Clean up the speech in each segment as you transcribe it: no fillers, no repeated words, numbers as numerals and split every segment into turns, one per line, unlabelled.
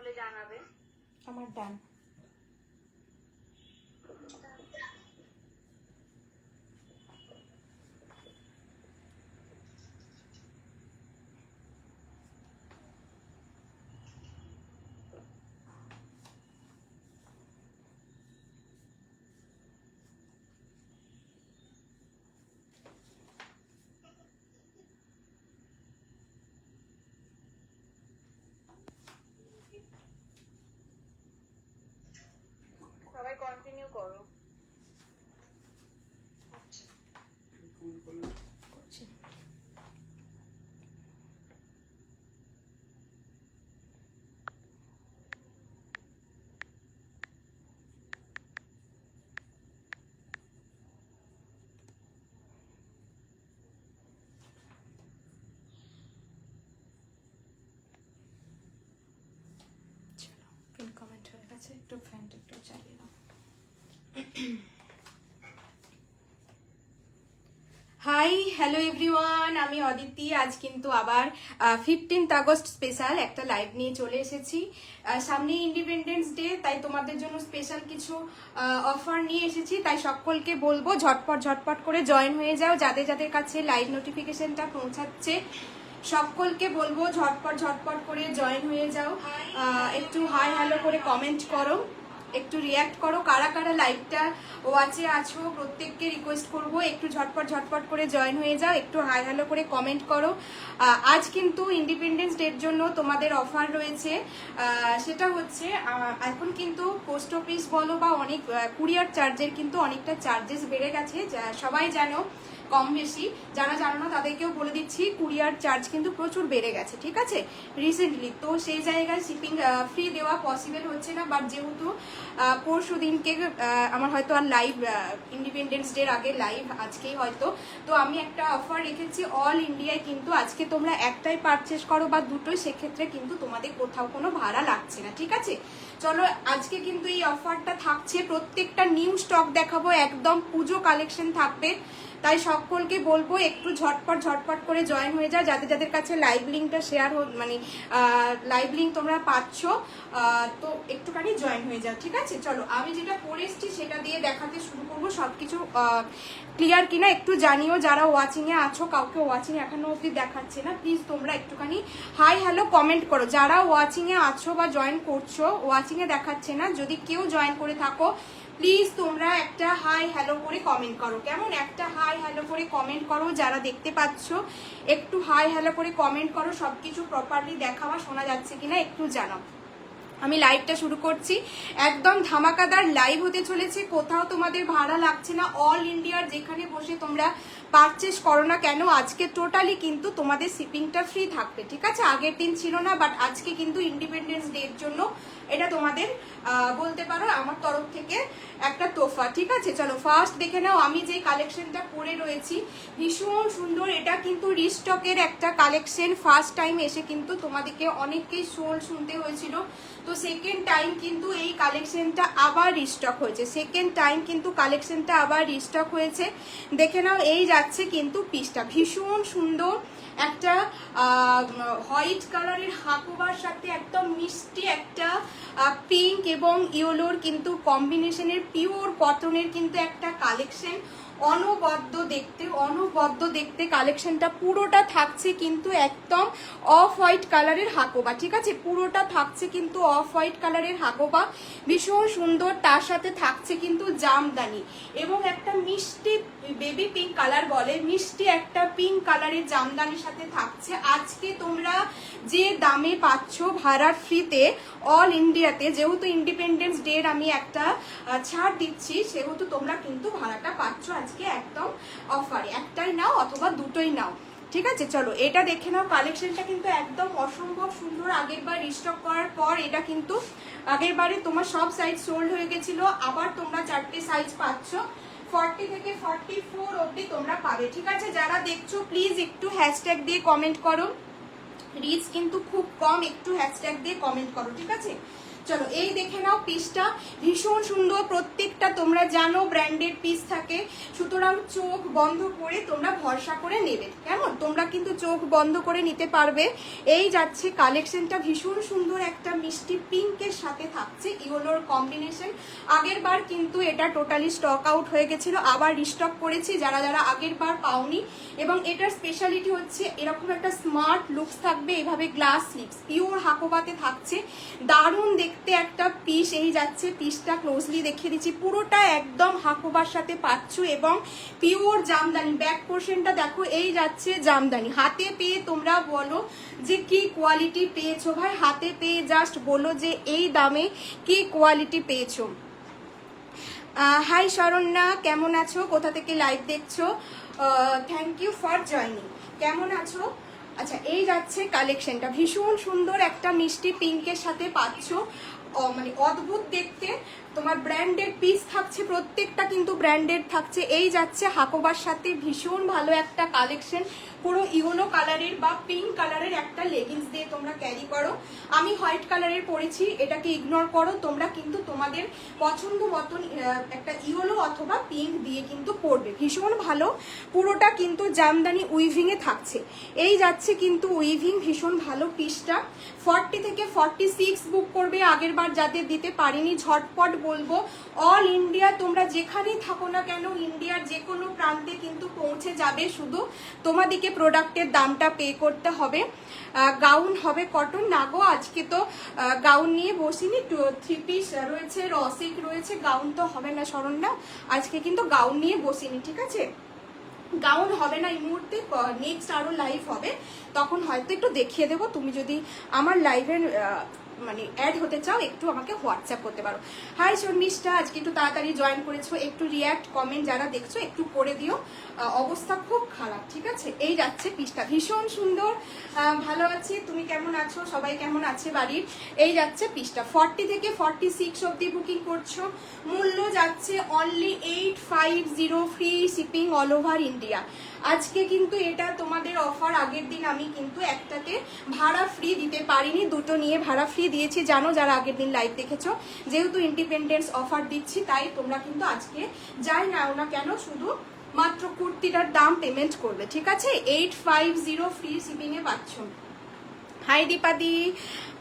হলে জানাবে।
আমার ডান।
সবাই কন্টিনিউ করো।
করছি। চলো, পিন কমেন্ট হয়ে গেছে, একটু ফ্যানটা একটু চালিয়ে দাও। হাই, হ্যালো এভরিওয়ান, আমি অদিতি। আজ কিন্তু আবার 15th আগস্ট স্পেশাল একটা লাইভ নিয়ে চলে এসেছি। সামনে ইন্ডিপেন্ডেন্স ডে, তাই তোমাদের জন্য স্পেশাল কিছু অফার নিয়ে এসেছি। তাই সকলকে বলবো ঝটপট ঝটপট করে জয়েন হয়ে যাও। যাদের যাদের কাছে লাইভ নোটিফিকেশনটা পৌঁছাচ্ছে সকলকে বলবো ঝটপট ঝটপট করে জয়েন হয়ে যাও। একটু হাই হ্যালো করে কমেন্ট করো, একটু রিয়াক্ট করো। কারা কারা লাইভটা ওয়াচে আছো প্রত্যেককে রিকোয়েস্ট করব একটু ঝটপট ঝটপট করে জয়েন হয়ে যাও, একটু হাই হ্যালো করে কমেন্ট করো। আজ কিন্তু ইন্ডিপেন্ডেন্স ডের জন্য তোমাদের অফার রয়েছে। সেটা হচ্ছে এখন কিন্তু পোস্ট অফিস বলো বা অনেক কুরিয়ার চার্জের কিন্তু অনেকটা চার্জেস বেড়ে গেছে, সবাই জানো কম বেশি। যারা জানো না তাদেরকেও বলে দিচ্ছি, কুরিয়ার চার্জ কিন্তু প্রচুর বেড়ে গেছে, ঠিক আছে, রিসেন্টলি। তো সেই জায়গায় শিপিং ফ্রি দেওয়া পসিবল হচ্ছে না। বাট যেহেতু পরশু দিনকে আমার হয়তো আর লাইভ ইন্ডিপেন্ডেন্স ডের আগে লাইভ আজকেই হয়তো, তো আমি একটা অফার রেখেছি অল ইন্ডিয়ায়। কিন্তু আজকে তোমরা একটাই পারচেস করো বা দুটোই, সেক্ষেত্রে কিন্তু তোমাদের কোথাও কোনো ভাড়া লাগছে না, ঠিক আছে। চলো, আজকে কিন্তু এই অফারটা থাকছে, প্রত্যেকটা নিউ স্টক দেখাবো, একদম পুজো কালেকশন থাকবে। তাই সকলকে বলবো একটু ঝটপট ঝটপট করে জয়েন হয়ে যাও। যাদের যাদের কাছে লাইভ লিঙ্কটা শেয়ার মানে লাইভ লিঙ্ক তোমরা পাচ্ছ, তো একটুখানি জয়েন হয়ে যাও, ঠিক আছে। চলো, আমি যেটা পরে এসছি সেটা দিয়ে দেখাতে শুরু করবো। সবকিছু ক্লিয়ার কিনা একটু জানিও। যারা ওয়াচিংয়ে আছো, কাউকে ওয়াচিং এখনো অবধি দেখাচ্ছে না, প্লিজ তোমরা একটুখানি হাই হ্যালো কমেন্ট করো। যারা ওয়াচিংয়ে আছো বা জয়েন করছো, ওয়াচিংয়ে দেখাচ্ছে না, যদি কেউ জয়েন করে থাকো প্লিজ তোমরা একটা হাই হ্যালো করে কমেন্ট করো। কেমন, একটা হাই হ্যালো করে কমেন্ট করো। যারা দেখতে পাচ্ছ একটু হাই হ্যালো করে কমেন্ট করো। সবকিছু প্রপারলি দেখাবা, শোনা যাচ্ছে কিনা একটু জানাও। আমি লাইভটা শুরু করছি। একদম ধামাকাদার লাইভ হতে চলেছে, কোথাও তোমাদের ভাড়া লাগছে না। অল ইন্ডিয়ার যেখানে বসে তোমরা পারচেস করো না কেন, আজকে টোটালি কিন্তু তোমাদের শিপিংটা ফ্রি থাকবে, ঠিক আছে। আগের দিন ছিল না, বাট আজকে কিন্তু ইন্ডিপেন্ডেন্স ডের জন্য এটা তোমাদের বলতে পারো আমার তরফ থেকে একটা তোফা, ঠিক আছে। চলো ফার্স্ট দেখে নাও আমি যে কালেকশনটা পরে রয়েছি, ভীষণ সুন্দর। এটা কিন্তু রিস্টকের একটা কালেকশন। ফার্স্ট টাইম এসে কিন্তু তোমাদেরকে অনেককেই সোল শুনতে হয়েছিল, তো সেকেন্ড টাইম কিন্তু এই কালেকশনটা আবার রিস্টক হয়েছে। সেকেন্ড টাইম কিন্তু কালেকশনটা আবার রিস্টক হয়েছে। দেখে নাও, এই যাচ্ছে কিন্তু পিসটা, ভীষণ সুন্দর একটা হোয়াইট কালারের হাকুবার সাথে একদম মিষ্টি একটা পিঙ্ক এবং ইয়েলোর কিন্তু কম্বিনেশনের পিওর কটনের কিন্তু একটা কালেকশন। অনবদ্য দেখতে কালেকশনটা পুরোটা থাকছে কিন্তু একদম অফ হোয়াইট কালারের হাকোবা, ঠিক আছে। পুরোটা থাকছে কিন্তু অফ হোয়াইট কালারের হাকোবা, ভীষণ সুন্দর। তার সাথে থাকছে কিন্তু জামদানি এবং একটা মিষ্টি বেবি পিঙ্ক কালার বলে, মিষ্টি একটা পিঙ্ক কালারের জামদানির সাথে থাকছে। আজকে তোমরা যে দামে পাচ্ছ ভাড়ার ফ্রিতে অল ইন্ডিয়াতে, যেহেতু ইন্ডিপেন্ডেন্স ডের আমি একটা ছাড় দিচ্ছি, সেহেতু তোমরা কিন্তু ভাড়াটা পাচ্ছ আজকে একদম অফারে। একটাই নাও অথবা দুটোই নাও, ঠিক আছে। চলো এটা দেখে নাও। কালেকশনটা কিন্তু একদম অসম্ভব সুন্দর। আগের বার রিস্টক করার পর এটা কিন্তু আগের বারে তোমার সব সাইজ সোল্ড হয়ে গেছিল, আবার তোমরা 4টে সাইজ পাচ্ছ, 40 থেকে 44 অবধি তোমরা পাবে, ঠিক আছে। যারা দেখছো প্লিজ একটু হ্যাশট্যাগ দিয়ে কমেন্ট করো, রিচ কিন্তু খুব কম, একটু হ্যাশট্যাগ দিয়ে কমেন্ট করো, ঠিক আছে। চলো এই দেখে নাও পিসটা, ভীষণ সুন্দর। প্রত্যেকটা তোমরা জানো ব্র্যান্ডেড পিস থাকে, সুতরাং চোখ বন্ধ করে তোমরা ভরসা করে নেবে। কেমন, তোমরা কিন্তু চোখ বন্ধ করে নিতে পারবে। এই যাচ্ছে কালেকশনটা, ভীষণ সুন্দর একটা মিষ্টি পিঙ্কের সাথে থাকছে ইয়েলোর কম্বিনেশন। আগের বার কিন্তু এটা টোটালি স্টক আউট হয়ে গেছিল, আবার রিস্টক করেছি যারা যারা আগের বার পাওনি। এবং এটার স্পেশালিটি হচ্ছে এরকম একটা স্মার্ট লুকস থাকবে, এভাবে গ্লাস স্লিভস পিওর হাকোবাতে থাকছে, দারুণ দেখতে একটা পিস। এই যাচ্ছে পিসটা ক্লোজলি দেখিয়ে দিচ্ছি, পুরোটা একদম হাকোবার সাথে পাচ্ছ এবং পিওর জামদানি। ব্যাক পোর্শনটা দেখো, এই যাচ্ছে জামদানি। হাতে পেয়ে তোমরা বলো যে কি কোয়ালিটি পেয়েছো ভাই, হাতে পেয়ে জাস্ট বলো যে এই দামে কি কোয়ালিটি পেয়েছো। হাই শরণ্যা, কেমন আছো, কোথা থেকে লাইভ দেখছো? Thank you for joining. কেমন আছো? আচ্ছা, এই যাচ্ছে কালেকশনটা, ভীষণ সুন্দর একটা মিষ্টি পিঙ্কের সাথে পাচ্ছ, মানে অদ্ভুত দেখতে। তোমার ব্র্যান্ডেড পিস থাকছে, প্রত্যেকটা কিন্তু ব্র্যান্ডেড থাকছে। এই যাচ্ছে হাকোবার সাথে ভীষণ ভালো একটা কালেকশন, পুরো ইয়েলো কালারের বা পিঙ্ক কালারের একটা লেগিংস দিয়ে তোমরা ক্যারি করো। আমি হোয়াইট কালারের পরেছি, এটাকে ইগনোর করো। তোমরা কিন্তু তোমাদের পছন্দ মতন একটা ইয়েলো অথবা পিঙ্ক দিয়ে কিন্তু পরবে, ভীষণ ভালো। পুরোটা কিন্তু জামদানি উইভিং এ থাকছে। এই যাচ্ছে কিন্তু উইভিং, ভীষণ ভালো পিসটা। 40 থেকে 46 বুক করবে। আগের বার যাদের দিতে পারিনি ঝটপট বলবো, অল ইন্ডিয়া তোমরা যেখানেই থাকো না কেন, ইন্ডিয়ার যে কোনো প্রান্তে কিন্তু পৌঁছে যাবে, শুধু তোমাদেরকে প্রোডাক্টের দামটা পে করতে হবে। গাউন হবে কটন না গো, আজকে তো গাউন নিয়ে বসিনি, 3 পিস রয়েছে, রসিক রয়েছে, গাউন তো হবে না শরণ্যা, আজকে কিন্তু গাউন নিয়ে বসিনি, ঠিক আছে? গাউন হবে না এই মুহূর্তে, নেক্সট আরো লাইভ হবে, তখন হয়তো একটু দেখিয়ে দেবো। তুমি যদি আমার লাইভের মানে অ্যাড হতে চাও, একটু আমাকে হোয়াটসঅ্যাপ করতে পারো। হাই শর্মিষ্ঠা, আজকে একটু তাড়াতাড়ি জয়েন করেছো, একটু রিয়াক্ট কমেন্ট যারা দেখছো একটু করে দিও, অবস্থা খুব খারাপ, ঠিক আছে? এই যাচ্ছে পিসটা, ভীষণ সুন্দর। ভালো আছি, তুমি কেমন আছো, সবাই কেমন আছে বাড়ির? এই যাচ্ছে পিসটা, 40 থেকে 46 অব্দি বুকিং করছো। মূল্য যাচ্ছে only 850, free shipping all over India. আজকে কিন্তু এটা তোমাদের অফার, আগের দিন আমি কিন্তু একটাতে ভাড়া ফ্রি দিতে পারিনি, দুটো নিয়ে ভাড়া ফ্রি দিয়েছি, জানো যারা আগের দিন লাইভ দেখেছো। যেহেতু ইন্ডিপেন্ডেন্স অফার দিচ্ছি, তাই তোমরা কিন্তু আজকে যাই নাও না কেন শুধু মাত্র কুর্তিটার দাম পেমেন্ট করবে, ঠিক আছে? 850 ফ্রি শিপিং এ পাচ্ছ। হাই দীপাদি,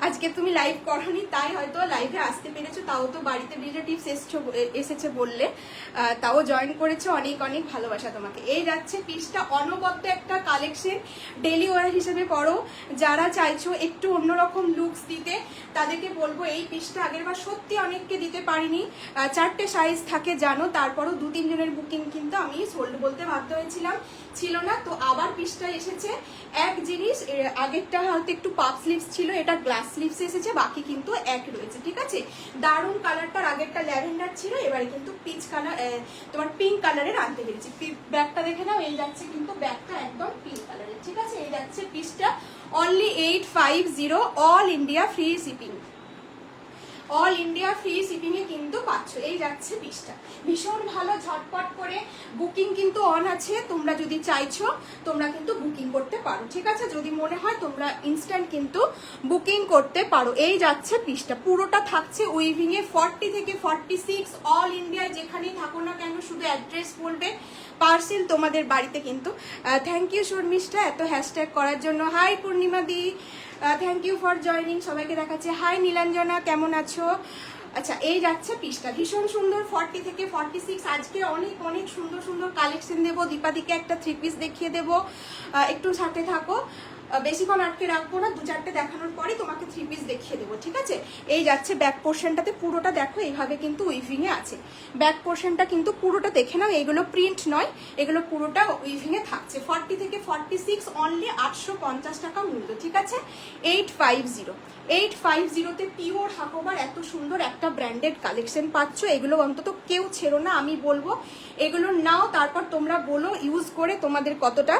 আজকে তুমি লাইভ করনি তাই হয়তো লাইভে আসতে পেরেছো, তাও তো বাড়িতে রিলেটিভস এসেছে বললে, তাও জয়েন করেছো, অনেক অনেক ভালোবাসা তোমাকে। এই যাচ্ছে পিসটা, অনবদ্য একটা কালেকশন, ডেলি ওয়ার হিসেবে পরো। যারা চাইছো একটু অন্যরকম লুকস দিতে, তাদেরকে বলবো এই পিসটা। আগের বার সত্যি অনেককে দিতে পারিনি, 4টে সাইজ থাকে জানো, তারপরও 2-3 জনের বুকিং কিন্তু আমি সোল্ড বলতে বাধ্য হয়েছিলাম, ছিল না। তো আবার পিসটা এসেছে। এক জিনিস, আগেরটা হয়তো একটু পাপ স্লিভস ছিল, এটা গ্লাস স্লিভস এসেছে, বাকি কিন্তু এক রয়েছে, ঠিক আছে? দারুণ কালারটার, আগেরটা ল্যাভেন্ডার ছিল, এবারে কিন্তু পিচ কালার, তোমার পিঙ্ক কালারের আনতে পেরেছি। ব্যাগটা দেখে নাও, এই যাচ্ছে কিন্তু ব্যাগটা একদম পিঙ্ক কালারের, ঠিক আছে? এই যাচ্ছে পিসটা, only 850, all India free shipping, all India free shipping এ কিন্তু পাচ্ছ। এই যাচ্ছে পিসটা, ভীষণ ভালো, ঝটপট করে বুকিং কিন্তু অন আছে। তোমরা যদি চাইছো তোমরা কিন্তু বুকিং করতে পারো, ঠিক আছে? যদি মনে হয় তোমরা ইনস্ট্যান্ট কিন্তু বুকিং করতে পারো। এই যাচ্ছে পিসটা, পুরোটা থাকছে উইভিং এ, 40 থেকে 46, অল ইন্ডিয়ায় যেখানেই থাকো না কেন শুধু অ্যাড্রেস বলবে, পার্সেল তোমাদের বাড়িতে কিন্তু। থ্যাংক ইউ শর্মিষ্ঠা এত হ্যাশট্যাগ করার জন্য। Hi Purnima di, thank you for joining, সবাইকে দেখাচ্ছে। হাই নীলাঞ্জনা, কেমন আছো? আচ্ছা, এই যাচ্ছে পিসটা, ভীষণ সুন্দর, 40 থেকে 46। আজকে অনেক অনেক সুন্দর সুন্দর কালেকশন দেবো। দীপাদিকে একটা 3 পিস দেখিয়ে দেবো, একটু সাথে থাকো, বেশিক্ষণ আটকে রাখবো না, 2-4টে দেখানোর পরে তোমাকে 3 পিস দেখিয়ে দেবো, ঠিক আছে? এই যাচ্ছে ব্যাক পোর্শনটাতে, পুরোটা দেখো এইভাবে কিন্তু উইভিং এ আছে। ব্যাক পোর্শনটা কিন্তু পুরোটা দেখে নাও, এগুলো প্রিন্ট নয়, এগুলো পুরোটা উইভিং এ থাকছে। 40 থেকে 46, অনলি 850 টাকা মূল্য, ঠিক আছে? 850 তে পিওর হাকোবার এত সুন্দর একটা ব্র্যান্ডেড কালেকশন পাচ্ছ। এগুলো অন্তত কেউ ছেড়ো না, আমি বলবো এগুলো নাও, তারপর তোমরা বলো ইউজ করে তোমাদের কতটা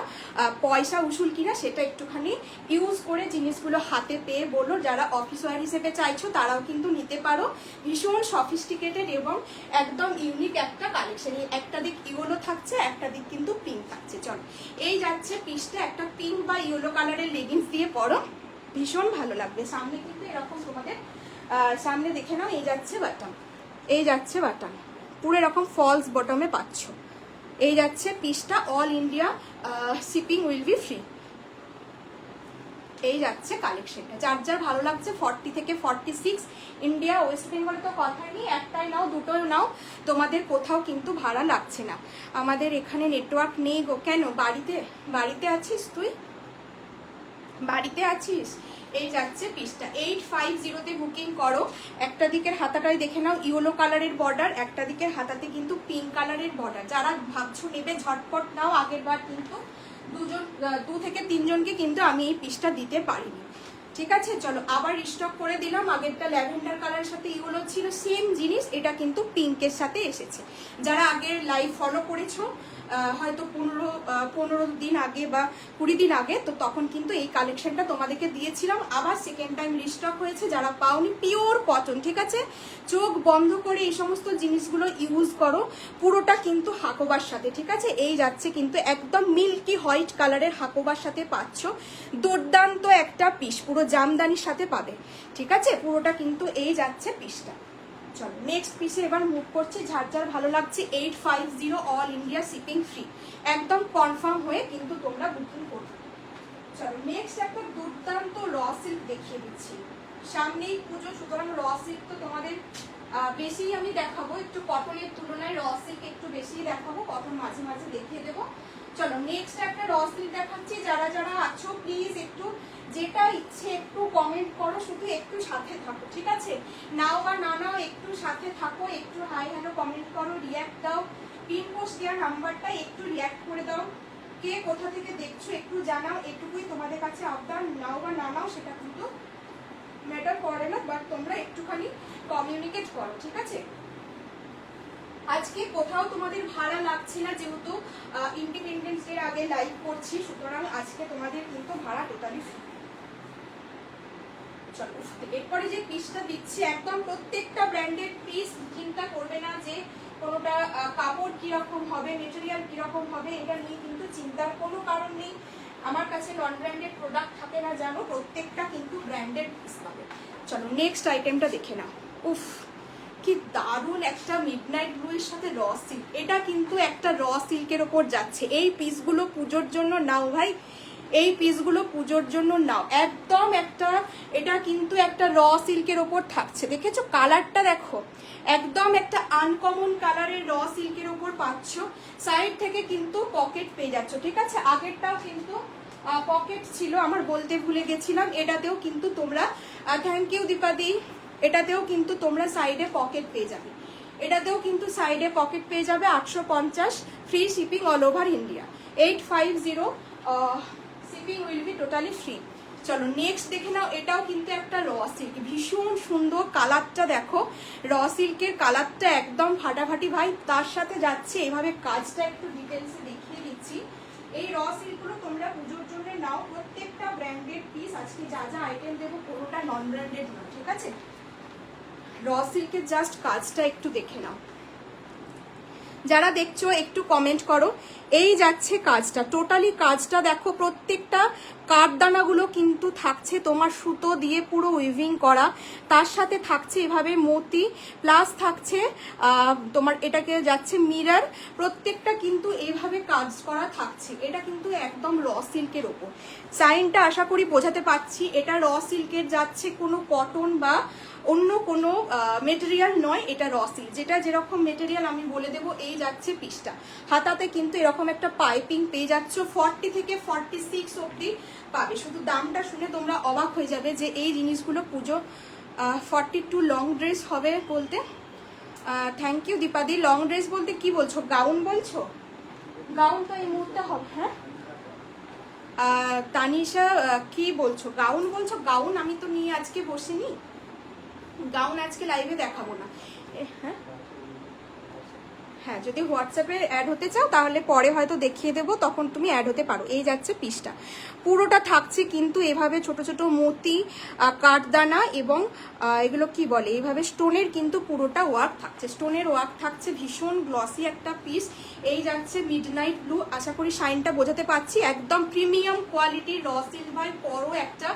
পয়সা উসুল কিনা, সেটা একটুখানি ইউজ করে জিনিসগুলো হাতে পেয়ে বলো। যারা অফিস ওয়্যার হিসেবে চাইছো তারাও কিন্তু নিতে পারো, ভীষণ সফিস্টিকেটেড এবং একদম ইউনিক একটা কালেকশন। একটা দিক ইয়েলো থাকছে, একটা দিক কিন্তু পিঙ্ক থাকছে। চলো, এই যাচ্ছে পিসটা, একটা পিঙ্ক বা ইয়েলো কালারের লেগিংস দিয়ে পরো, ভীষণ ভালো লাগবে। সামনে কিন্তু এরকম তোমাদের সামনে দেখে নাও, এই যাচ্ছে বাটন, এই যাচ্ছে বাটন, পুরো এরকম ফলস বটমে পাচ্ছ। এই যাচ্ছে পিসটা, all India shipping will be free. এই যাচ্ছে কালেকশনটা, যার যার ভালো লাগছে 40 থেকে 46, ইন্ডিয়া ওয়েস্ট বেঙ্গলে তো কথাই নেই, একটাই নাও দুটোই নাও, তোমাদের কোথাও কিন্তু ভাড়া লাগছে না। আমাদের এখানে নেটওয়ার্ক নেই গো। কেন? বাড়িতে আছিস তুই? বাড়িতে আছিস? এই যাচ্ছে পিসটা 850-তে বুকিং করো। একটা দিকের হাতাটাই দেখে নাও ইয়েলো কালারের বর্ডার, একটা দিকের হাতাতে কিন্তু পিঙ্ক কালারের বর্ডার। যারা ভাবছো নেবে ঝটপট নাও, আগের বার কিন্তু 2 থেকে 3 জনকে কিন্তু আমি এই পিসটা দিতে পারিনি। ঠিক আছে, চলো আবার রিস্টক করে দিলাম। আগেরটা ল্যাভেন্ডার কালারের সাথে ইয়েলো ছিল, সেম জিনিস, এটা কিন্তু পিঙ্কের সাথে এসেছে। যারা আগের লাইভ ফলো করেছো হয়তো 15 দিন আগে বা 20 দিন আগে, তো তখন কিন্তু এই কালেকশনটা তোমাদেরকে দিয়েছিলাম। আবার সেকেন্ড টাইম রিস্টক হয়েছে, যারা পাওনি, পিওর কটন। ঠিক আছে, চোখ বন্ধ করে এই সমস্ত জিনিসগুলো ইউজ করো, পুরোটা কিন্তু হাকোবার সাথে। ঠিক আছে, এই যাচ্ছে কিন্তু একদম মিল্কি হোয়াইট কালারের হাকোবার সাথে পাচ্ছ। দুর্দান্ত একটা পিস, পুরো জামদানির সাথে পাবে। ঠিক আছে, পুরোটা কিন্তু এই যাচ্ছে পিসটা। চলো নেক্সট পিসে এবার মুভ করছি। যার যার ভালো লাগছে 850, অল ইন্ডিয়া শিপিং ফ্রি, একদম কনফার্ম হয়ে কিন্তু তোমরা বুকিং করবে। চলো নেক্সট একটা দুর্দান্ত র সিল্ক দেখিয়ে দিচ্ছি। সামনেই পুজো, সুতরাং র সিল্ক তো তোমাদের বেশি আমি দেখাবো, একটু কটনের তুলনায় র সিল্ক একটু বেশি দেখাবো, কটন মাঝে মাঝে দেখিয়ে দেবো। চলো নেক্সট একটা র সিল্ক দেখাচ্ছি। যারা যারা আছো প্লিজ একটু যেটা ইচ্ছে একটু কমেন্ট করো, শুধু একটু সাথে থাকো। ঠিক আছে, নাও বা না নাও একটু সাথে থাকো, একটু হাই হ্যালো কমেন্ট করো, রিয়াক্ট দাও, পিন পোস্ট দেওয়ার নাম্বারটা একটু রিয়াক্ট করে দাও, কে কোথা থেকে দেখছো একটু জানাও, এটুকুই তোমাদের কাছে আবদার। নাও বা না নাও সেটা কিন্তু ম্যাটার করে না, বাট তোমরা একটুখানি কমিউনিকেট করো। ঠিক আছে, আজকে কোথাও তোমাদের ভাড়া লাগছে না, যেহেতু ইন্ডিপেন্ডেন্স ডে আগে লাইভ করছি, সুতরাং আজকে তোমাদের কিন্তু ভাড়া টোটালি ফ্রি। চলো এরপরে যে পিসটা দিচ্ছি, একদম প্রত্যেকটা ব্র্যান্ডেড পিস, চিন্তা করবে না যে কোনোটা কাপড় কিরকম হবে, মেটেরিয়াল কিরকম হবে, এটা নিয়ে কিন্তু চিন্তার কোনো কারণ নেই। আমার কাছে নন ব্র্যান্ডেড প্রোডাক্ট থাকে না জানো, প্রত্যেকটা কিন্তু ব্র্যান্ডেড পিস পাবে। চলো নেক্সট আইটেমটা দেখে নাও। উফ কি দারুণ একটা মিডনাইট ব্লুয়ের সাথে র সিল্ক, এটা কিন্তু একটা র সিল্কের ওপর যাচ্ছে। এই পিসগুলো পুজোর জন্য নাও ভাই, এই পিসগুলো পুজোর জন্য নাও, একদম একটা, এটা কিন্তু একটা র সিল্কের ওপর থাকছে। দেখেছো কালারটা দেখো, একদম একটা আনকমন কালারের র সিল্কের ওপর পাচ্ছ। সাইড থেকে কিন্তু পকেট পেয়ে যাচ্ছ। ঠিক আছে, আগেরটাও কিন্তু পকেট ছিল, আমার বলতে ভুলে গেছিলাম, এটাতেও কিন্তু তোমরা থ্যাংক ইউ দীপাদি, এটাতেও কিন্তু তোমরা সাইডে পকেট পেয়ে যাবে, এটাতেও কিন্তু সাইডে পকেট পেয়ে যাবে। 850, free shipping all over India. 850 shipping will be totally free. চলো নেক্সট দেখে নাও, এটাও কিন্তু একটা র সিল্ক, ভীষণ সুন্দর কালারটা দেখো, র সিল্কের কালারটা একদম ফাটাফাটি ভাই। তার সাথে যাচ্ছে এভাবে কাজটা, একটু ডিটেলসে দেখিয়ে দিচ্ছি। এই র সিল্কগুলো তোমরা পুজোর জন্য নাও, প্রত্যেকটা ব্র্যান্ডেড পিস। আজকে যা যা আইটেম দেবো কোনোটা নন ব্র্যান্ডেড না। ঠিক আছে, র সিল্কের জাস্ট কাজটা একটু দেখে নাও। যারা দেখছো একটু কমেন্ট করো। এই যাচ্ছে কাজটা, টোটালি কাজটা দেখো, প্রত্যেকটা কাঠদানাগুলো কিন্তু থাকছে তোমার সুতো দিয়ে পুরো উইভিং করা, তার সাথে থাকছে এভাবে মতি, প্লাস থাকছে তোমার এটাকে যাচ্ছে মিরর, প্রত্যেকটা কিন্তু এইভাবে কাজ করা থাকছে। এটা কিন্তু একদম র সিল্কের ওপর। সাইনটা আশা করি বোঝাতে পারছি, এটা র সিল্কের যাচ্ছে, কোনো কটন বা অন্য কোনো মেটেরিয়াল নয়, এটা র সিল্ক, যেটা যেরকম মেটেরিয়াল আমি বলে দেবো। এই যাচ্ছে পিসটা, হাতাতে কিন্তু এরকম একটা পাইপিং পেয়ে যাচ্ছ, 40 থেকে 46 অবধি পাবে। শুধু দামটা শুনে তোমরা অবাক হয়ে যাবে যে এই জিনিসগুলো পুজো 42 লং ড্রেস হবে বলতে। থ্যাংক ইউ দীপাদি। লং ড্রেস বলতে কি বলছো, গাউন বলছো? গাউন তো এই মুহূর্তে হবে। হ্যাঁ তানিশা কি বলছো, গাউন বলছো? গাউন আমি তো নিয়ে আজকে বসিনি, গাউন আজকে লাইভে দেখাবো না। হ্যাঁ হ্যাঁ, যদি হোয়াটসঅ্যাপে অ্যাড হতে চাও তাহলে পরে হয়তো দেখিয়ে দেবো, তখন তুমি অ্যাড হতে পারো। এই যাচ্ছে পিসটা, পুরোটা থাকছে কিন্তু এভাবে ছোট ছোট মতি, কাঠদানা এবং এগুলো কি বলে, এইভাবে স্টোনের কিন্তু পুরোটা ওয়ার্ক থাকছে, স্টোনের ওয়ার্ক থাকছে। ভীষণ গ্লসি একটা পিস। এই যাচ্ছে মিডনাইট ব্লু, আশা করি শাইনটা বোঝাতে পারছি, একদম প্রিমিয়াম কোয়ালিটির র সিলভার। পরো একটা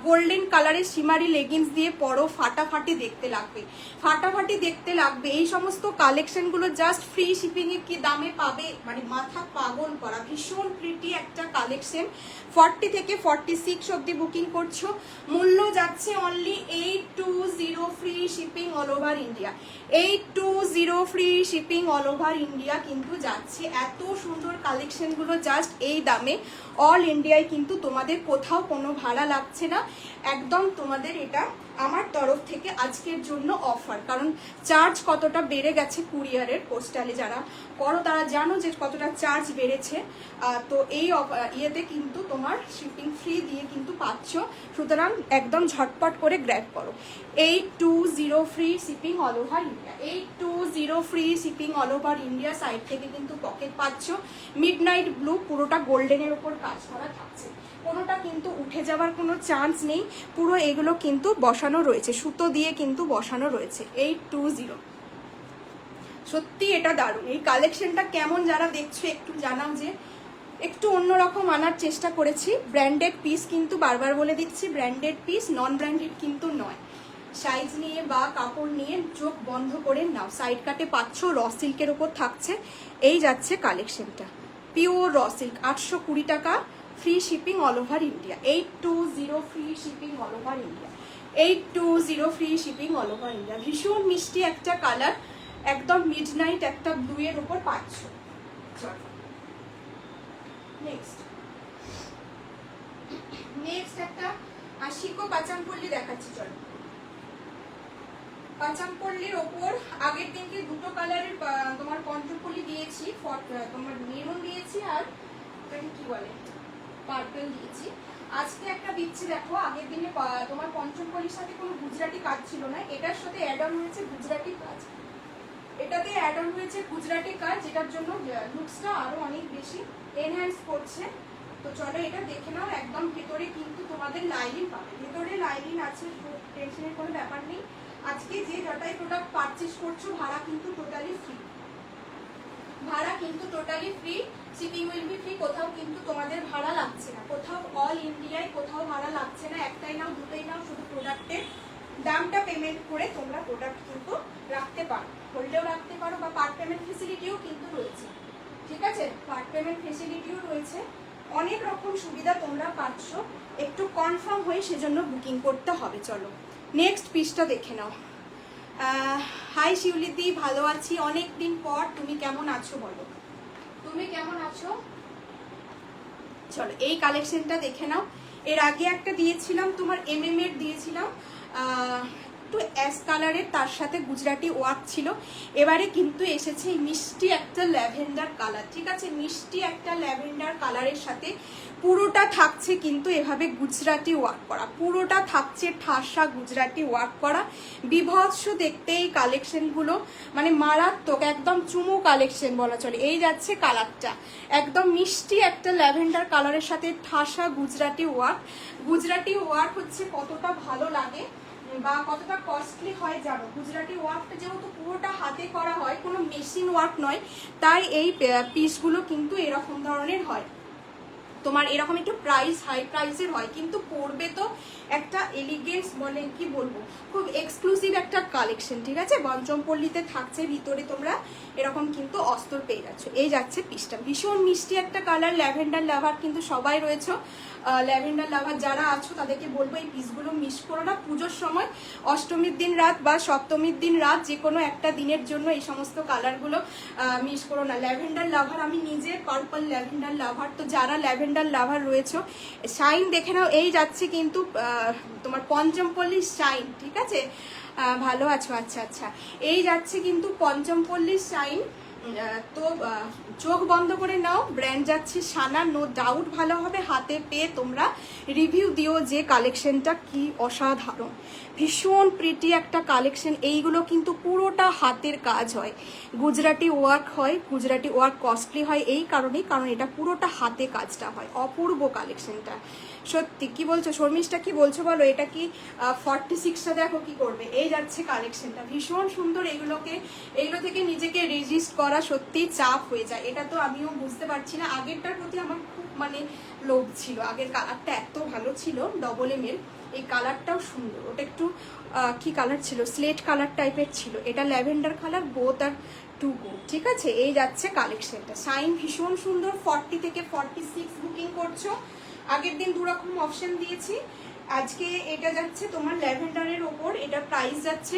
গোল্ডেন কালারের সিমারি লেগিংস দিয়ে পরো, ফাটাফাটি দেখতে লাগবে, ফাটাফাটি দেখতে লাগবে। এই সমস্ত কালেকশনগুলো জাস্ট ফ্রি শিপিংয়ে কি দামে পাবে, মানে মাথা পাগল করা। ভীষণ প্রিটি একটা কালেকশন। 40 থেকে 46 অব্দি বুকিং করছো, মূল্য যাচ্ছে only 820 free shipping all over India. 820 free shipping all over India কিন্তু যাচ্ছে। এত সুন্দর কালেকশনগুলো জাস্ট এই দামে অল ইন্ডিয়ায় কিন্তু তোমাদের কোথাও কোনো ভাড়া লাগছে না, একদম তোমাদের এটা আমার তরফ থেকে আজকের জন্য অফার। কারণ চার্জ কতটা বেড়ে গেছে কুরিয়ারের, পোস্টালে যারা করো তারা জানো যে কতটা চার্জ বেড়েছে। তো এই ইয়েতে কিন্তু তোমার শিপিং ফ্রি দিয়ে কিন্তু পাচ্ছ, সুতরাং একদম ঝটপট করে গ্র্যাব করো। 820 free shipping all over India, 820 free shipping all over India. Side থেকে কিন্তু পকেট পাচ্ছ। মিডনাইট ব্লু, পুরোটা গোল্ডেনের উপর কাজ করা থাকছে, কোনোটা কিন্তু উঠে যাওয়ার কোনো চান্স নেই। পুরো এগুলো কিন্তু বসানো রয়েছে, সুতো দিয়ে কিন্তু বসানো রয়েছে। 820, সত্যি এটা দারুণ। এই কালেকশনটা কেমন যারা দেখছো একটু জানাও, যে একটু অন্যরকম আনার চেষ্টা করেছি। ব্র্যান্ডেড পিস কিন্তু বারবার বলে দিচ্ছি, ব্র্যান্ডেড পিস, নন ব্র্যান্ডেড কিন্তু নয়। সাইজ নিয়ে বা কাপড় নিয়ে চোখ বন্ধ করে নাও। সাইড কাটে পাচ্ছ, র সিল্কের ওপর থাকছে। এই যাচ্ছে কালেকশনটা, পিওর র সিল্ক, 820 টাকা free shipping all over India. 820 free shipping all over India, 820 free shipping all over India. ভীষণ মিষ্টি একটা কালার, একদম মিডনাইট একটা ব্লু এর উপর পাচ্ছ। চলো নেক্সট একটা শিকো পাচামপল্লি দেখাচ্ছি। চলো, পাচামপল্লির ওপর আগের দিনকে দুটো কালারের তোমার পঞ্চপল্লি দিয়েছি, তোমার মেরুন দিয়েছি আর কি বলে পার্পল দিয়েছি। আজকে একটা দিচ্ছি দেখো, আগের দিনে তোমার পঞ্চমপল্লির সাথে কোনো গুজরাটি কাজ ছিল না, এটার সাথে অ্যাড অন হয়েছে গুজরাটি কাজ। এটাতে অ্যাড অন হয়েছে গুজরাটি কাজ, যেটার জন্য লুকসটা আরো অনেক বেশি এনহ্যান্স করছে। তো চলো এটা দেখে নাও। একদম ভেতরে কিন্তু তোমাদের লাইনিং পাবে, ভেতরে লাইনিং আছে, টেনশনের কোনো ব্যাপার নেই। আজকে যে যটাই প্রোডাক্ট পারচেস করছো ভাড়া কিন্তু টোটালি ফ্রি, ভাড়া কিন্তু totally free. Shipping will be free, কোথাও কিন্তু তোমাদের ভাড়া লাগছে না, কোথাও অল ইন্ডিয়ায় কোথাও ভাড়া লাগছে না। একটাই নাও দুটোই নাও, শুধু প্রোডাক্টের দামটা পেমেন্ট করে তোমরা প্রোডাক্ট কিন্তু রাখতে পারো, হোল্ডেও রাখতে পারো, বা পার্ট পেমেন্ট ফেসিলিটিও কিন্তু রয়েছে। ঠিক আছে, পার্ট পেমেন্ট ফেসিলিটিও রয়েছে, অনেক রকম সুবিধা তোমরা পাচ্ছ। একটু কনফার্ম হয়ে সেজন্য বুকিং করতে হবে। চলো নেক্সট পিসটা দেখে নাও। হাই শিউলিদি, ভালো আছি অনেক দিন পর, তুমি কেমন আছো বলো, তুমি কেমন আছো? চলো এই কালেকশনটা দেখে নাও। এর আগে একটা দিয়েছিলাম তোমার MM এর দিয়েছিলাম, একটু অ্যাশ কালারের, তার সাথে গুজরাটি ওয়ার্ক ছিল। এবারে কিন্তু এসেছে মিষ্টি একটা ল্যাভেন্ডার কালার। ঠিক আছে, মিষ্টি একটা ল্যাভেন্ডার কালারের সাথে পুরোটা থাকছে কিন্তু এভাবে গুজরাটি ওয়ার্ক করা, পুরোটা থাকছে ঠাসা গুজরাটি ওয়ার্ক করা। বিভৎস দেখতে এই কালেকশনগুলো, মানে মারাত্মক, একদম চুমু কালেকশন বলা চলে। এই যাচ্ছে কালারটা, একদম মিষ্টি একটা ল্যাভেন্ডার কালারের সাথে ঠাসা গুজরাটি ওয়ার্ক। গুজরাটি ওয়ার্ক হচ্ছে কতটা ভালো লাগে বা কতটা কস্টলি হয় জানো। গুজরাটি ওয়ার্কটা যেহেতু পুরোটা হাতে করা হয়, কোনো মেশিন ওয়ার্ক নয়, তাই এই পিসগুলো কিন্তু এরকম ধরনের হয়। তোমার এরকম একটু প্রাইস হাই প্রাইসের হয়, কিন্তু পরবে তো একটা এলিগেন্স, বলে কি বলবো, খুব এক্সক্লুসিভ একটা কালেকশন। ঠিক আছে, পঞ্চমপল্লিতে থাকছে, ভিতরে তোমরা এরকম কিন্তু অস্তর পেয়ে যাচ্ছ। এই যাচ্ছে পিসটা, ভীষণ মিষ্টি একটা কালার। ল্যাভেন্ডার লাভার কিন্তু সবাই রয়েছে, ল্যাভেন্ডার লাভার যারা আছো তাদেরকে বলবো এই পিসগুলো মিস করো না। পুজোর সময় অষ্টমীর দিন রাত বা সপ্তমীর দিন রাত, যে কোনো একটা দিনের জন্য এই সমস্ত কালারগুলো মিস করো না। ল্যাভেন্ডার লাভার, আমি নিজে পার্পল ল্যাভেন্ডার লাভার, তো যারা ল্যাভেন্ডার লাভার রয়েছে শাইন দেখে নাও। এই যাচ্ছে কিন্তু তোমার পঞ্চমপল্লির শাইন। ঠিক আছে, ভালো আছো, আচ্ছা আচ্ছা। এই যাচ্ছে কিন্তু পঞ্চমপল্লির শাইন, তো চোখ বন্ধ করে নাও, ব্র্যান্ড যাচ্ছে সানা, নো ডাউট ভালো হবে। হাতে পেয়ে তোমরা রিভিউ দিও যে কালেকশনটা কি অসাধারণ, ভীষণ প্রিটি একটা কালেকশন। এইগুলো কিন্তু পুরোটা হাতের কাজ হয়, গুজরাটি ওয়ার্ক হয়, গুজরাটি ওয়ার্ক কস্টলি হয় এই কারণেই, কারণ এটা পুরোটা হাতে কাজটা হয়। অপূর্ব কালেকশনটা সত্যি। কি বলছো শর্মিষ্ঠা, কি বলছো বলো? এটা কি 46টা দেখো কি করবে। এই যাচ্ছে কালেকশনটা, ভীষণ সুন্দর। এগুলো থেকে নিজেকে রেজিস্ট করা সত্যি চাপ হয়ে যায়। এটা তো আমিও বুঝতে পারছি না, আগেরটার প্রতি আমার খুব মানে লোভ ছিল। আগের কালারটা এত ভালো ছিল, ডবল এম এর। এই কালারটাও সুন্দর, ওটা একটু কি কালার ছিল, স্লেট কালার টাইপের ছিল। এটা ল্যাভেন্ডার কালার, বোথ আর টু গুড। ঠিক আছে, এই যাচ্ছে কালেকশনটা। সাইন ভীষণ সুন্দর। 40 থেকে 46 বুকিং করছো। আগের দিন দুরকম অপশন দিয়েছি, আজকে এটা যাচ্ছে তোমার ল্যাভেন্ডারের ওপর। এটা প্রাইস যাচ্ছে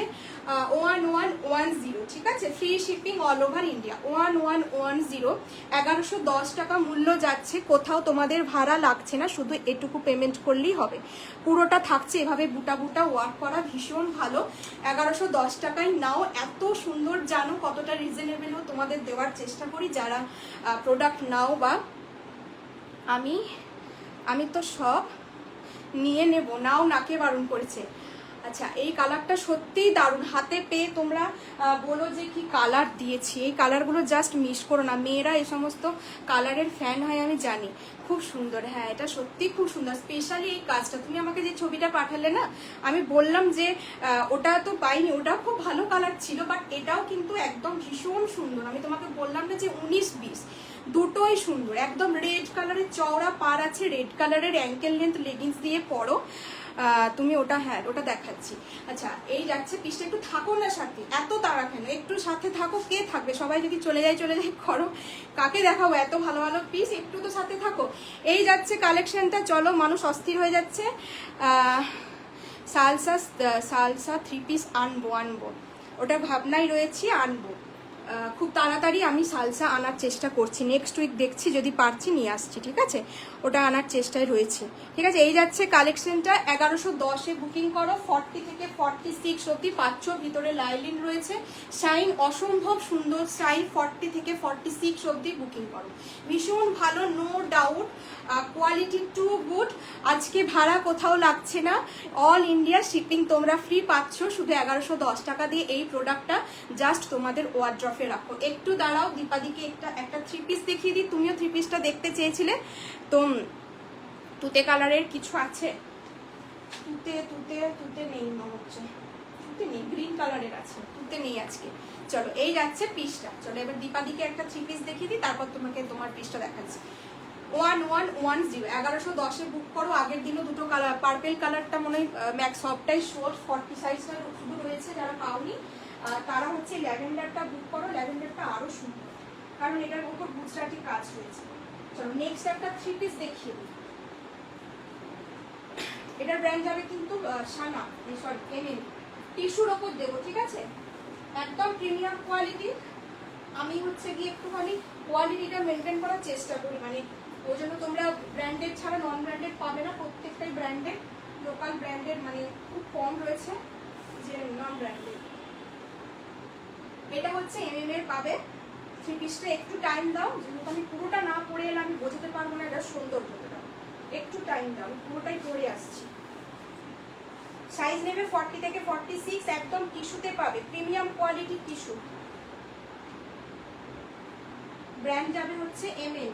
1110। ঠিক আছে, free shipping all over India. 1110, 1110 টাকা মূল্য যাচ্ছে। কোথাও তোমাদের ভাড়া লাগছে না, শুধু এটুকু পেমেন্ট করলেই হবে। পুরোটা থাকছে এভাবে বুটা বুটা ওয়ার্ক করা, ভীষণ ভালো। 1110 টাকায় নাও। এত সুন্দর, জানো কতটা রিজনেবলও তোমাদের দেওয়ার চেষ্টা করি যারা প্রোডাক্ট নাও। বা আমি তো সব নিয়ে নেব, নাও নাকে বারণ করেছে। আচ্ছা, এই কালারটা সত্যিই দারুণ। হাতে পেয়ে তোমরা বলো যে কি কালার দিয়েছি। এই কালারগুলো জাস্ট মিস করো না, মেয়েরা এই সমস্ত কালারের ফ্যান হয় আমি জানি। খুব সুন্দর, হ্যাঁ এটা সত্যি খুব সুন্দর। স্পেশালি এই কাজটা, তুমি আমাকে যে ছবিটা পাঠালে না, আমি বললাম যে ওটা তো পাইনি, ওটা খুব ভালো কালার ছিল, বাট এটাও কিন্তু একদম ভীষণ সুন্দর। আমি তোমাকে বললাম না যে 19-20 দুটোই সুন্দর। একদম রেড কালারের চওড়া পার আছে, রেড কালারের অ্যাঙ্কেল লেন্থ লেগিংস দিয়ে পরো তুমি। ওটা হ্যাঁ ওটা দেখাচ্ছি। আচ্ছা, এই যাচ্ছে পিসটা। একটু থাকো না সাথে, এত তাড়া কেন? একটু সাথে থাকো। কে থাকবে? সবাই যদি চলে যায় করো, কাকে দেখাবো এত ভালো ভালো পিস? একটু তো সাথে থাকো। এই যাচ্ছে কালেকশনটা। চলো, মানুষ অস্থির হয়ে যাচ্ছে। সালসা 3 পিস আনবো। ওটা ভাবনাই রয়েছি, আনবো খুব তাড়াতাড়ি। আমি সালসা আনার চেষ্টা করছি, নেক্সট উইক দেখছি, যদি পারছি নিয়ে আসছি। ঠিক আছে, ওটা আনার চেষ্টায় রয়েছি। ঠিক আছে, এই যাচ্ছে কালেকশনটা। 1110-এ বুকিং করো। 40 থেকে 46 অব্দি পাচ্ছ। ভিতরে লাইলিন রয়েছে, শাইন অসম্ভব সুন্দর। শাইন 40 থেকে 46 অব্দি বুকিং করো, ভীষণ ভালো, no doubt. Quality too good. আজকে ভাড়া কোথাও লাগছে না, অল ইন্ডিয়া শিপিং তোমরা ফ্রি পাচ্ছ। শুধু 1110 টাকা দিয়ে এই প্রোডাক্টটা জাস্ট তোমাদের ওয়ার্ড্রফে রাখো। একটু দাঁড়াও, দীপাদিকে একটা 3 পিস দেখিয়ে দিই। তুমিও 3 পিসটা দেখতে চেয়েছিলে তো। তুতে কালারের কিছু আছে? তুতে নেই মনে হচ্ছে, তুতে নেই। গ্রিন কালারের আছে, তুতে নেই আজকে। চলো, এই যাচ্ছে পিসটা। চলো এবার দীপাদিকে একটা 3 পিস দেখিয়ে দিই, তারপর তোমাকে তোমার পিসটা দেখাচ্ছি। 1110, 1110-এ বুক করো। আগের দিনও দুটো কালার, পার্পেল কালারটা মনে হয় ম্যাক্স সবটাই শর্ট, 40 সাইজটা শুধু রয়েছে। যারা পাওনি তারা হচ্ছে ল্যাভেন্ডারটা বুক করো। ল্যাভেন্ডারটা আরো সুন্দর, কারণ এটার উপর গুজরাটি কাজ রয়েছে। চলো নেক্সট একটা 3 পিস দেখিয়ে দিই। এটার ব্র্যান্ড যাবে কিন্তু সানা, সরি এমএন। টিস্যুর ওপর দেবো, ঠিক আছে, একদম প্রিমিয়াম কোয়ালিটি। আমি হচ্ছে গিয়ে একটুখানি কোয়ালিটিটা মেনটেন করার চেষ্টা করি, মানে ওই জন্য তোমরা ব্র্যান্ডেড ছাড়া নন ব্র্যান্ডেড পাবে না। প্রত্যেকটাই ব্র্যান্ডেড, লোকাল ব্র্যান্ডেড মানে খুব কম রয়েছে যে নন ব্র্যান্ডেড। এটা হচ্ছে এমএম এর পাবে। 3 পিসটা একটু টাইম দাও, যেহেতু আমি পুরোটা না পরে এলে আমি বোঝাতে পারবো না এটা সৌন্দর্যটা। একটু টাইম দাও, পুরোটাই পরে আসছি। সাইজ নেবে 40 থেকে 46, একদম টিস্যুতে পাবে, প্রিমিয়াম কোয়ালিটি টিস্যু। ব্র্যান্ড যাবে হচ্ছে এমএন।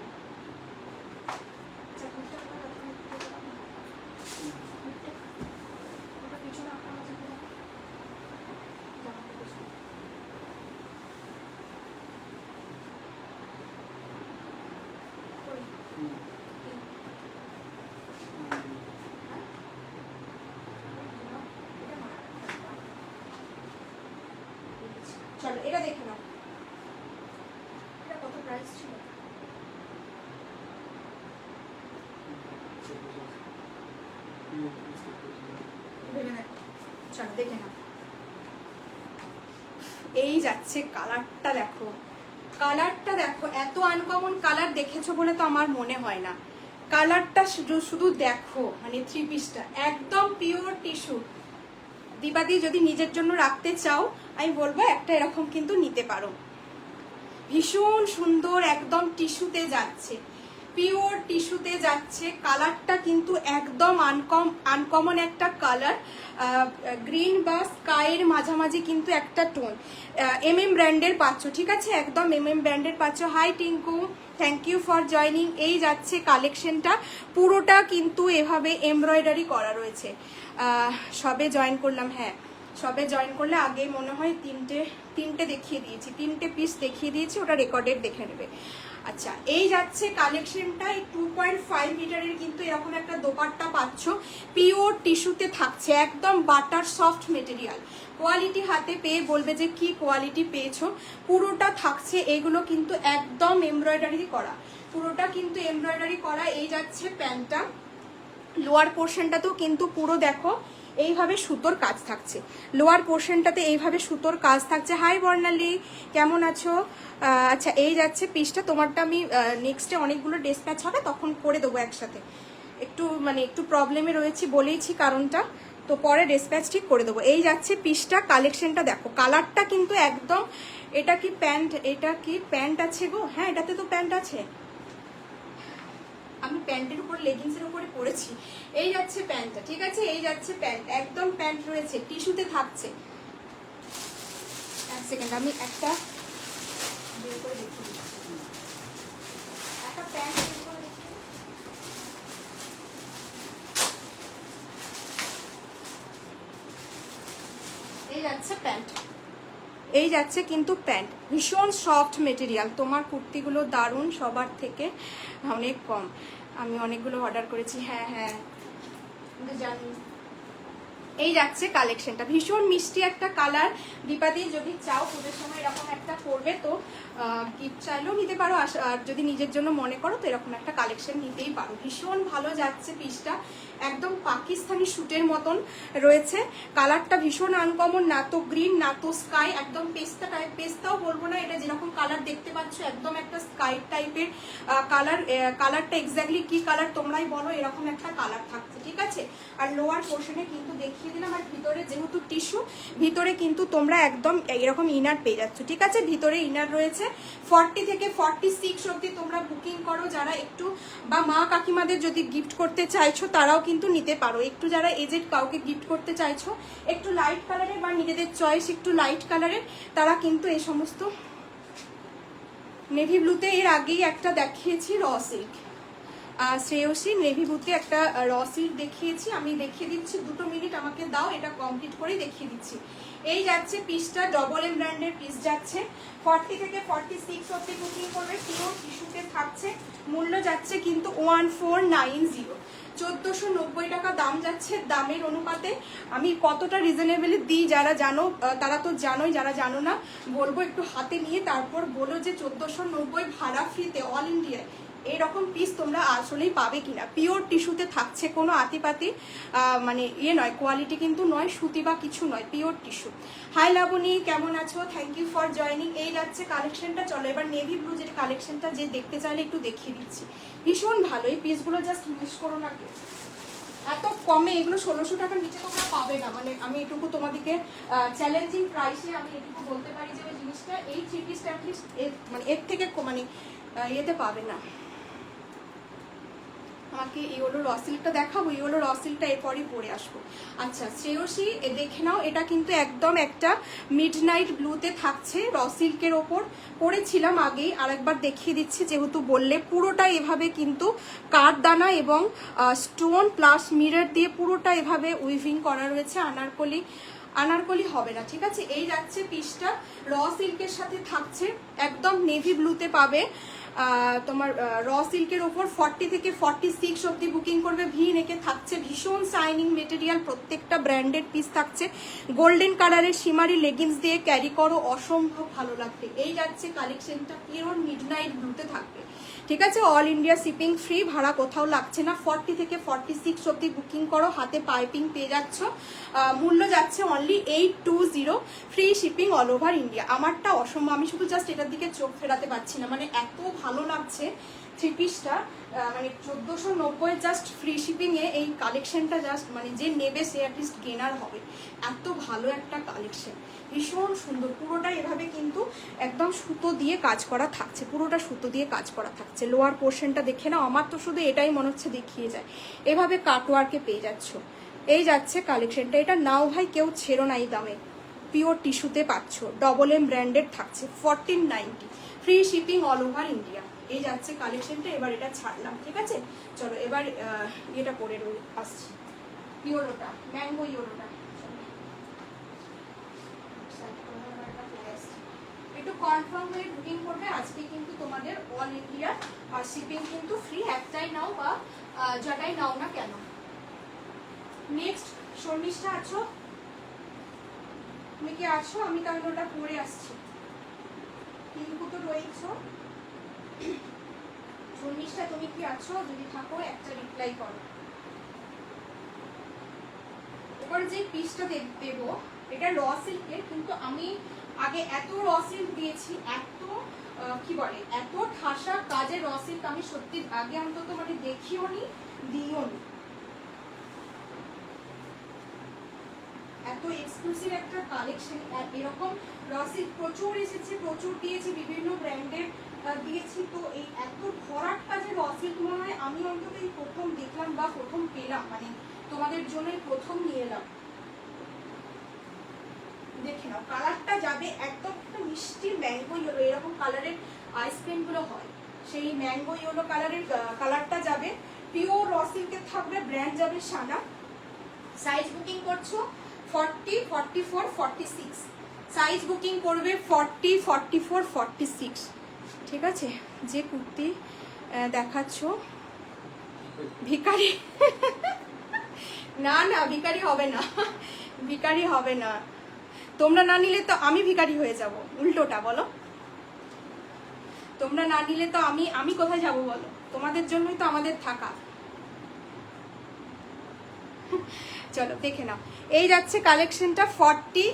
চলো এটা দেখে নাও, এটা কত প্রাইস ছিল? চলো দেখে নাও। এই যাচ্ছে কালারটা দেখো, কালারটা দেখো, এত আনকমন কালার দেখেছো বলে তো আমার মনে হয় না। কালারটা শুধু দেখো, মানে 3 পিসটা একদম পিওর টিস্যু। দীপাদি যদি নিজের জন্য রাখতে চাও, আমি বলবো একটা এরকম কিন্তু নিতে পারো। ভীষণ সুন্দর, একদম টিস্যুতে যাচ্ছে, পিওর টিস্যুতে যাচ্ছে। কালারটা কিন্তু একদম আনকমন একটা কালার, গ্রিন বা স্কাইয়ের মাঝামাঝি কিন্তু একটা টোন। MM ব্র্যান্ডের পাচ্ছ, ঠিক আছে, একদম MM ব্র্যান্ডের পাচ্ছ। Hi Tinku, thank you for joining. এই যাচ্ছে কালেকশনটা, পুরোটা কিন্তু এভাবে এমব্রয়ডারি করা রয়েছে। সবে জয়েন করলাম, হ্যাঁ সবে জয়েন করলে, আগে মনে হয় তিনটে দেখিয়ে দিয়েছি, 3টে পিস দেখিয়ে দিয়েছি, ওটা রেকর্ডেড দেখে নেবে। আচ্ছা, এই যাচ্ছে কালেকশনটা, এই 2.5 মিটারের কিন্তু এরকম একটা দোপাট্টা পাচ্ছ, পিওর টিস্যুতে থাকছে, একদম বাটার সফট মেটেরিয়াল। কোয়ালিটি হাতে পেয়ে বলবে যে কি কোয়ালিটি পেয়েছো। পুরোটা থাকছে, এগুলো কিন্তু একদম এমব্রয়ডারি করা, পুরোটা কিন্তু এমব্রয়ডারি করা। এই যাচ্ছে প্যান্টটা, লোয়ার পোর্শনটাতেও কিন্তু পুরো দেখো এইভাবে সুতোর কাজ থাকছে, লোয়ার পোর্শনটাতে এইভাবে সুতোর কাজ থাকছে। হাই বর্ণালী, কেমন আছো? আচ্ছা, এই যাচ্ছে পিসটা, তোমারটা আমি নেক্সটে অনেকগুলো ডিসপ্যাচ হবে তখন করে দেবো একসাথে, একটু প্রবলেমে রয়েছি বলেইছি কারণটা, তো পরে ডিসপ্যাচ ঠিক করে দেবো। এই যাচ্ছে পিসটা, কালেকশনটা দেখো, কালারটা কিন্তু একদম, এটা কি প্যান্ট আছে গো? হ্যাঁ এটাতে তো প্যান্ট আছে, আমি প্যান্টের উপর লেগিংসের উপরে পরেছি। এই যাচ্ছে প্যান্টটা, ঠিক আছে, এই যাচ্ছে প্যান্ট, একদম প্যান্ট রয়েছে, টিস্যুতে থাকছে। এক সেকেন্ড, আমি একটা বের করে দেখিয়ে দিচ্ছি, একটা প্যান্ট বের করে দেখিয়ে। এই যাচ্ছে প্যান্ট, এই যাচ্ছে কিন্তু প্যান্ট, ভীষণ সফট মেটেরিয়াল। তোমার কুর্তিগুলো দারুণ, সবার থেকে অনেক কম, আমি অনেকগুলো অর্ডার করেছি। হ্যাঁ হ্যাঁ জানি। এই যাচ্ছে কালেকশনটা, ভীষণ মিষ্টি একটা কালার। দীপাদি যদি চাও পুজোর সময় এরকম একটা করবে তো গিফট চাইলেও নিতে পারো, আর যদি নিজের জন্য মনে করো তো এরকম একটা কালেকশন নিতেই পারো। ভীষণ ভালো যাচ্ছে পিসটা, একদম পাকিস্তানি শুটের মতন রয়েছে। কালারটা ভীষণ আনকমন, না তো গ্রিন না তো স্কাই, একদম পেস্তা টাইপ, পেস্তাও বলবো না, এটা যেরকম কালার দেখতে পাচ্ছ একদম একটা স্কাই টাইপের কালার। কালারটা এক্স্যাক্টলি কি কালার তোমরাই বলো, এরকম একটা কালার থাকছে, ঠিক আছে। আর লোয়ার পোর্শনে কিন্তু দেখিয়ে দিলাম, আর ভিতরে যেহেতু টিস্যু, ভিতরে কিন্তু তোমরা একদম এরকম ইনার পেয়ে যাচ্ছ, ঠিক আছে, ভিতরে ইনার রয়েছে। 40 থেকে 46 অবধি তোমরা বুকিং করো, যারা একটু বা মা কাকিমাদের যদি গিফট করতে চাইছো তারাও কিন্তু নিতে পারো। একটু যারা এজেড কাউকে গিফট করতে চাইছো একটু লাইট কালারের বা নিজেদের চয়েস একটু লাইট কালারের, তারা কিন্তু এই সমস্ত। নেভি ব্লুতে এর আগেই একটা দেখিয়েছি র সিল্ক, শ্রেয়সী নেভি ব্লুতে একটা র সিল্ক দেখিয়েছি, আমি দেখিয়ে দিচ্ছি, 2 মিনিট আমাকে দাও, এটা কমপ্লিট করে দেখিয়ে দিচ্ছি। এই যাচ্ছে পিসটা, ডবল এম ব্র্যান্ডের পিস যাচ্ছে, 40 থেকে 46 অবধি বুকিং করবে, পিওর টিস্যুতে থাকছে। মূল্য যাচ্ছে কিন্তু 1490, 1490 টাকা দাম যাচ্ছে। দামের অনুপাতে আমি কতটা রিজনেবলি দিই যারা জানো তারা তো জানোই, যারা জানো না বলবো একটু হাতে নিয়ে তারপর বলো যে 1490 ভাড়া ফ্রিতে অল ইন্ডিয়ায়। এরকম পিস তোমরা আসলেই পাবে কিনা, পিওর টিস্যুতে থাকছে, কোনো আতিপাতি মানে নয়, কোয়ালিটি কিন্তু নয়, সুতি বা কিছু নয়, পিওর টিস্যু। হাই লাবণী, কেমন আছো? Thank you for joining. এই যাচ্ছে কালেকশনটা, চলো এবার নেভি ব্লু যে কালেকশনটা যে দেখতে চাইলে একটু দেখিয়ে দিচ্ছি, ভীষণ ভালো। এই পিসগুলো জাস্ট মিস করো না, এত কমে এগুলো 1600 টাকার নিচে তোমরা পাবে না, মানে আমি এটুকু তোমাদেরকে চ্যালেঞ্জিং প্রাইসে আমি এটুকু বলতে পারি যে ওই জিনিসটা, এই 3 পিসটা অ্যাটলিস্ট মানে এর থেকে মানে ইয়েতে পাবে না। আমাকে ইয়েলো র সিল্কটা দেখাবো, ইয়েলো র সিল্কটা এরপরই পরে আসবো। আচ্ছা শ্রেয়সী দেখে নাও, এটা কিন্তু একদম একটা মিডনাইট ব্লুতে থাকছে, র সিল্কের ওপর পরেছিলাম আগেই, আরেকবার দেখিয়ে দিচ্ছি যেহেতু বললে। পুরোটা এভাবে কিন্তু কাঠদানা এবং স্টোন প্লাস মিরর দিয়ে পুরোটা এভাবে উইভিং করা রয়েছে। আনারকলি হবে না, ঠিক আছে। এই যাচ্ছে পিসটা, র সিল্কের সাথে থাকছে, একদম নেভি ব্লুতে পাবে তোমার র সিল্কের ওপর। 40 থেকে 46 অবধি বুকিং করবে, ভি নেকে থাকছে, ভীষণ শাইনিং মেটেরিয়াল, প্রত্যেকটা ব্র্যান্ডেড পিস থাকছে। গোল্ডেন কালারের শিমারি লেগিংস দিয়ে ক্যারি করো, অসম্ভব ভালো লাগবে। এই যাচ্ছে কালেকশনটা, পিওর মিডনাইট ব্লুতে থাকবে, ঠিক আছে। অল ইন্ডিয়া শিপিং ফ্রি, ভাড়া কোথাও লাগছে না। 40 থেকে 46 অবধি বুকিং করো, হাতে পাইপিং পেয়ে যাচ্ছ। মূল্য যাচ্ছে only 820, free shipping all over India. আমারটা অসম্ভব, আমি শুধু জাস্ট এটার দিকে চোখ ফেরাতে পারছি না, মানে এত ভালো লাগছে থ্রি পিসটা মানে 1490 জাস্ট ফ্রি শিপিংয়ে এই কালেকশনটা জাস্ট মানে যে নেবে সে অ্যাটলিস্ট গেনার হবে। এত ভালো একটা কালেকশন, ভীষণ সুন্দর। পুরোটা এভাবে কিন্তু একদম সুতো দিয়ে কাজ করা থাকছে, পুরোটা সুতো দিয়ে কাজ করা থাকছে। লোয়ার পোর্শনটা দেখে নাও, আমার তো শুধু এটাই মনে হচ্ছে দেখিয়ে যায়। এভাবে কাটওয়ার্কে পেয়ে যাচ্ছ। এই যাচ্ছে কালেকশনটা, এটা নাও ভাই কেউ ছেড়ো না এই দামে। পিওর টিস্যুতে পাচ্ছ, ডবল এম ব্র্যান্ডেড থাকছে, 1490, free shipping all over India. এই যাচ্ছে কালেকশনটা। এবার এটা ছাড়লাম, ঠিক আছে? চলো এবার এটা পরে আসছি, ইয়োলোটা, ম্যাঙ্গো ইয়োলোটা। একটু কনফার্ম হয়ে বুকিং করবে। আজকে কিন্তু তোমাদের অল ইন্ডিয়া আর শিপিং কিন্তু ফ্রি, একটাই নাও বা যেটাই নাও না কেন। নেক্সট শর্মিষ্ঠা আছো? তুমি কি আছো? আমি তাহলে ওটা পরে আসছি। কিন্তু তো রয়েছ শর্মিষ্ঠা, তুমি কি আছো? যদি থাকো একটা রিপ্লাই করো। এবার যে পিসটা দেবো এটা র সিল্কের, কিন্তু আমি আগে এত র সিল্ক দিয়েছি, এত কি বলে এত ঠাসা কাজের র সিল্ক আমি সত্যি আগে অন্তত মানে দেখিও নি, দিও নি। এত এক্সক্লুসিভ একটা কালেকশন, এরকম র সিল্ক প্রচুর এসেছে, প্রচুর দিয়েছি, বিভিন্ন ব্র্যান্ডের দিয়েছি। তো এই এত ভরাট কাজের র সিল্ক মনে হয় আমি অন্তত এই প্রথম দেখলাম বা প্রথম পেলাম, মানে তোমাদের জন্যই প্রথম নিয়ে এলাম। দেখে নাও কালারটা যাবে একদম একটা মিষ্টি ম্যাঙ্গো ইয়েলো, এরকম কালারের আইসক্রিম গুলো হয়, সেই ম্যাঙ্গো ইয়েলো কালারের কালারটা যাবে। পিওর র সিল্কের থাকবে, ব্র্যান্ড যাবে সানা। সাইজ বুকিং করছো 40, 44, 46, সাইজ বুকিং করবে 40, 44, 46, ঠিক আছে? যে কুর্তি দেখাচ্ছ ভিখারি না না ভিখারি হবে না, ভিখারি হবে না। তোমরা না নিলে তো আমি ভিখারি হয়ে যাব, উল্টোটা বলো। তোমরা না নিলে তো আমি কোথায় যাব বলো? তোমাদের জন্যই তো আমাদের থাকা। চলো দেখে নাও। এই যাচ্ছে কালেকশনটা 40,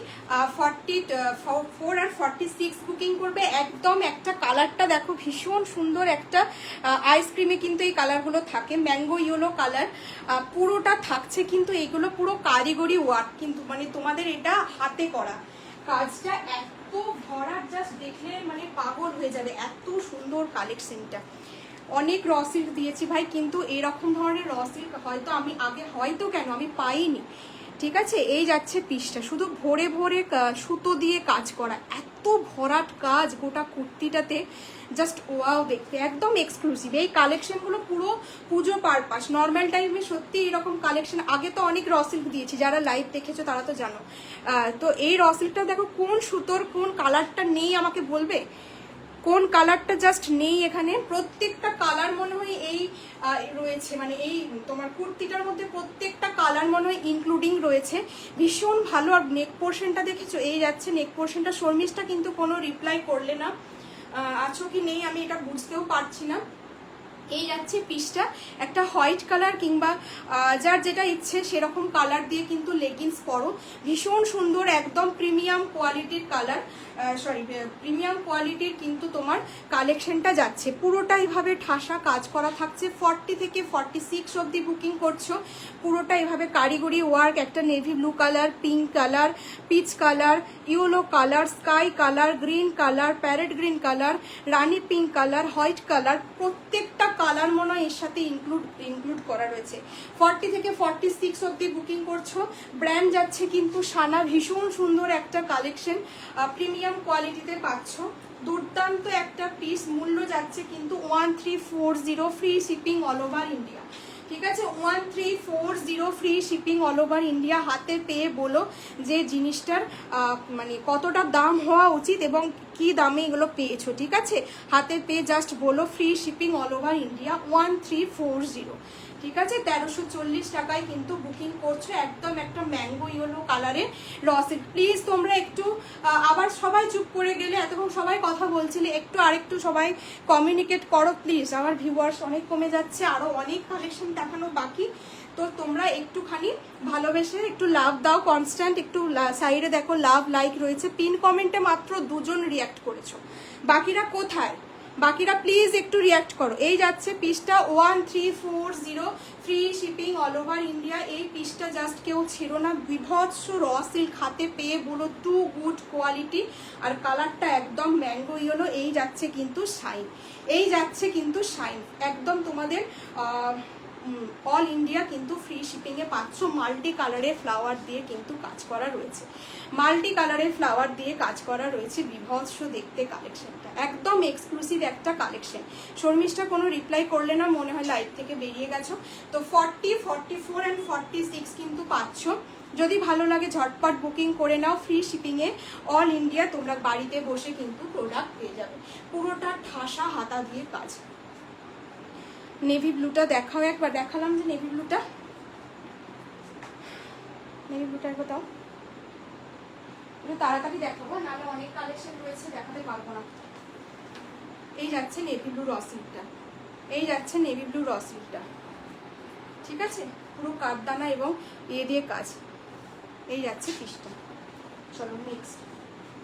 44 আর 46 বুকিং করবে। একদম একটা কালারটা দেখো, ভীষণ সুন্দর একটা আইসক্রিমে কিন্তু এই কালারগুলো থাকে, ম্যাঙ্গো ইয়েলো কালার পুরোটা থাকছে। কিন্তু এইগুলো পুরো কারিগরি ওয়ার্ক, কিন্তু মানে তোমাদের এটা হাতে করা কাজটা। এত ভরাট, জাস্ট দেখলে মানে পাগল হয়ে যাবে, এত সুন্দর কালেকশনটা। অনেক র সিল্ক দিয়েছি ভাই, কিন্তু এরকম ধরনের র সিল্ক হয়তো আমি আগে কেন আমি পাইনি, ঠিক আছে? এই যাচ্ছে পিসটা, শুধু ভরে ভরে সুতো দিয়ে কাজ করা, এত ভরাট কাজ গোটা কুর্তিটাতে, জাস্ট ওয়াও দেখতে, একদম এক্সক্লুসিভ। এই কালেকশনগুলো পুরো পুজো পারপাস। নর্মাল টাইমে সত্যি এরকম কালেকশন আগে তো অনেক র সিল্ক দিয়েছি, যারা লাইভ দেখেছো তারা তো জানো। তো এই র সিল্কটা দেখো, কোন সুতোর কোন কালারটা নেই আমাকে বলবে? কোন কালারটা জাস্ট নেই এখানে? প্রত্যেকটা কালার মনে হয় এই রয়েছে, মানে এই তোমার কুর্তিটার মধ্যে প্রত্যেকটা কালার মনে হয় ইনক্লুডিং রয়েছে। ভীষণ ভালো। আর নেক পোর্শনটা দেখেছো? এই যাচ্ছে নেক পোর্শনটা। শর্মিষ্ঠা কিন্তু কোনো রিপ্লাই করলে না, আছো কি নেই আমি এটা বুঝতেও পারছি না। এই যাচ্ছে পিসটা, একটা হোয়াইট কালার কিংবা যার যেটা ইচ্ছে সেরকম কালার দিয়ে কিন্তু লেগিংস পরো, ভীষণ সুন্দর, একদম প্রিমিয়াম কোয়ালিটির কালার, প্রিমিয়াম কোয়ালিটির কিন্তু তোমার কালেকশনটা যাচ্ছে। পুরোটা এইভাবে ঠাসা কাজ করা থাকছে। 40 থেকে 46 অবধি বুকিং করছো। পুরোটা এইভাবে কারিগরি ওয়ার্ক, একটা navy blue colour, pink colour, peach colour, yellow colour, sky colour, green colour, parrot green colour, রানী পিঙ্ক কালার, হোয়াইট কালার, প্রত্যেকটা কালার মনে হয় এর সাথে ইনক্লুড করা রয়েছে। 40 থেকে 46 অবধি বুকিং করছো। ব্র্যান্ড যাচ্ছে কিন্তু সানা, ভীষণ সুন্দর একটা কালেকশন, প্রিমিয়াম কোয়ালিটিতে পাচ্ছ। দুর্দান্ত একটা পিস। মূল্য যাচ্ছে কিন্তু 1340, free shipping all over India, ঠিক আছে? 1340 free shipping all over India. হাতে পেয়ে বলো যে জিনিসটার মানে কতটা দাম হওয়া উচিত এবং কি দামে এগুলো পেয়েছো, ঠিক আছে? হাতে পেয়ে জাস্ট বলো free shipping all over India 1340, ঠিক আছে? 1340 টাকায় কিন্তু বুকিং করছো। একদম একটা ম্যাঙ্গো ইয়েলো কালারের রসিক। প্লিজ তোমরা একটু আবার সবাই চুপ করে গেলে, এতক্ষণ সবাই কথা বলছিলে, একটু আরেকটু সবাই কমিউনিকেট করো প্লিজ। আমার ভিউয়ার্স অনেক কমে যাচ্ছে, আরো অনেক কালেকশন দেখানো বাকি। তো তোমরা একটুখানি ভালোবেসে একটু লাভ দাও, কনস্ট্যান্ট একটু সাইডে দেখো লাভ লাইক রয়েছে। পিন কমেন্টে মাত্র 2 জন রিয়াক্ট করেছো, বাকিরা কোথায়? বাকিরা প্লিজ একটু রিয়াক্ট করো। এই যাচ্ছে পিসটা 1340, free shipping all over India. এই পিসটা জাস্ট কেউ ছিল না, বিভৎস র সিল্ক হাতে পেয়ে বলো টু গুড কোয়ালিটি। আর কালারটা একদম ম্যাঙ্গো ইয়েলো। এই যাচ্ছে কিন্তু শাইন, এই যাচ্ছে কিন্তু শাইন, একদম তোমাদের অল ইন্ডিয়া কিন্তু ফ্রি শিপিংয়ে পাচ্ছ। মাল্টি কালারের ফ্লাওয়ার দিয়ে কিন্তু কাজ করা রয়েছে, মাল্টি কালারের ফ্লাওয়ার দিয়ে কাজ করা রয়েছে। বিভৎস দেখতে কালেকশনটা, একদম এক্সক্লুসিভ একটা কালেকশন। শর্মিষ্ঠা কোনো রিপ্লাই করলে না, মনে হয় লাইভ থেকে বেরিয়ে গেছো। তো 40, 44 অ্যান্ড 46 কিন্তু পাচ্ছ। যদি ভালো লাগে ঝটপট বুকিং করে নাও, ফ্রি শিপিংয়ে অল ইন্ডিয়া তোমরা বাড়িতে বসে কিন্তু প্রোডাক্ট পেয়ে যাবে। পুরোটা ঠাসা হাতা দিয়ে কাজ। নেভি ব্লুটা দেখাও একবার, দেখালাম যে নেভি ব্লুটা, নেভি ব্লুটা একবার দাও, একটু তাড়াতাড়ি দেখাবো, নাহলে অনেক কালেকশন রয়েছে দেখাতে পারবো না। এই যাচ্ছে নেভি ব্লু র সিল্কটা, এই যাচ্ছে নেভি ব্লু র সিল্কটা, ঠিক আছে, পুরো কাঠদানা এবং দিয়ে কাজ। এই যাচ্ছে পিসটা। চলো নেক্সট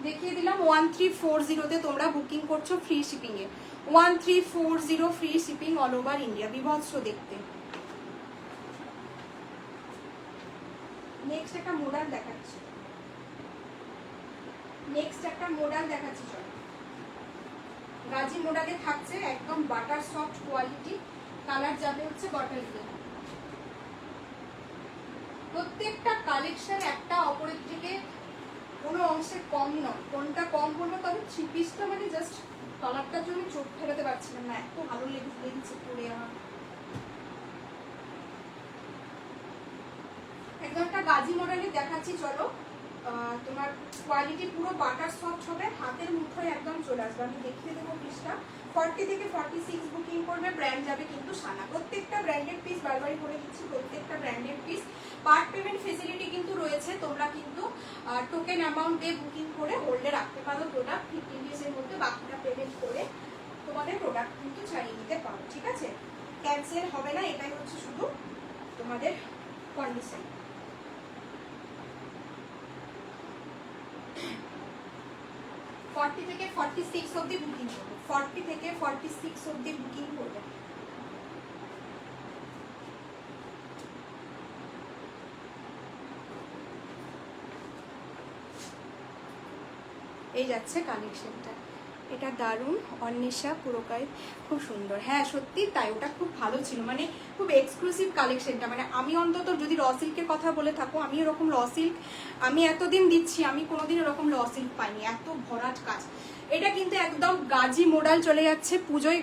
দেখিয়ে দিলাম। 1340-তে তোমরা বুকিং করছো ফ্রি শিপিংয়ে। 1340 free shipping all over India. বিভৎস দেখতে। নেক্সট একটা মডেল দেখাচ্ছি, নেক্সট একটা মডেল দেখাচ্ছি। চলো, গাজি মডেলে থাকছে একদম বাটার সফট কোয়ালিটি। কালার যাবে হচ্ছে বটল গ্রিন। প্রত্যেকটা কালেকশন একটা অপরের থেকে কোনো অংশে কম নয়। কোনটা কম বলবো, তবে থ্রি পিসটা মানে জাস্ট কালারটার জন্য চোখ ফেরাতে পারছিলাম না, এত ভালো লেগেছে পরে আমার। একদম একটা গাজি মডেলে দেখাচ্ছি। চলো, তোমার কোয়ালিটি পুরো বাটার সফট হবে, হাতের মুঠোয় একদম চলে আসবে। আমি দেখিয়ে দেবো পিসটা। 40 থেকে 46 বুকিং করবে, ব্র্যান্ড যাবে কিন্তু সানা। প্রত্যেকটা ব্র্যান্ডেড পিস, বারবারই করে দিচ্ছি, প্রত্যেকটা branded piece. Part payment facility কিন্তু রয়েছে, তোমরা কিন্তু টোকেন অ্যামাউন্ট দিয়ে বুকিং করে হোল্ডে রাখতে পারো প্রোডাক্ট। 15 ডেজের মধ্যে বাকিটা পেমেন্ট করে তোমাদের প্রোডাক্ট কিন্তু চালিয়ে নিতে পারো, ঠিক আছে, ক্যান্সেল হবে না। এটাই হচ্ছে শুধু তোমাদের কন্ডিশন। থেকে 46 অবধি বুকিং করবে, 40 থেকে 46 অবধি বুকিং করবে। এই যাচ্ছে কালেকশনটা, এটা দারুণ। অন্বেষা পুরোকায় খুব সুন্দর। হ্যাঁ সত্যি তাই, ওটা খুব ভালো ছিল, মানে খুব এক্সক্লুসিভ কালেকশনটা। মানে আমি অন্তত যদি র সিল্কের কথা বলে থাকো, আমি এরকম র সিল্ক আমি এতদিন দিচ্ছি, আমি কোনোদিন এরকম র সিল্ক পাইনি, এত ভরাট কাজ। এটা কিন্তু একদম গাজি মডেল চলে যাচ্ছে, পুজোয়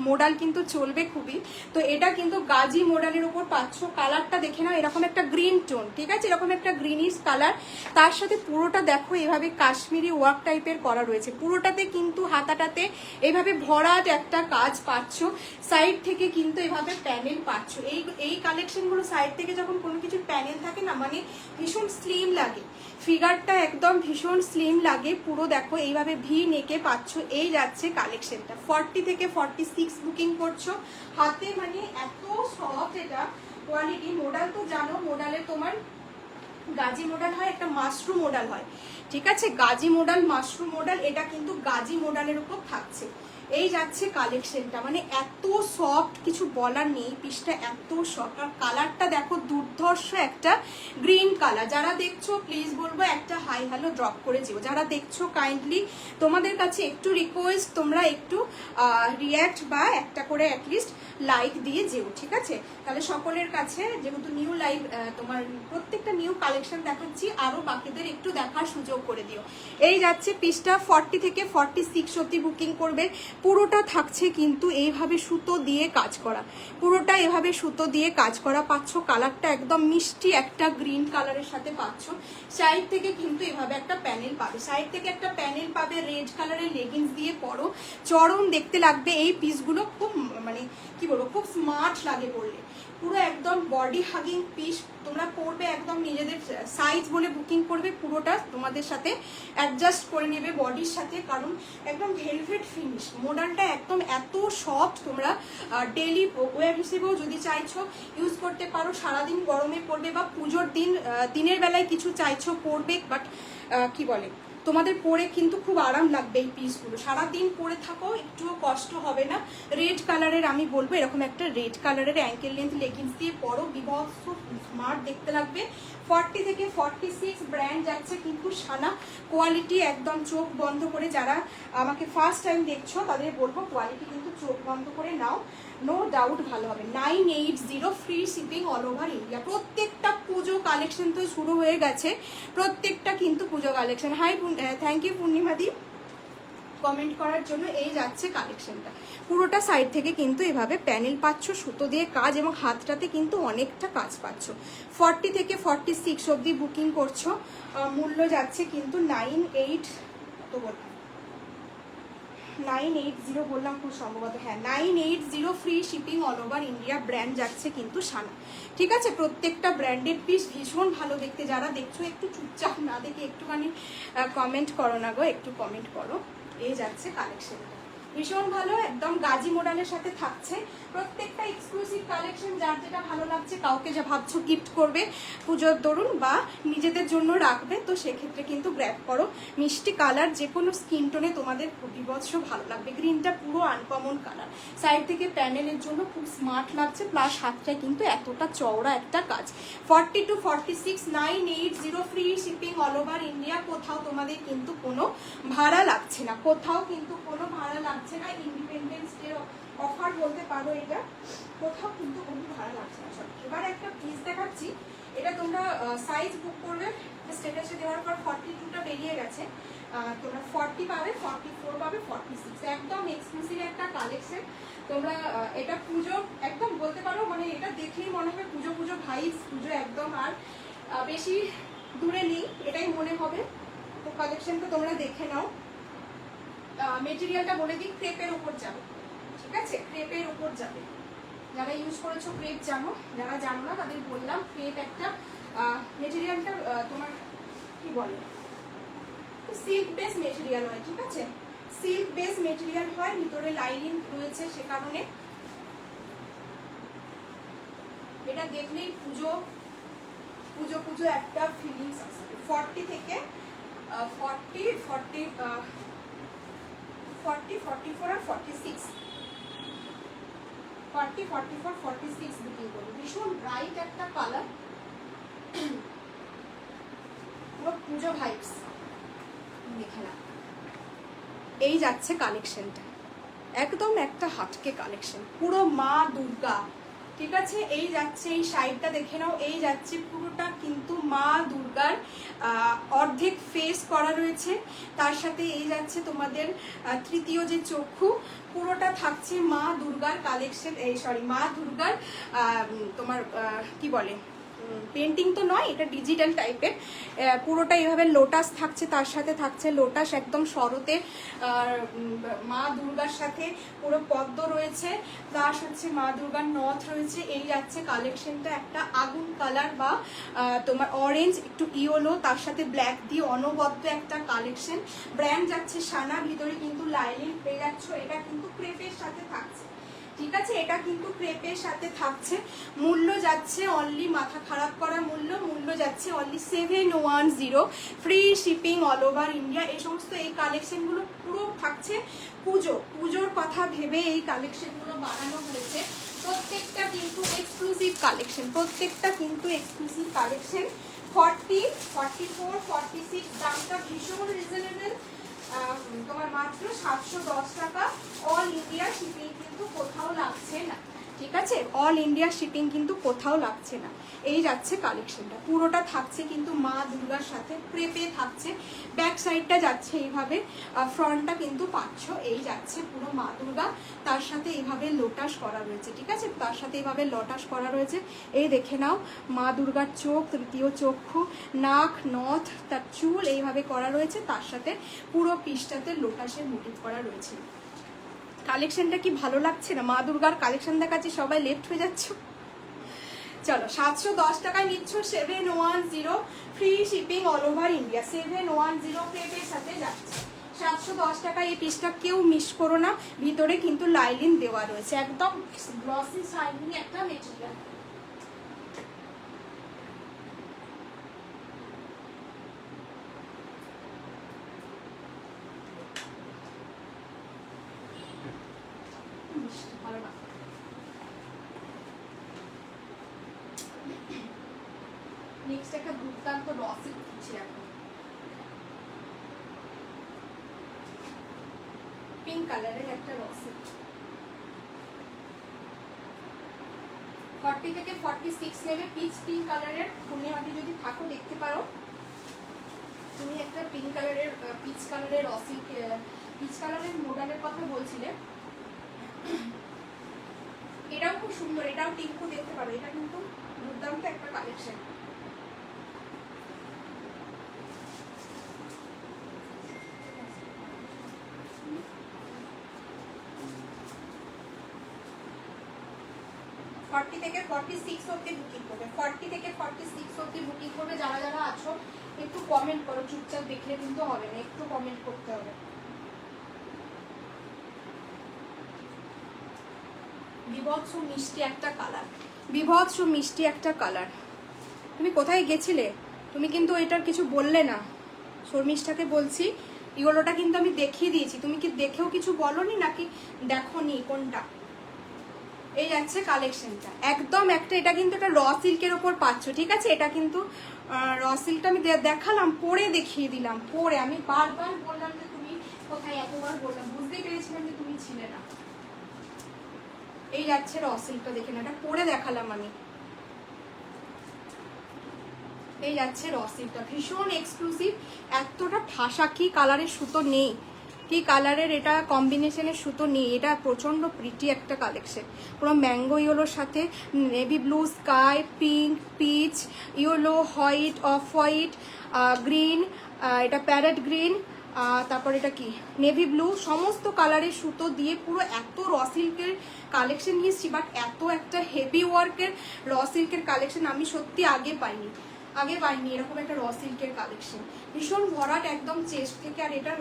মডেল কিন্তু চলবে খুবই। তো এটা কিন্তু গাজি মডেলের উপর পাচ্ছ। কালারটা দেখে নাও, এরকম একটা গ্রিন টোন, ঠিক আছে, এরকম একটা গ্রিনিশ কালার। তার সাথে পুরোটা দেখো এভাবে কাশ্মীরি ওয়ার্ক টাইপের করা রয়েছে। পুরোটাতে কিন্তু হাতাটাতে এভাবে ভরাট একটা কাজ পাচ্ছ। সাইড থেকে কিন্তু এভাবে প্যানেল পাচ্ছ। এই কালেকশনগুলো সাইড থেকে যখন কোনো কিছুর প্যানেল থাকে না, মানে ভীষণ স্লিম লাগে, ফিগারটা একদম ভীষণ স্লিম লাগে। পুরো দেখো এইভাবে ভি নেকে পাচ্ছ। এই যাচ্ছে কালেকশনটা। 40 থেকে 46 বুকিং করছো। হাতে মানে এত সফট এটা কোয়ালিটি। মডেল তো জানো, মডেলে তোমার গাজি মডেল হয়, একটা মাশরুম মডেল হয়, ঠিক আছে, গাজি মডেল মাশরুম মডেল। এটা কিন্তু গাজি মডেলের উপর থাকছে। এই যাচ্ছে কালেকশনটা, মানে এত সফট, কিছু বলার নেই। পিসটা এত সফট, আর কালারটা দেখো দুর্ধর্ষ একটা গ্রিন কালার। যারা দেখছো প্লিজ বলবো একটা হাই হ্যালো ড্রপ করে যেও। যারা দেখছো কাইন্ডলি তোমাদের কাছে একটু রিকোয়েস্ট, তোমরা একটু রিয়াক্ট বা একটা করে অ্যাটলিস্ট লাইক দিয়ে যেও, ঠিক আছে। তাহলে সকলের কাছে, যেহেতু নিউ লাইভ তোমার প্রত্যেকটা নিউ কালেকশন দেখাচ্ছি, আরো বাকিদের একটু দেখার সুযোগ করে দিও। এই যাচ্ছে পিসটা। 40 থেকে 46 অবধি বুকিং করবে। পুরোটা থাকছে কিন্তু এইভাবে সুতো দিয়ে কাজ করা, পুরোটা এভাবে সুতো দিয়ে কাজ করা পাচ্ছ। কালারটা একদম মিষ্টি একটা গ্রিন কালারের সাথে পাচ্ছ। সাইড থেকে কিন্তু এভাবে একটা প্যানেল পাবে, সাইড থেকে একটা প্যানেল পাবে। রেড কালারের লেগিংস দিয়ে পরো, চরম দেখতে লাগবে। এই পিসগুলো খুব মানে কি বলবো, খুব স্মার্ট লাগে পরলে। পুরো একদম বডি হাগিং পিস তোমরা পরবে, একদম নিজেদের সাইজ বলে বুকিং করবে। পুরোটা তোমাদের সাথে অ্যাডজাস্ট করে নেবে বডির সাথে, কারণ একদম ভেলভেট ফিনিশ। মডেলটা একদম এত সফট, তোমরা ডেলি ওয়্যার হিসেবেও যদি চাইছো ইউজ করতে পারো। সারাদিন গরমে পরবে বা পুজোর দিনের বেলায় কিছু চাইছো পরবে, বাট কি বলে তোমাদের পরে কিন্তু খুব আরাম লাগবে এই পিসগুলো, সারাদিন পরে থাকো, একটুও কষ্ট হবে না। রেড কালারের আমি বলবো, এরকম একটা রেড কালারের অ্যাঙ্কেল লেন্থ লেগিংস দিয়ে পরো, বিভৎস স্মার্ট দেখতে লাগবে। 40 থেকে 46 ব্র্যান্ড যাচ্ছে কিন্তু সানা, কোয়ালিটি একদম চোখ বন্ধ করে, যারা আমাকে ফার্স্ট টাইম দেখছো তাদের বলবো কোয়ালিটি কিন্তু চোখ বন্ধ করে নাও, নো ডাউট ভালো হবে। 980 free shipping all over India. প্রত্যেকটা পুজো কালেকশন তো শুরু হয়ে গেছে, প্রত্যেকটা কিন্তু Puja collection. Hi thank you পূর্ণিমাদি কমেন্ট করার জন্য। এই যাচ্ছে কালেকশনটা, পুরোটা সাইড থেকে কিন্তু এভাবে প্যানেল পাচ্ছ, সুতো দিয়ে কাজ, এবং হাতটাতে কিন্তু অনেকটা কাজ পাচ্ছ। 40 থেকে 46 অবধি বুকিং করছো। মূল্য যাচ্ছে কিন্তু 980 বললাম খুব সম্ভবত, হ্যাঁ 980 free shipping all over India. Brand যাচ্ছে কিন্তু সানা, ঠিক আছে। প্রত্যেকটা ব্র্যান্ডেড পিস ভীষণ ভালো দেখতে। যারা দেখছো একটু চুপচাপ না দেখে একটুখানি কমেন্ট করো না গো, একটু কমেন্ট করো। এই যাচ্ছে কালেকশনটা, ভীষণ ভালো, একদম গাজি মডেলের সাথে থাকছে। প্রত্যেকটা এক্সক্লুসিভ কালেকশন, যার যেটা ভালো লাগছে, কাউকে যা ভাবছো গিফট করবে পুজোর দরুন বা নিজেদের জন্য রাখবে, তো সেক্ষেত্রে কিন্তু গ্র্যাব করো। মিষ্টি কালার, যে কোনো স্কিন টোনে তোমাদের বিভৎস ভালো লাগবে। গ্রিনটা পুরো আনকমন কালার, সাইড থেকে প্যানেলের জন্য খুব স্মার্ট লাগছে, প্লাস হাতটায় কিন্তু এতটা চওড়া একটা কাজ। 40 to 46 980 free shipping all over India. কোথাও তোমাদের কিন্তু কোনো ভাড়া লাগছে না, কোথাও কিন্তু কোনো ভাড়া লাগছে না। ইন্ডিপেন্ডেন্স ডে অফার বলতে পারো এটা, কোথাও কিন্তু কোনো ভাড়া লাগছে না। এবার একটা পিস দেখাচ্ছি, এটা তোমরা সাইজ বুক করবে, স্টেটাসে দেওয়ার পর 42টা বেরিয়ে গেছে, তোমরা 40 পাবে, 44 পাবে, 46, একদম এক্সক্লুসিভ একটা কালেকশন। তোমরা এটা পুজো একদম বলতে পারো, মানে এটা দেখলেই মনে হবে পুজো পুজো ভাইস, পুজো একদম আর বেশি দূরে নেই এটাই মনে হবে। তো কালেকশনটা তোমরা দেখে নাও। মেটেরিয়ালটা বলে দিই, ক্রেপের উপর যাবে, ঠিক আছে, ক্রেপের উপর যাবে। যারা ইউজ করেছো ক্রেপ জানো, যারা জানো না তাদের বললাম, ক্রেপ একটা মেটেরিয়ালটা তোমার কি বলে, সিল্ক বেস মেটেরিয়াল হয়, ঠিক আছে, সিল্ক বেস মেটেরিয়াল হয়, ভিতরে লাইনিং রয়েছে, সে কারণে এটা দেখলেই পুজো পুজো পুজো একটা ফিলিংস আসবে। 40 থেকে 40 44 আর 46, 40 44 46 বুকিং করবো। ভীষণ ব্রাইট একটা কালার, পুরো পুজো ভাইবস দেখে না। এই যাচ্ছে কালেকশনটা, একদম একটা হাটকে কালেকশন, পুরো মা দুর্গা, ঠিক আছে। এই যাচ্ছে, এই সাইডটা দেখে নাও, এই যাচ্ছে পুরোটা কিন্তু মা দুর্গার অর্ধেক ফেস করা রয়েছে, তার সাথে এই যাচ্ছে তোমাদের তৃতীয় যে চক্ষু, পুরোটা থাকছে মা দুর্গার কালেকশন, এই সরি মা দুর্গার তোমার কি বলে পেন্টিং তো নয়, এটা ডিজিটাল টাইপের। পুরোটা এইভাবে লোটাস থাকছে, তার সাথে থাকছে লোটাস একদম শরতে, মা দুর্গার সাথে পুরো পদ্ম রয়েছে, প্লাস হচ্ছে মা দুর্গার নথ রয়েছে। এই যাচ্ছে কালেকশনটা একটা আগুন কালার বা তোমার অরেঞ্জ একটু ইয়েলো, তার সাথে ব্ল্যাক দিয়ে অনবদ্য একটা কালেকশন। ব্র্যান্ড যাচ্ছে সানা, ভিতরে কিন্তু লাইনিং পেয়ে যাচ্ছ, এটা কিন্তু ক্রেপের সাথে থাকছে, ঠিক আছে, এটা কিন্তু ক্রেপের সাথে থাকছে। মূল্য যাচ্ছে অনলি, মাথা খারাপ করা মূল্য যাচ্ছে only 710 free shipping all over India. এই সমস্ত এই কালেকশনগুলো পুরো থাকছে পুজোর কথা ভেবে এই কালেকশনগুলো বানানো হয়েছে। প্রত্যেকটা কিন্তু এক্সক্লুসিভ কালেকশন, প্রত্যেকটা কিন্তু এক্সক্লুসিভ কালেকশন। 40 44 46 দামটা ভীষণ রিজনেবল, তোমার মাত্র 710 টাকা। অল ইন্ডিয়া শিপিং কিন্তু কোথাও লাগছে না, ঠিক আছে, অল ইন্ডিয়া শিপিং কিন্তু কোথাও লাগছে না। এই যাচ্ছে কালেকশনটা, পুরোটা থাকছে কিন্তু মা দুর্গার সাথে, ক্রেপে থাকছে, ব্যাক সাইডটা যাচ্ছে এইভাবে, ফ্রন্টটা কিন্তু পাচ্ছ। এই যাচ্ছে পুরো মা দুর্গা, তার সাথে এইভাবে লোটাস করা রয়েছে, ঠিক আছে, তার সাথে এইভাবে লোটাস করা রয়েছে। এই দেখে নাও মা দুর্গার চোখ, তৃতীয় চক্ষু, নাক, নথ, তার চুল এইভাবে করা রয়েছে, তার সাথে পুরো পিসটাতে লোটাসের মোটিভ করা রয়েছে। কালেকশনটা কি ভালো লাগছে না? মা দুর্গার কালেকশন দেখাচ্ছি, সবাই লেফট হয়ে যাচ্ছ। চলো 710 টাকায় নিচ্ছ, 710 free shipping all over India, 710 ক্রেপের সাথে যাচ্ছে 710 টাকা। এই পিসটা কেউ মিস করো না, ভিতরে কিন্তু লাইলিন দেওয়া রয়েছে, একদম গ্লসি শাইনিং একটা মেটেরিয়াল। নেক্সট একটা দুর্দান্ত র সিল্ক দিচ্ছি এখন, পিঙ্ক কালারের একটা র সিল্ক। 40 থেকে 46 নেবে, পিচ পিঙ্ক কালারের। পূর্ণিমাটি যদি থাকো দেখতে পারো তুমি একটা পিঙ্ক কালারের পিচ কালারের র সিল্ক, পিচ কালারের মডেলের কথা বলছিলে, এটাও খুব সুন্দর, এটাও টিঙ্কু দেখতে পারো, এটা কিন্তু দুর্দান্ত একটা কালেকশন। থেকে 46 অবধি বুকিং করবে, 40 থেকে 46 অবধি বুকিং করবে। যারা যারা আছো একটু কমেন্ট করো, চুপচাপ দেখলে কিন্তু হবে না, একটু কমেন্ট করতে হবে। বিভৎস মিষ্টি একটা কালার, বিভৎস মিষ্টি একটা কালার। তুমি কোথায় গেছিলে? তুমি কিন্তু এটার কিছু বললে না। শর্মিষ্ঠাকে বলছি ইয়েলোটা কিন্তু আমি দেখিয়ে দিয়েছি, তুমি কি দেখেও কিছু বলনি নাকি দেখোনি কোনটা? এই যাচ্ছে কালেকশনটা একদম একটা, এটা কিন্তু একটা র সিল্কের ওপর পাচ্ছ, ঠিক আছে? এটা কিন্তু র সিল্কটা আমি দেখালাম, পরে দেখিয়ে দিলাম, পরে আমি বারবার বললাম যে তুমি কোথায়, এতবার বললাম, বুঝতে পেরেছিলাম যে তুমি ছিলে না। এই যাচ্ছে র সিল্কটা, দেখে না, এটা পরে দেখালাম আমি। এই যাচ্ছে র সিল্কটা, ভীষণ এক্সক্লুসিভ, এতটা ঠাসা, কি কালারের সুতো নেই, কি কালারের এটা কম্বিনেশনের সুতো নেই, এটা প্রচন্ড প্রিটি একটা কালেকশন। পুরো ম্যাঙ্গো ইয়েলোর সাথে navy blue, sky pink, peach, yellow, white, off white, green, এটা প্যারেট গ্রিন, তারপর এটা কি নেভি ব্লু, সমস্ত কালারের সুতো দিয়ে পুরো এত র সিল্কের কালেকশন নিয়েছি। বাট এত একটা হেভি ওয়ার্কের র সিল্কের কালেকশন আমি সত্যি আগে পাইনি এরকম একটা র সিল্কের কালেকশন। ভীষণ ভরাট একদম চেস্ট থেকে, আর এটার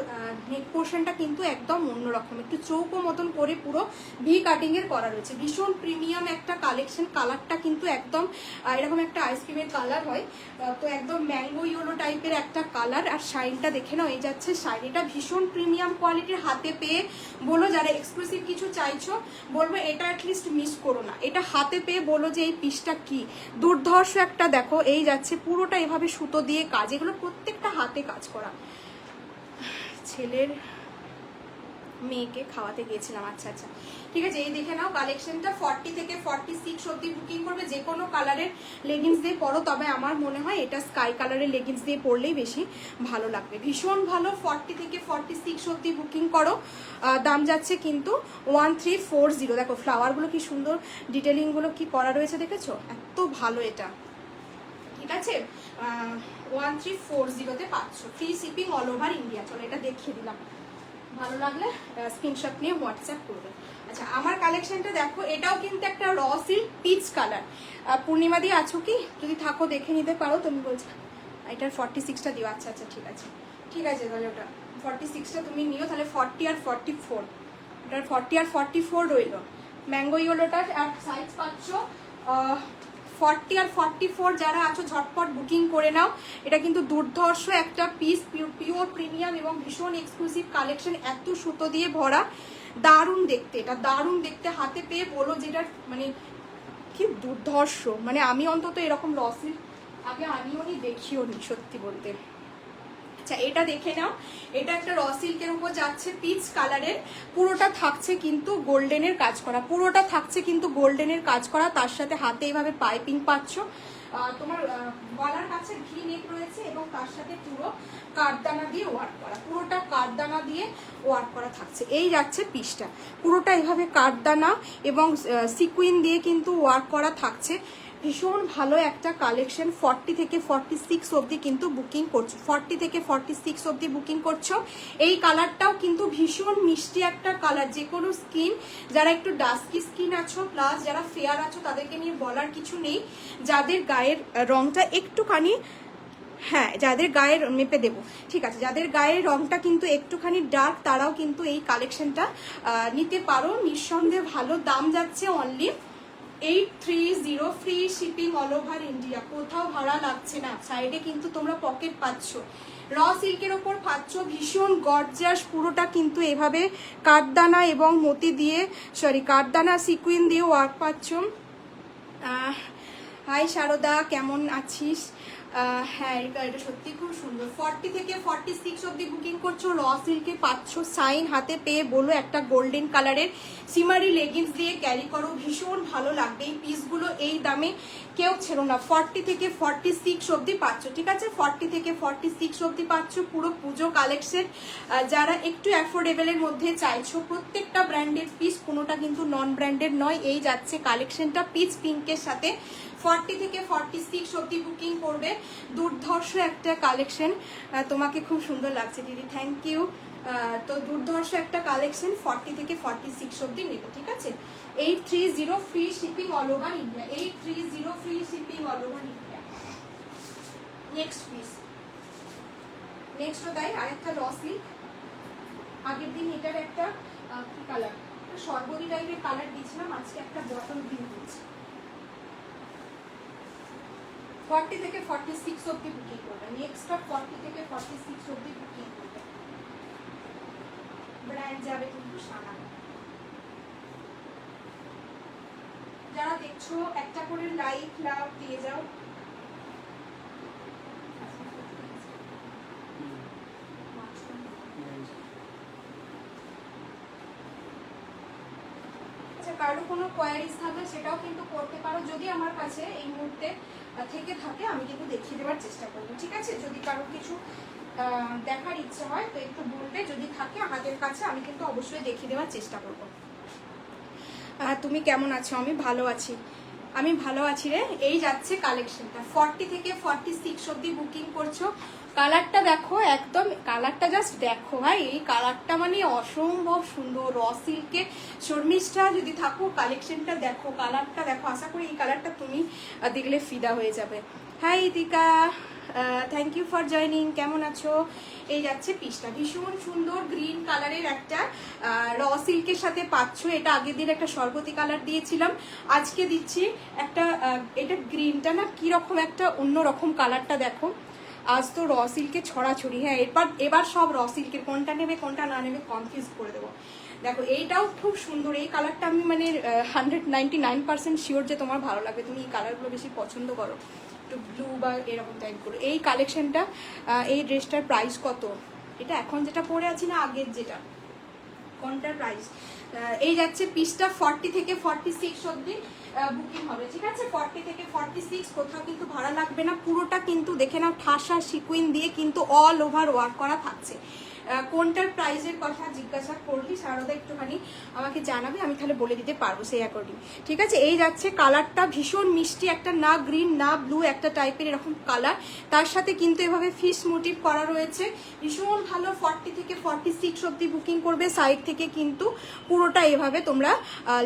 নেক পোর্শনটা কিন্তু একদম অন্যরকম, একটু চৌকো মতন করে পুরো ভি কাটিং এর করা রয়েছে। ভীষণ প্রিমিয়াম একটা কালেকশন, কালারটা কিন্তু একদম এরকম একটা আইসক্রিমের কালার হয়, তো একদম ম্যাঙ্গো ইয়েলো টাইপের একটা কালার। আর শাইনটা দেখে নাও, এই যাচ্ছে শাইন, এটা ভীষণ প্রিমিয়াম কোয়ালিটির। হাতে পেয়ে বলো, যারা এক্সক্লুসিভ কিছু চাইছো বলবো এটা অ্যাটলিস্ট মিস করো না, এটা হাতে পেয়ে বলো যে এই পিসটা কি দুর্ধর্ষ একটা। দেখো এই যাচ্ছে পুরোটা এভাবে সুতো দিয়ে কাজ, এগুলো প্রত্যেকটা হাতে কাজ করা। ছেলের মেয়েকে খাওয়াতে গিয়েছিলাম, আচ্ছা আচ্ছা ঠিক আছে। এই দেখে নাও কালেকশনটা, 40 থেকে 46 অবধি বুকিং করবে। যে কোনো কালারের লেগিংস দিয়ে পরো, তবে আমার মনে হয় এটা স্কাই কালারের লেগিংস দিয়ে পরলেই বেশি ভালো লাগবে, ভীষণ ভালো। 40 থেকে 46 অবধি বুকিং করো। দাম যাচ্ছে কিন্তু 1340। দেখো ফ্লাওয়ারগুলো কি সুন্দর, ডিটেলিংগুলো কি করা রয়েছে দেখেছো, এত ভালো এটা, ঠিক আছে? 1340-তে পাচ্ছ, free shipping all over India. চলো এটা দেখিয়ে দিলাম, ভালো লাগলে স্ক্রিনশট নিয়ে হোয়াটসঅ্যাপ করবে। আচ্ছা আমার কালেকশনটা দেখো, এটাও কিন্তু একটা র সিল্ক পিচ কালার। পূর্ণিমা দিয়ে আছো কি? যদি থাকো দেখে নিতে পারো। তুমি বলছো এটার 46টা দিও, আচ্ছা আচ্ছা ঠিক আছে ঠিক আছে, তাহলে ওটা 46টা তুমি নিও, তাহলে 40 আর 44, ওটার 40 আর 44 রইল। ম্যাঙ্গো ইয়েলোটার আর সাইজ পাচ্ছ 40 আর 44। যারা আছো ঝটপট বুকিং করে নাও, এটা কিন্তু দুর্ধর্ষ একটা পিস, পিওর প্রিমিয়াম এবং ভীষণ এক্সক্লুসিভ কালেকশন, এত সুতো দিয়ে ভরা, দারুণ দেখতে, এটা দারুণ দেখতে। হাতে পেয়ে বলো যেটা মানে কি দুর্ধর্ষ, মানে আমি অন্তত এরকম র সিল্ক আগে আনিও নি, দেখিও নি সত্যি বলতে। আচ্ছা এটা দেখে নাও, এটা একটা র সিল্কের উপর যাচ্ছে, পিচ কালারের, পুরোটা থাকছে কিন্তু গোল্ডেনের কাজ করা, পুরোটা থাকছে কিন্তু গোল্ডেনের কাজ করা, তার সাথে হাতে এইভাবে পাইপিং পাচ্ছ। তোমার গলার কাছে ভি নেক রয়েছে এবং তার সাথে পুরো কাঠদানা দিয়ে ওয়ার্ক করা, পুরোটা কাঠদানা দিয়ে ওয়ার্ক করা থাকছে। এই যাচ্ছে পিসটা, পুরোটা এইভাবে কাঠদানা এবং সিকুইন দিয়ে কিন্তু ওয়ার্ক করা থাকছে। ভীষণ ভালো একটা কালেকশন। 40 থেকে 46 অবধি কিন্তু বুকিং করছো, 40 থেকে 46 অবধি বুকিং করছো। এই কালারটাও কিন্তু ভীষণ মিষ্টি একটা কালার, যে কোনো স্কিন, যারা একটু ডাস্কি স্কিন আছো প্লাস যারা ফেয়ার আছো তাদেরকে নিয়ে বলার কিছু নেই। যাদের গায়ের রংটা একটুখানি, হ্যাঁ যাদের গায়ের মেপে দেবো, ঠিক আছে, যাদের গায়ের রংটা কিন্তু একটুখানি ডার্ক তারাও কিন্তু এই কালেকশনটা নিতে পারো, নিঃসন্দেহে ভালো। দাম যাচ্ছে only 830, free shipping all over India, কোথাও ভাড়া লাগছে না। সাইডে কিন্তু তোমরা পকেট পাচ্ছ, র সিল্কের ওপর পাচ্ছ, ভীষণ গর্জাস, পুরোটা কিন্তু এভাবে কাঠদানা এবং মতি দিয়ে কাঠদানা সিকুইন দিয়ে ওয়ার্ক পাচ্ছ। হাই শারদা, কেমন আছিস? হ্যাঁ এটা সত্যি খুব সুন্দর। 40 থেকে 46 অব্দি বুকিং করছো, র সিল্কে পাচ্ছ, সাইন হাতে পেয়ে বলো একটা গোল্ডেন কালারের সিমারি লেগিংস দিয়ে ক্যারি করো, ভীষণ ভালো লাগবে। এই পিসগুলো এই দামে কেউ ছেড়ো না। 40 থেকে 46 অব্দি পাচ্ছ, ঠিক আছে? 40 থেকে 46 অব্দি পাচ্ছ, পুরো পুজো কালেকশন। যারা একটু অ্যাফোর্ডেবলের মধ্যে চাইছো, প্রত্যেকটা ব্র্যান্ডের পিস, কোনোটা কিন্তু নন ব্র্যান্ডেড নয়। এই যাচ্ছে কালেকশনটা পিচ পিঙ্কের সাথে। 40 থেকে 46 অব্দি বুকিং করবে। দুর্ধর্ষ একটা কালেকশন, তোমাকে খুব সুন্দর লাগছে দিদি, থ্যাংক ইউ। তো দুর্ধর্ষ একটা কালেকশন 40 থেকে 46 অব্দি নেবে, ঠিক আছে? 830 free shipping all over India, 830 free shipping all over India. Next piece, নেক্সটও তাই আরেকটা লসলি। আগের দিন এটার একটা কি কালার, সর্বরি টাইপের কালার দিয়েছিলাম, আজকে একটা বটল গ্রিন দিয়েছি। 40 থেকে 46 অব্দি বুকিং করবে। নেক্সটটা 40 থেকে 46 অব্দি বুকিং করবে। ব্র্যান্ড যাবে কিন্তু সানা। যারা দেখছো একটা করে লাইক লাভ দিয়ে যাও। আচ্ছা, কারো কোনো কোয়ারিজ থাকলে সেটাও কিন্তু করতে পারো। যদি আমার কাছে এই মুহূর্তে থেকে থাকে আমি কিন্তু দেখিয়ে দেওয়ার চেষ্টা করবো, ঠিক আছে? যদি কারো কিছু দেখার ইচ্ছে হয় তো একটু বলবে, যদি থাকে আমাদের কাছে আমি কিন্তু অবশ্যই দেখিয়ে দেওয়ার চেষ্টা করবো। তুমি কেমন আছো? আমি ভালো আছি, আমি ভালো আছি রে। এই যাচ্ছে কালেকশনটা, 40 থেকে 46 অব্দি বুকিং করছো। কালারটা দেখো, একদম কালারটা জাস্ট দেখো ভাই, এই কালারটা মানে অসম্ভব সুন্দর। র সিল্কে শর্মিষ্ঠা যদি থাকো, কালেকশনটা দেখো, কালারটা দেখো। আশা করি এই কালারটা তুমি দেখলে ফিদা হয়ে যাবে। Hi Itika, thank you for joining, কেমন আছো? এই যাচ্ছে পিসটা, ভীষণ সুন্দর গ্রিন কালারের একটা র সিল্কের সাথে পাচ্ছ। এটা আগের দিন একটা সরবতি কালার দিয়েছিলাম, আজকে দিচ্ছি একটা এটা গ্রিনটা না কিরকম একটা অন্যরকম কালারটা দেখো। আজ তো র সিল্কে ছড়াছড়ি। হ্যাঁ, এবার সব র সিল্কের, কোনটা নেবে কোনটা না নেবে কনফিউজ করে দেবো। দেখো এইটাও খুব সুন্দর, এই কালারটা আমি মানে 199% শিওর যে তোমার ভালো লাগবে, তুমি এই কালারগুলো বেশি পছন্দ করো, একটু ব্লু বা এরকম টাইপ করে। এই কালেকশনটা, এই ড্রেসটার প্রাইস কত? এটা এখন যেটা পরে আছি না আগের যেটা, কোনটার প্রাইস? এই যাচ্ছে পিসটা 40 থেকে 46 অব্দি বুকিং হবে, ঠিক আছে? 40 থেকে 46, কোথাও কিন্তু ভাড়া লাগবে না। পুরোটা কিন্তু দেখে নাও ঠাসা সিকুইন দিয়ে কিন্তু অল ওভার ওয়ার্ক করা থাকছে। কোনটার প্রাইসের কথা জিজ্ঞাসা করলি শারদা, একটুখানি আমাকে জানাবে, আমি তাহলে বলে দিতে পারবো সেই অ্যাকর্ডিং, ঠিক আছে? এই যাচ্ছে কালারটা, ভীষণ মিষ্টি একটা, না গ্রিন না ব্লু, একটা টাইপের এরকম কালার। তার সাথে কিন্তু এভাবে ফিশ মোটিভ করা রয়েছে, ভীষণ ভালো। 40 থেকে 46 অব্দি বুকিং করবে। সাইড থেকে কিন্তু পুরোটা এভাবে তোমরা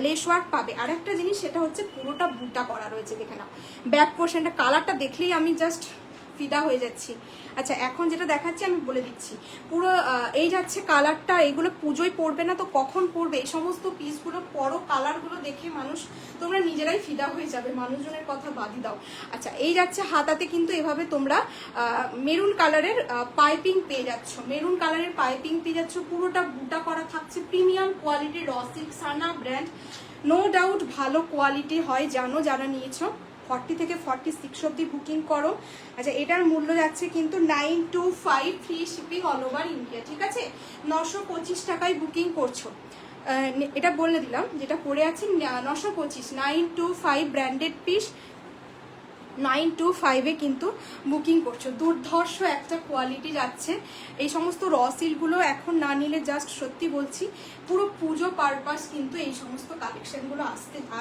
লেস ওয়ার্ক পাবে। আর একটা জিনিস, সেটা হচ্ছে পুরোটা বুটা করা রয়েছে, দেখে নাও ব্যাক পোর্শনটা। কালারটা দেখলেই আমি জাস্ট ফিদা হয়ে যাচ্ছি। আচ্ছা, এখন যেটা দেখাচ্ছি আমি বলে দিচ্ছি, পুরো এই যাচ্ছে কালারটা। এগুলো পুজোয় পরবে না তো কখন পরবে? এই সমস্ত পিসগুলো পরো, কালারগুলো দেখে মানুষ, তোমরা নিজেরাই ফিদা হয়ে যাবে, মানুষজনের কথা বাদই দাও। আচ্ছা, এই যাচ্ছে হাতাতে কিন্তু এভাবে তোমরা মেরুন কালারের পাইপিং পেয়ে যাচ্ছ, মেরুন কালারের পাইপিং পেয়ে যাচ্ছ। পুরোটা বুটা করা থাকছে, প্রিমিয়াম কোয়ালিটির র সিল্ক, সানা ব্র্যান্ড, নো ডাউট ভালো কোয়ালিটি হয়, জানো যারা নিয়েছো। 40 থেকে 46 অব্দি বুকিং করো। আচ্ছা, এটার মূল্য যাচ্ছে কিন্তু 925 free shipping all over India, ঠিক আছে? 925 টাকায় বুকিং করছো। এটা বলে দিলাম, যেটা পরে আছে 925, 925 ব্র্যান্ডেড পিস, 925-এ কিন্তু বুকিং করছো। দুর্ধর্ষ একটা কোয়ালিটি যাচ্ছে। এই সমস্ত র সিল্কগুলো এখন না নিলে জাস্ট সত্যি বলছি, পুরো পুজো পারপাস কিন্তু এই সমস্ত কালেকশনগুলো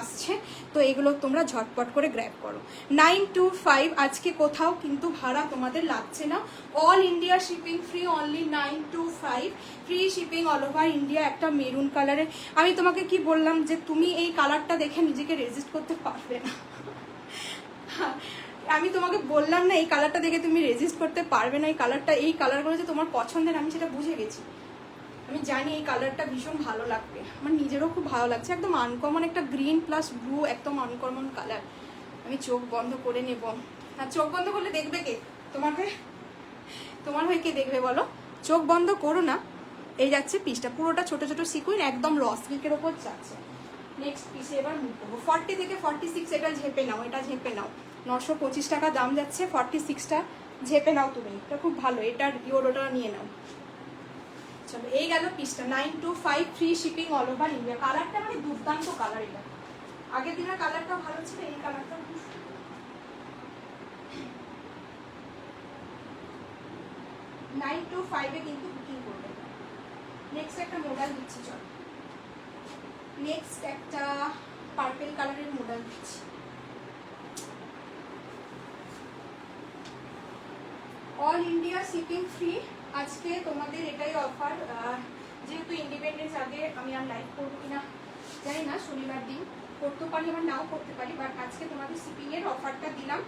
আসছে। তো এগুলো তোমরা ঝটপট করে গ্র্যাব করো। 925, আজকে কোথাও কিন্তু ভাড়া তোমাদের লাগছে না, all India shipping free, only 925 free shipping all over India. একটা মেরুন কালারের, আমি তোমাকে কি বললাম যে তুমি এই কালারটা দেখে নিজেকে রেজিস্ট করতে পারবে না। আমি তোমাকে বললাম না এই কালারটা দেখে তুমি রেজিস্ট করতে পারবে না। এই কালারটা, এই কালারগুলো যে তোমার পছন্দের আমি সেটা বুঝে গেছি। আমি জানি এই কালারটা ভীষণ ভালো লাগবে, আমার নিজেরও খুব ভালো লাগছে। একদম আনকমন একটা গ্রিন প্লাস ব্লু, একদম আনকমন কালার। আমি চোখ বন্ধ করে নেব। আর চোখ বন্ধ করলে দেখবে কে? তোমার হয়ে কে দেখবে বলো? চোখ বন্ধ করো না। এই যাচ্ছে পিসটা, পুরোটা ছোট ছোট সিকুইন, একদম র সিল্কের ওপর যাচ্ছে। নেক্সট পিসে এবার মুভ করবো। 40 থেকে 46, এটা ঝেপে নাও, এটা ঝেপে নাও। 925 টাকা দাম যাচ্ছে, 46টা ঝেপে নাও তুমি, এটা খুব ভালো, এটার ইউরোটা নিয়ে নাও। চলো এই গেল পিসটা, 925 free shipping all over India. কালারটা মানে দুর্দান্ত কালার, এটা আগের দিনের কালারটা ভালো ছিল, এই কালারটা 925 এ কিন্তু বুকিং করবে। নেক্সট একটা মডেল দিচ্ছি, চলো নেক্সট একটা পার্পল কালারের মডেল দিচ্ছি। অল ইন্ডিয়া শিপিং ফ্রি, আজকে তোমাদের এটাই অফার। যেহেতু ইন্ডিপেন্ডেন্স আগে আমি আর লাইভ করবো কিনা জানি না, শনিবার দিন করতে পারি আবার নাও করতে পারি, বাট আজকে তোমাদের শিপিংয়ের অফারটা দিলাম।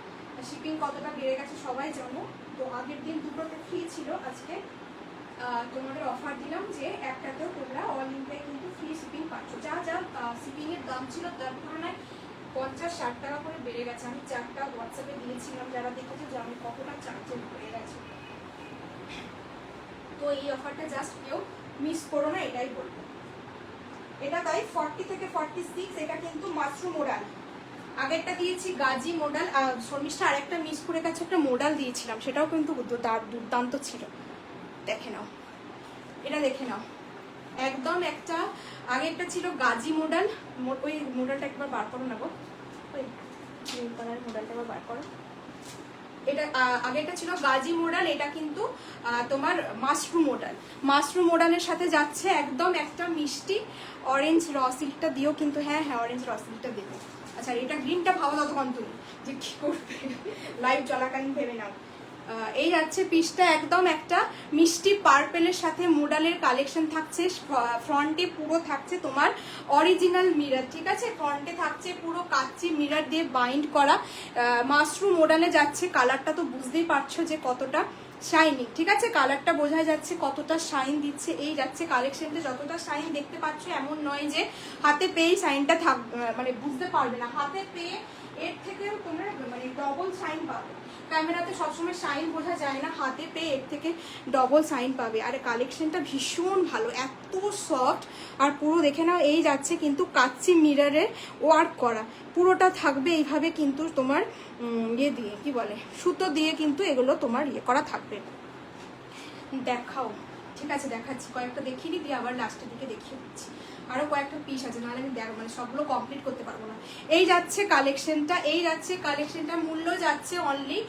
শিপিং কতটা বেড়ে গেছে সবাই জানো, তো আগের দিন দুটোতে ফ্রি ছিল, আজকে তোমাদের অফার দিলাম যে একটাতেও তোমরা অল ইন্ডিয়ায় কিন্তু ফ্রি শিপিং পাচ্ছ। যা যা শিপিংয়ের দাম ছিল তার তুলনায় 50-60 টাকা করে বেড়ে গেছে। আমি চারটা হোয়াটসঅ্যাপে দিয়েছিলাম, যারা দেখেছো যে আমি কতটা চার্জের বেড়ে গেছে। তো এই অফারটা জাস্ট কেউ মিস করো না, এটাই বলবো। এটা তাই 40 থেকে 46, এটা কিন্তু মাশরুম মডেল। আগেরটা দিয়েছি গাজি মডেল, শর্মিষ্ঠা আরেকটা মিস করে গেছে, একটা মডেল দিয়েছিলাম, সেটাও কিন্তু দুর্দান্ত ছিল। দেখে নাও, এটা দেখে নাও, একদম একটা, আগেরটা ছিল গাজি মডেল, ওই মডেলটা একবার বার করো না গো, ওই গ্রিন কালার মডেলটা একবার বার করো। এটা আগেরটা ছিল গাজি মডেল, এটা কিন্তু তোমার মাশরুম মডেল। মাশরুম মডেলের সাথে যাচ্ছে একদম একটা মিষ্টি অরেঞ্জ র সিল্কটা দিও কিন্তু, হ্যাঁ হ্যাঁ অরেঞ্জ র সিল্কটা দেবো। আচ্ছা এটা গ্রিনটা ভালো ততক্ষণ তুমি যে কি করবে, লাইভ চলাকালীন ভেবে নাও। এই যাচ্ছে পিসটা, একদম একটা মিষ্টি পার্পেলের সাথে মডেলের কালেকশন থাকছে। ফ্রন্টে পুরো থাকছে তোমার অরিজিনাল মিরর, ঠিক আছে, ফ্রন্টে থাকছে পুরো কাচ্চি মিরর দিয়ে বাইন্ড করা। মাশরুম মডেলে যাচ্ছে, কালারটা তো বুঝতেই পারছো যে কতটা শাইনিং, ঠিক আছে, কালারটা বোঝা যাচ্ছে কতটা শাইন দিচ্ছে। এই যাচ্ছে কালেকশনটা, যতটা শাইন দেখতে পাচ্ছ এমন নয় যে হাতে পেয়েই শাইনটা মানে বুঝতে পারবে না, হাতে পেয়ে এর থেকেও তোমরা মানে ডবল শাইন পাবে। ক্যামেরাতে সবসময় শাইন বোঝা যায় না, হাতে পেয়ে এর থেকে ডবল শাইন পাবে। আর কালেকশনটা ভীষণ ভালো, এত সফট, আর পুরো দেখে নাও এই যাচ্ছে কিন্তু কাচ্চি মিররের ওয়ার্ক করা, পুরোটা থাকবে এইভাবে কিন্তু তোমার ইয়ে দিয়ে কি বলে সুতো দিয়ে কিন্তু এগুলো তোমার ইয়ে করা থাকবে। দেখাও, ঠিক আছে দেখাচ্ছি, কয়েকটা দেখিয়ে দিই দিয়ে আবার লাস্টের দিকে দেখিয়ে দিচ্ছি। আরো কয়েকটা পিস আছে, নাহলে আমি মানে সবগুলো কমপ্লিট করতে পারবো না। এই যাচ্ছে কালেকশনটা, এই যাচ্ছে কালেকশনটা, মূল্য যাচ্ছে অনলি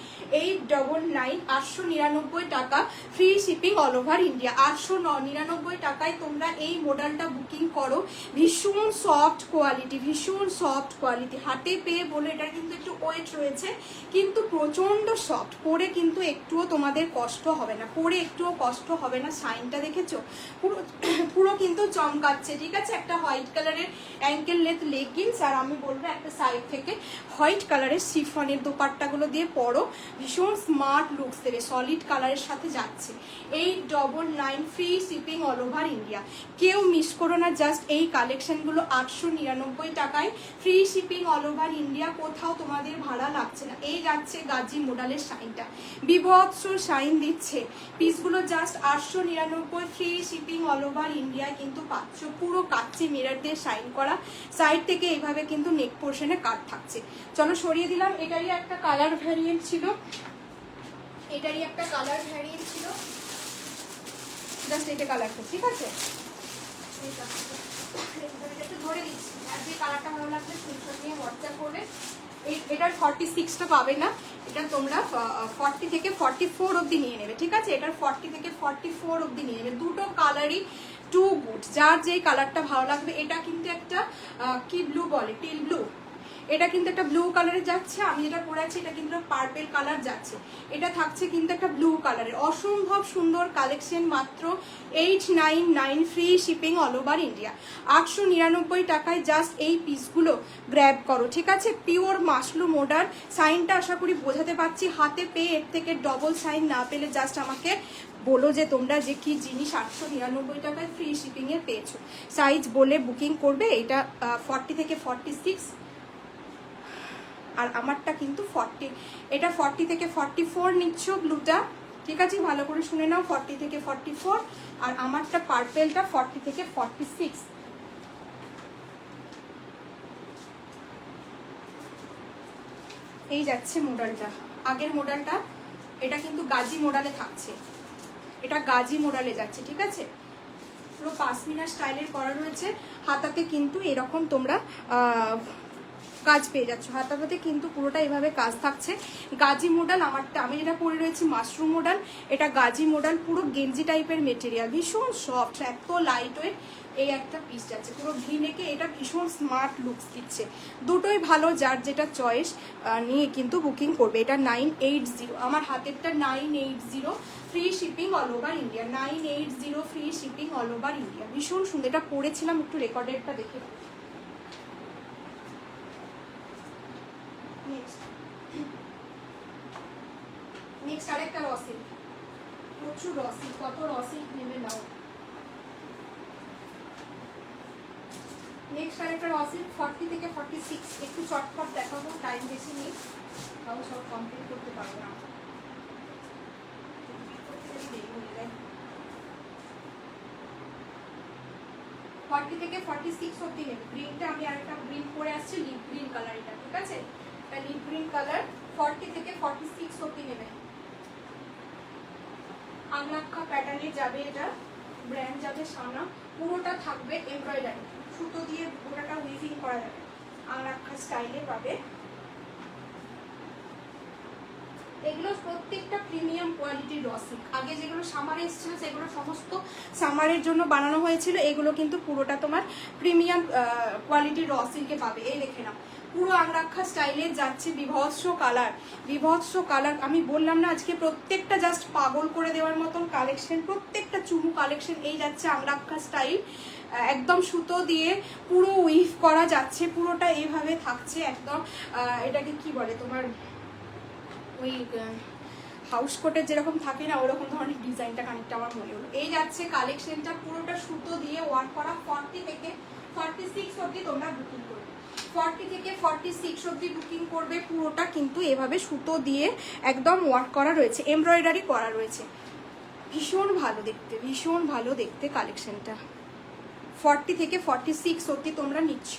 899, 899 টাকা, free shipping all over India. 899 টাকায় তোমরা এই মডেলটা বুকিং করো। ভীষণ সফট কোয়ালিটি, ভীষণ সফট কোয়ালিটি, হাতে পেয়ে বলে এটা কিন্তু একটু ওয়েট রয়েছে কিন্তু প্রচন্ড সফট, পরে কিন্তু একটুও তোমাদের কষ্ট হবে না, পরে একটুও কষ্ট হবে না। শাইনটা দেখেছো, পুরো পুরো কিন্তু চমকাচ্ছে, ঠিক আছে। একটা হোয়াইট কালারের অ্যাঙ্কেল লেন্থ লেগিংস, আর আমি বলবো একটা সাইড থেকে হোয়াইট কালারের শিফনের দোপাট্টাগুলো দিয়ে পরো, ভীষণ স্মার্ট লুকস দেবে, সলিড কালারের সাথে যাচ্ছে। 899 free shipping all over India, কেউ মিস করো না। জাস্ট এই কালেকশনগুলো 899 টাকায় free shipping all over India, কোথাও তোমাদের ভাড়া লাগছে না। এই যাচ্ছে গাজি মডেলের শাইনটা, বিভৎস শাইন দিচ্ছে, পিসগুলো just 899 free shipping all over ইন্ডিয়ায় কিন্তু পাচ্ছ। পুরো কাচ্চি মিরর দিয়ে শাইন করা, সাইড থেকে এইভাবে কিন্তু নেক পোর্শনে কাট থাকছে। চলো সরিয়ে দিলাম। এটারই একটা কালার ভ্যারিয়েন্ট ছিল, এটারই একটা কালার ভ্যারিয়েন্ট ছিল, জাস্ট এটা কালারটা, ঠিক আছে, একটু ধরে দিচ্ছি। আর যে কালারটা ভালো লাগবে স্ক্রিনশট নিয়ে হোয়াটসঅ্যাপ করবে। এটার 46টা পাবে না, এটা তোমরা 40 থেকে 44 অবধি নিয়ে নেবে, ঠিক আছে, এটার 40 থেকে 44 অবধি নিয়ে নেবে। দুটো কালারই টু গুড, যার যেই কালারটা ভালো লাগবে। এটা কিন্তু একটা কি ব্লু বলে, টিল ব্লু, এটা কিন্তু একটা ব্লু কালারে যাচ্ছে। আমি যেটা পরে আছি এটা কিন্তু পার্পেল কালার যাচ্ছে, এটা থাকছে কিন্তু একটা ব্লু কালারের। অসম্ভব সুন্দর কালেকশন, মাত্র 899 free shipping all over India. 899 টাকায় জাস্ট এই পিসগুলো গ্র্যাব করো, ঠিক আছে। পিওর মাশরুম মডার, সাইনটা আশা করি বোঝাতে পারছি, হাতে পেয়ে এর থেকে ডবল সাইন না পেলে জাস্ট আমাকে বলো যে তোমরা যে কি জিনিস 899 টাকায় ফ্রি শিপিং এ পেয়েছো। সাইজ বলে বুকিং করবে। এটা 40 থেকে 46, আর আমারটা কিন্তু 40, এটা 40 থেকে 44 নিচ্ছ ব্লুটা, ঠিক আছে, ভালো করে শুনে নাও, 40 থেকে 44, আর আমারটা পার্পেলটা 40 থেকে 46। এই যাচ্ছে মডেলটা, আগের মডেলটা, এটা কিন্তু গাজি মডেলে থাকছে, এটা গাজি মডেলে যাচ্ছে, ঠিক আছে। পুরো পাশমিনা স্টাইলের করা রয়েছে, হাতাতে কিন্তু এরকম তোমরা কাজ পেয়ে যাচ্ছ, হাতাতে কিন্তু পুরোটা এভাবে কাজ থাকছে। গাজি মডেল, আমারটা আমি যেটা পরে রয়েছি মাশরুম মডেল, এটা গাজি মডেল, পুরো গেঞ্জি টাইপের মেটেরিয়াল, ভীষণ সফট, এত লাইট ওয়েট। এই একটা পিস যাচ্ছে পুরো ভি নেকে, এটা ভীষণ স্মার্ট লুকস দিচ্ছে, দুটোই ভালো, যার যেটা চয়েস নিয়ে কিন্তু বুকিং করবে। এটা 980, আমার হাতেরটা 980, free shipping all over India, 980 free shipping all over India. ভীষণ সুন্দর, এটা পরেছিলাম, একটু রেকর্ডেডটা দেখে। নেক্সট আরেকটা রসিল, প্রচুর রসিল, কত রসিল নেমে নাও। নেক্সট আরেকটা রসিল 40 থেকে 46, একটু চটপট দেখাবো, টাইম বেশি নেই, তাও সব কমপ্লিট করতে পারবো না। 40 থেকে 46 অব্দি নেবে। গ্রিনটা আমি আরেকটা গ্রিন পরে আসছি, লিপ গ্রিন কালার, এটা ঠিক আছে, এটা লিপ গ্রিন কালার, 40 থেকে 46 অব্দি নেবে। আমলাক্ষা প্যাটার্নে যাবে, এটা ব্র্যান্ড যাবে সানা, পুরোটা থাকবে এমব্রয়ডারি, সুতো দিয়ে পুরোটা উইভিং করা যাবে, আমলাক্ষা স্টাইলে পাবে। এগুলো প্রত্যেকটা প্রিমিয়াম কোয়ালিটির রসিক, আগে যেগুলো সামারে এসেছিল সেগুলো সমস্ত সামারের জন্য বানানো হয়েছিল, এগুলো কিন্তু পুরোটা তোমার প্রিমিয়াম কোয়ালিটির রসিলকে পাবে। এই দেখে নাও, পুরো আংরাক্ষা স্টাইলে যাচ্ছে, বিভৎস কালার, বিভৎস কালার। আমি বললাম না আজকে প্রত্যেকটা জাস্ট পাগল করে দেওয়ার মতন কালেকশন, প্রত্যেকটা চুমু কালেকশন। এই যাচ্ছে আংরাক্ষা স্টাইল, একদম সুতো দিয়ে পুরো উইভ করা যাচ্ছে, পুরোটা এইভাবে থাকছে একদম। এটাকে কি বলে তোমার, ওই হাউস কোটের যেরকম থাকে না ওরকম ধরনের ডিজাইনটা খানিকটা আমার মনে হলো। এই যাচ্ছে কালেকশনটা, পুরোটা সুতো দিয়ে ওয়ার্ক করা, 40 থেকে 46 অবধি তোমরা বুকিং করবে, 40 থেকে 46 অবধি বুকিং করবে। পুরোটা কিন্তু এভাবে সুতো দিয়ে একদম ওয়ার্ক করা রয়েছে, এমব্রয়ডারি করা রয়েছে, ভীষণ ভালো দেখতে, ভীষণ ভালো দেখতে কালেকশনটা। 40 থেকে 46 অবধি তোমরা নিচ্ছ।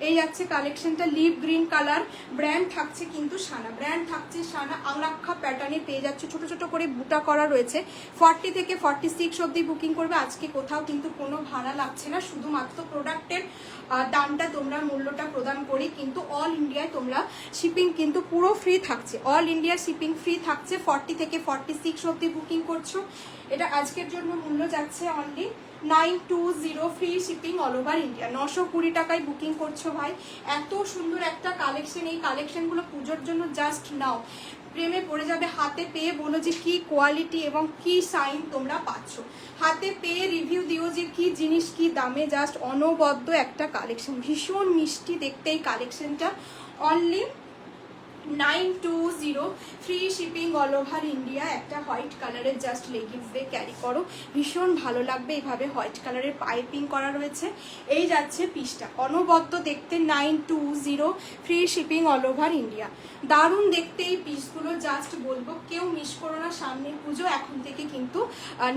এই যাচ্ছে কালেকশনটা, লিপ গ্রিন কালার, ব্র্যান্ড থাকছে কিন্তু সানা, ব্র্যান্ড থাকছে সানা, আংরাক্ষা প্যাটার্নে পেয়ে যাচ্ছে, ছোট ছোট করে বুটা করা রয়েছে। 40 থেকে 46 অবধি বুকিং করবে। আজকে কোথাও কিন্তু কোনো ভাড়া লাগছে না, শুধুমাত্র প্রোডাক্টের দামটা তোমরা মূল্যটা প্রদান করি, কিন্তু অল ইন্ডিয়ায় তোমরা শিপিং কিন্তু পুরো ফ্রি থাকছে, অল ইন্ডিয়া শিপিং ফ্রি থাকছে। 40 থেকে 46 অবধি বুকিং করছো, এটা আজকের জন্য মূল্য যাচ্ছে only 920 free shipping all over India. 920 টাকায় বুকিং করছো ভাই, এত সুন্দর একটা কালেকশন। এই কালেকশনগুলো পুজোর জন্য জাস্ট নাও, প্রেমে পড়ে যাবে, হাতে পেয়ে বলো যে কি কোয়ালিটি এবং কি সাইন তোমরা পাচ্ছ, হাতে পেয়ে রিভিউ দিও যে কি জিনিস কি দামে, জাস্ট অনবদ্য একটা কালেকশন, ভীষণ মিষ্টি দেখতে এই কালেকশনটা। Only 920 free shipping all over India. একটা হোয়াইট কালারের জাস্ট লেগিংস দিয়ে ক্যারি করো, ভীষণ ভালো লাগবে। এইভাবে হোয়াইট কালারের পাইপিং করা রয়েছে। এই যাচ্ছে পিসটা, অনবদ্য দেখতে, 920 free shipping all over India. দারুণ দেখতে এই পিসগুলো, জাস্ট বলবো কেউ মিস করো না, সামনের পুজো এখন থেকে কিন্তু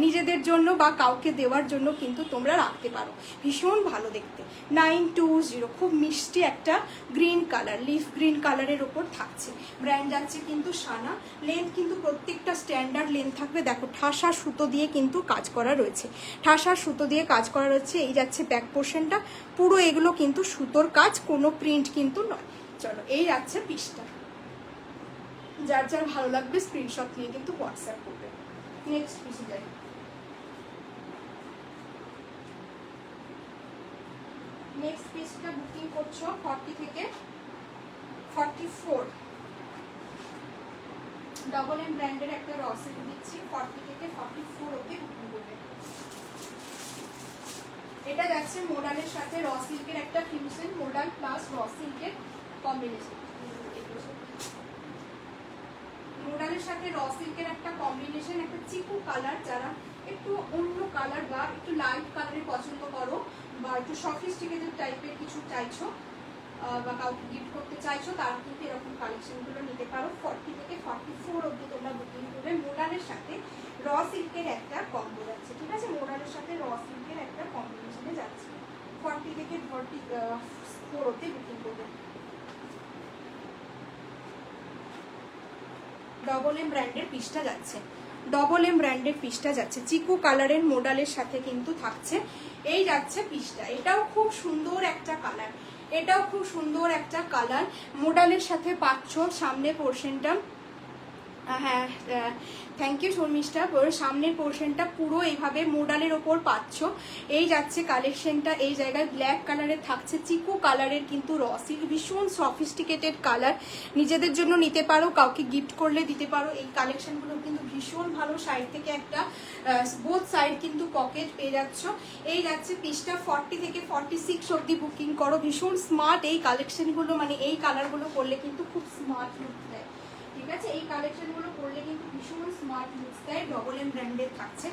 নিজেদের জন্য বা কাউকে দেওয়ার জন্য কিন্তু তোমরা রাখতে পারো, ভীষণ ভালো দেখতে। 920, খুব মিষ্টি একটা গ্রিন কালার, লিফ গ্রিন কালারের ওপর থাকছে। ব্র্যান্ড যাচ্ছে কিন্তু সানা, লেন্থ কিন্তু প্রত্যেকটা স্ট্যান্ডার্ড লেন্থ থাকবে। দেখো ঠাসা সুতো দিয়ে কিন্তু কাজ করা রয়েছে, ঠাসা সুতো দিয়ে কাজ করা রয়েছে। এই যাচ্ছে ব্যাক পোর্শনটা, পুরো এগুলো কিন্তু সুতোর কাজ, কোনো প্রিন্ট কিন্তু নয়। চলো এই যাচ্ছে পিসটা, যার যার ভালো লাগবে স্ক্রিনশট নিয়ে কিন্তু হোয়াটসঅ্যাপ করবে। নেক্সট পিসে যাই। নেক্সট পিসটা বুকিং করছো 40 থেকে 44, ডবল এম ব্র্যান্ডের একটা রসেট দিচ্ছি, 40 থেকে 44 অবধি বুকিং করবে। এটা যাচ্ছে মোডালের সাথে র সিল্কের একটা ফিউশন, মোডাল প্লাস র সিল্কের কম্বিনেশন, মোডালের সাথে র সিল্কের একটা কম্বিনেশন, একটা চিকু কালার। যারা একটু অন্য কালার বা একটু লাইট কালারের পছন্দ করো বা একটু সফিস্টিকেটেড টাইপের কিছু চাইছো বা কাউকে গিফট করতে চাইছো, তারা কিন্তু এরকম কালেকশনগুলো নিতে পারো। 40 থেকে 44 অবধি তোমরা বুকিং করবে। মোডালের সাথে র সিল্কের একটা কম্বো যাচ্ছে, ঠিক আছে, মোডালের সাথে র সিল্কের একটা কম্বিনেশনে যাচ্ছে। 40 থেকে 44 অবধি বুকিং করবে। ডবল এম ব্র্যান্ডের পিসটা যাচ্ছে, ডবল এম ব্র্যান্ডের পিসটা যাচ্ছে, চিকু কালারের মোডালের সাথে কিন্তু থাকছে। এই যাচ্ছে পিসটা, এটাও খুব সুন্দর একটা কালার, এটাও খুব সুন্দর একটা কালার মোডালের সাথে পাচ্ছ। সামনে পোর্শনটা, হ্যাঁ থ্যাংক ইউ শর্মিষ্ঠা, সামনের পোর্শনটা পুরো এইভাবে মোডালের ওপর পাচ্ছ। এই যাচ্ছে কালেকশনটা, এই জায়গায় ব্ল্যাক কালারের থাকছে, চিকু কালারের কিন্তু র সিল্ক, ভীষণ সফিস্টিকেটেড কালার, নিজেদের জন্য নিতে পারো, কাউকে গিফট করলে দিতে পারো। এই কালেকশনগুলো কিন্তু ভীষণ ভালো, সাইড থেকে একটা বোথ সাইড কিন্তু পকেট পেয়ে যাচ্ছ। এই যাচ্ছে পিসটা 40 থেকে 46 অব্দি বুকিং করো। ভীষণ স্মার্ট এই কালেকশনগুলো, মানে এই কালারগুলো করলে কিন্তু খুব স্মার্ট লুক দেয়, ঠিক আছে? এই কালেকশনগুলো করলে কিন্তু ভীষণ স্মার্ট লুকস দেয়, ডবল এম ব্র্যান্ডের থাকছে।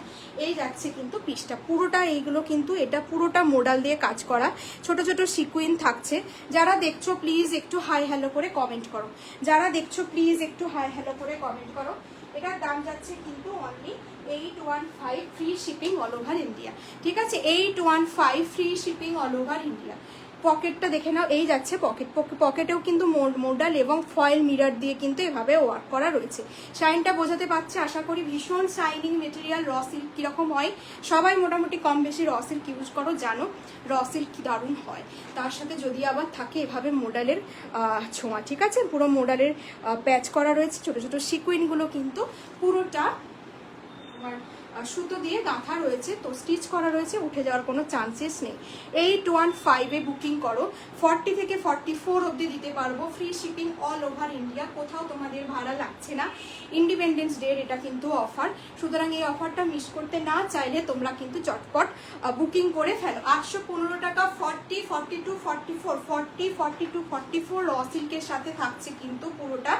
এই যাচ্ছে কিন্তু পিসটা পুরোটা, এইগুলো কিন্তু এটা পুরোটা মোডাল দিয়ে কাজ করা, ছোট ছোট সিকুইন থাকছে। যারা দেখছো প্লিজ একটু হাই হ্যালো করে কমেন্ট করো, যারা দেখছো প্লিজ একটু হাই হ্যালো করে কমেন্ট করো। এটার দাম যাচ্ছে কিন্তু only 815, free shipping all over India, ঠিক আছে? 815 free shipping all over India. পকেটটা দেখে নাও, এই যাচ্ছে পকেট, পকেটেও কিন্তু মোডাল এবং ফয়েল মিরর দিয়ে কিন্তু এভাবে ওয়ার্ক করা রয়েছে। শাইনটা বোঝাতে পারছে আশা করি। ভীষণ শাইনিং মেটেরিয়াল, র সিল্ক কীরকম হয় সবাই মোটামুটি কম বেশি র সিল্ক ইউজ করো, জানো র সিল্ক কি দারুণ হয়। তার সাথে যদি আবার থাকে এভাবে মোডালের ছোঁয়া, ঠিক আছে? পুরো মোডালের প্যাচ করা রয়েছে, ছোট ছোট সিকুইনগুলো কিন্তু পুরোটা তোমার সুতো দিয়ে গাঁথা রয়েছে, তো স্টিচ করা রয়েছে, উঠে যাওয়ার কোনো চান্সেস নেই। 815-এ বুকিং করো, 40 থেকে 44 অবধি দিতে পারবো, free shipping all over India, কোথাও তোমাদের ভাড়া লাগছে না। ইন্ডিপেন্ডেন্স ডের এটা কিন্তু অফার, সুতরাং এই অফারটা মিস করতে না চাইলে তোমরা কিন্তু চটপট বুকিং করে ফেলো। 815 টাকা, 40, 42, 44, 40, 42, 44 র সিল্কের সাথে থাকছে কিন্তু পুরোটা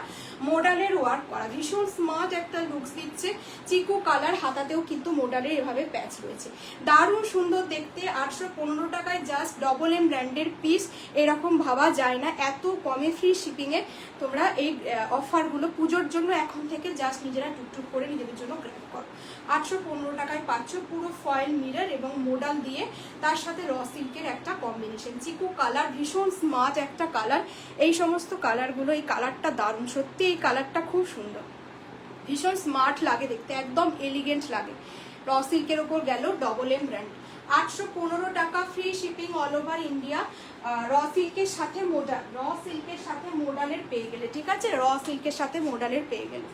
মোডালের ওয়ার্ক করা, ভীষণ স্মার্ট একটা লুকস দিচ্ছে। চিকু কালার, হাতাতেও কিন্তু মোডালের এভাবে প্যাচ রয়েছে, দারুণ সুন্দর দেখতে। 815 টাকায় জাস্ট ডবল এম ব্র্যান্ডের পিস, এরকম ভাবা যায় না এত কমে ফ্রি শিপিংয়ে তোমরা এই অফারগুলো পুজোর জন্য এখন থেকে জাস্ট নিজেরা টুকটুক করে নিজেদের জন্য গ্র্যাব করো। 815 টাকায় পাচ্ছ পুরো ফয়েল মিরর এবং মোডাল দিয়ে, তার সাথে র সিল্কের একটা কম্বিনেশন, চিকু কালার, ভীষণ স্মার্ট একটা কালার। এই সমস্ত কালারগুলো, এই কালারটা দারুণ, সত্যি এই কালারটা খুব সুন্দর, ভীষণ স্মার্ট লাগে দেখতে, একদম এলিগেন্ট লাগে। র সিল্কের ওপর গেল ডবল এম ব্র্যান্ড, 815 টাকা, free shipping all over India. র সিল্কের সাথে মোডাল, র সিল্কের সাথে মোডালের পেয়ে গেলে, ঠিক আছে? র সিল্কের সাথে মোডালের পেয়ে গেলে।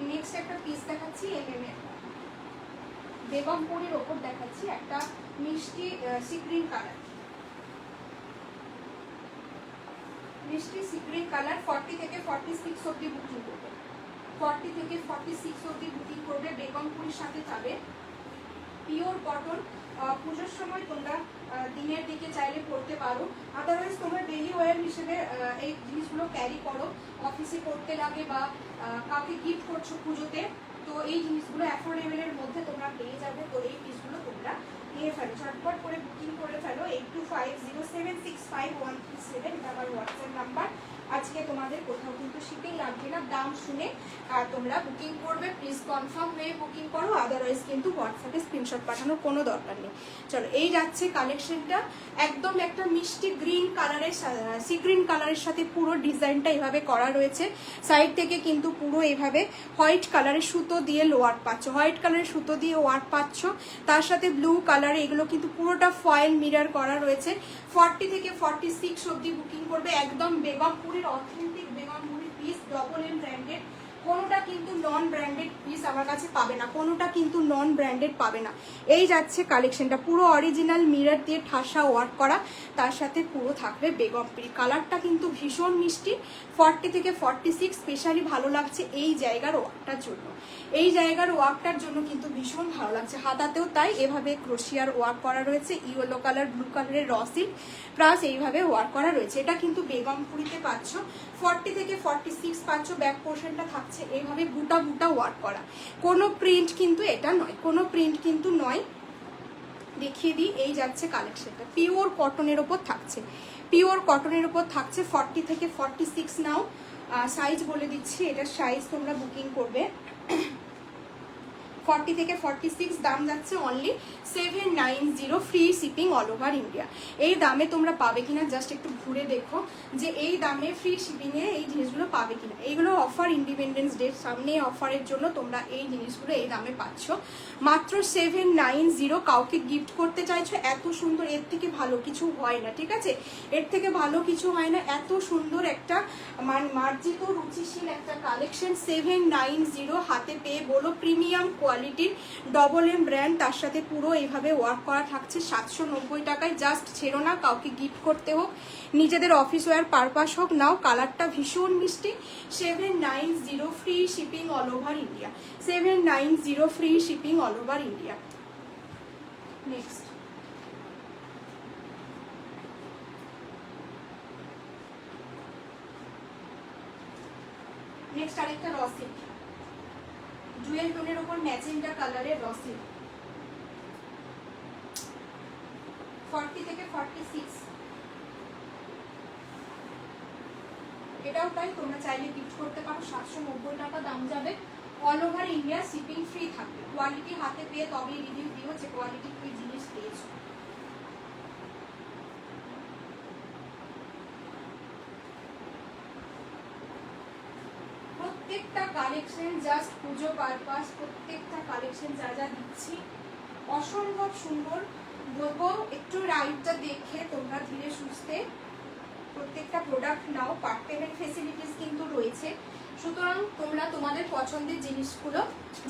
নেক্সট একটা পিস দেখাচ্ছি, বেগমপুরের ওপর দেখাচ্ছি, একটা মিষ্টি সিগ্রিন কালার, মিষ্টি সিগ্রিন কালার। 40 থেকে 46 অব্দি বুকিং করবে, 40 থেকে 46 অব্দি বুকিং করবে, বেগমপুরের সাথে যাবে, পিওর কটন। পুজোর সময় তোমরা দিনের দিকে চাইলে পরতে পারো, আদারওয়াইজ তোমরা ডেলি ওয়্যার হিসেবে এই জিনিসগুলো ক্যারি করো, অফিসে পরতে লাগে বা কাউকে গিফট করছো পুজোতে, তো এই জিনিসগুলো অ্যাফোর্ডেবলের মধ্যে তোমরা পেয়ে যাবে। তো এই পিসগুলো তোমরা নিয়ে ফেলো, ঝটপট করে বুকিং করে ফেলো। 8250765137 এটা আমার হোয়াটসঅ্যাপ নাম্বার। আজকে তোমাদের কোথাও কিন্তু শিপিং লাগবে না, দাম শুনে তোমরা বুকিং করবে, প্লিজ কনফার্ম হয়ে বুকিং করো, আদারওয়াইজ কিন্তু হোয়াটসঅ্যাপে স্ক্রিনশট পাঠানোর কোনো দরকার নেই। চলো, এই যাচ্ছে কালেকশনটা, একদম একটা মিষ্টি গ্রিন কালারের, সি গ্রিন কালারের সাথে পুরো ডিজাইনটা এভাবে করা রয়েছে। সাইড থেকে কিন্তু পুরো এইভাবে হোয়াইট কালারের সুতো দিয়ে লোয়ার পাচ্ছ, হোয়াইট কালারের সুতো দিয়ে ওয়ার পাচ্ছ, তার সাথে ব্লু কালারে এগুলো কিন্তু পুরোটা ফয়েল মিরর করা রয়েছে। 40 থেকে 46 অব্দি বুকিং করবে, একদম বেগমপুরের অথেন্টিক বেগমপুরের পিস, ডবল এম ব্র্যান্ডেড, কোনোটা কিন্তু নন ব্র্যান্ডেড পিস আমার কাছে পাবে না, কোনোটা কিন্তু নন ব্র্যান্ডেড পাবে না। এই যাচ্ছে কালেকশনটা, পুরো অরিজিনাল মিরর দিয়ে ঠাসা ওয়ার্ক করা, তার সাথে পুরো থাকবে বেগমপুরি, কালারটা কিন্তু ভীষণ মিষ্টি। 40 থেকে 46 স্পেশালি ভালো লাগছে এই জায়গার ওয়ার্কটার জন্য, এই জায়গার ওয়ার্কটার জন্য কিন্তু ভীষণ ভালো লাগছে। হাতাতেও তাই এভাবে ক্রোশিয়ার ওয়ার্ক করা রয়েছে, ইয়েলো কালার ব্লু কালারের র সিল্ক প্লাস এইভাবে ওয়ার্ক করা রয়েছে। এটা কিন্তু বেগমপুরিতে পাচ্ছ, 40 থেকে 46 পাচ্ছ। ব্যাক পোর্শনটা থাকছে এইভাবে বুটা বুটা ওয়ার্ক করা, কোনো প্রিন্ট কিন্তু এটা নয়, কোনো প্রিন্ট কিন্তু নয়। দেখিয়ে দিই, এই যাচ্ছে কালেকশনটা, পিওর কটনের ওপর থাকছে, পিওর কটনের ওপর থাকছে। 40 থেকে 46 নাও, সাইজ বলে দিচ্ছি, এটার সাইজ তোমরা বুকিং করবে 40 থেকে 46 দাম যাচ্ছে only 790, free shipping all over India. এই দামে তোমরা পাবে কিনা জাস্ট একটু ঘুরে দেখো যে এই দামে ফ্রি শিপিংয়ে এই জিনিসগুলো পাবে কিনা। এইগুলো অফার, ইন্ডিপেন্ডেন্স ডে সামনে অফারের জন্য তোমরা এই জিনিসগুলো এই দামে পাচ্ছ মাত্র 790। কাউকে গিফট করতে চাইছো, এত সুন্দর, এর থেকে ভালো কিছু হয় না, ঠিক আছে? এর থেকে ভালো কিছু হয় না। এত সুন্দর একটা মার্জিত রুচিশীল একটা কালেকশন 790 হাতে পেয়ে বলো প্রিমিয়াম কোয়ালিটির ডবল এম ব্র্যান্ড, তার সাথে পুরো এইভাবে ওয়ার্ক করা থাকছে 790 টাকায়। জাস্ট ছেড়ো না, কাউকে গিফট করতে হোক, নিজেদের অফিস ওয়্যার পারপাস হোক, নাও। কালারটা ভীষণ মিষ্টি। 790, free shipping all over India. 790, free shipping all over India. Next আরেকটা র সিল্ক, জুয়েল টোনের ওপর ম্যাজেন্ডা কালারের র সিল্ক, 40 থেকে 46। এটাও তাই, তোমরা চাইলে গিফট করতে পারো। 790 টাকা দাম যাবে, all over India shipping free থাকবে। কোয়ালিটি হাতে পেয়ে তবেই রিভিউ দিও যে কোয়ালিটি কি জিনিস পেয়েছো। প্রত্যেকটা কালেকশন জাস্ট পুজো পারপাস, প্রত্যেকটা কালেকশন যা যা দিচ্ছি অসম্ভব সুন্দর। বলবো একটু রাইটটা দেখে তোমরা ধীরে সুস্থে প্রত্যেকটা প্রোডাক্ট নাও। পার্ট পেমেন্ট ফেসিলিটিস কিন্তু রয়েছে, সুতরাং তোমরা তোমাদের পছন্দের জিনিসগুলো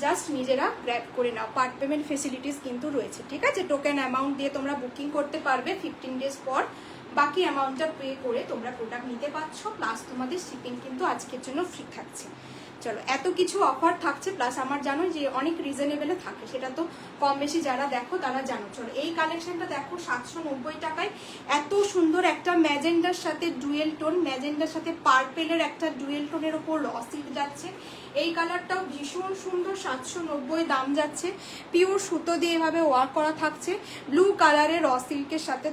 জাস্ট নিজেরা গ্র্যাব করে নাও। পার্ট পেমেন্ট ফেসিলিটিস কিন্তু রয়েছে, ঠিক আছে? টোকেন অ্যামাউন্ট দিয়ে তোমরা বুকিং করতে পারবে 15 ডেজ পর। বাকি অ্যামাউন্টটা পে করে তোমরা প্রোডাক্ট নিতে পারছো, প্লাস তোমাদের শিপিং কিন্তু আজকের জন্য ফ্রি থাকছে। চলো, এত কিছু অফার থাকছে, প্লাস আমার জানো যে অনেক রিজনেবলে থাকে, সেটা তো কম বেশি যারা দেখো তারা জানো। চলো, এই কালেকশনটা দেখো 790 টাকায়। এত সুন্দর একটা ম্যাজেন্ডার সাথে ডুয়েল টোন, ম্যাজেন্ডার সাথে পার্পেলের একটা ডুয়েল টোনের ওপর র সিল্ক যাচ্ছে। এই কালারটাও ভীষণ সুন্দর, 790 দাম যাচ্ছে। পিওর সুতো দিয়ে এভাবে ওয়ার্ক করা থাকছে। ব্লু কালারের র সিল্কের সাথে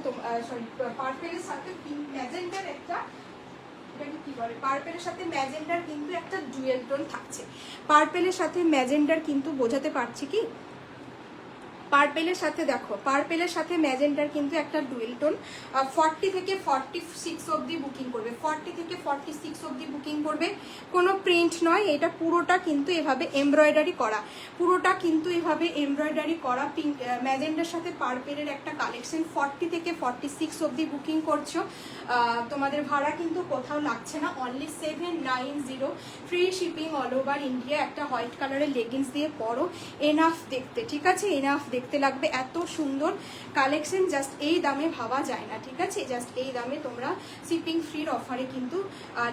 সরি পার্পেলের সাথে ম্যাজেন্ডার একটা, কি বলে, পার্পেলের সাথে ম্যাজেন্ডার কিন্তু একটা ডুয়েল টোন থাকছে। পার্পেলের সাথে ম্যাজেন্ডার কিন্তু বোঝাতে পারছি কি? পার্পেলের সাথে দেখো, পার্পেলের সাথে ম্যাজেন্ডার কিন্তু একটা ডুয়েল টোন। 40 থেকে 46 অবধি বুকিং করবে, 40 থেকে 46 অবধি বুকিং করবে। কোনো প্রিন্ট নয়, এটা পুরোটা কিন্তু এভাবে এমব্রয়ডারি করা, পুরোটা কিন্তু এভাবে এমব্রয়ডারি করা। পিঙ্ক ম্যাজেন্ডার সাথে পার্পেলের একটা কালেকশন 40 থেকে 46 অবধি বুকিং করছো। তোমাদের ভাড়া কিন্তু কোথাও লাগছে না, only 790, free shipping all over India. একটা হোয়াইট কালারের লেগিংস দিয়ে পরো, এনাফ দেখতে, ঠিক আছে? এনাফ দেখতে লাগবে। এত সুন্দর কালেকশন জাস্ট এই দামে ভাবা যায় না, ঠিক আছে? জাস্ট এই দামে তোমরা শিপিং ফ্রির অফারে কিন্তু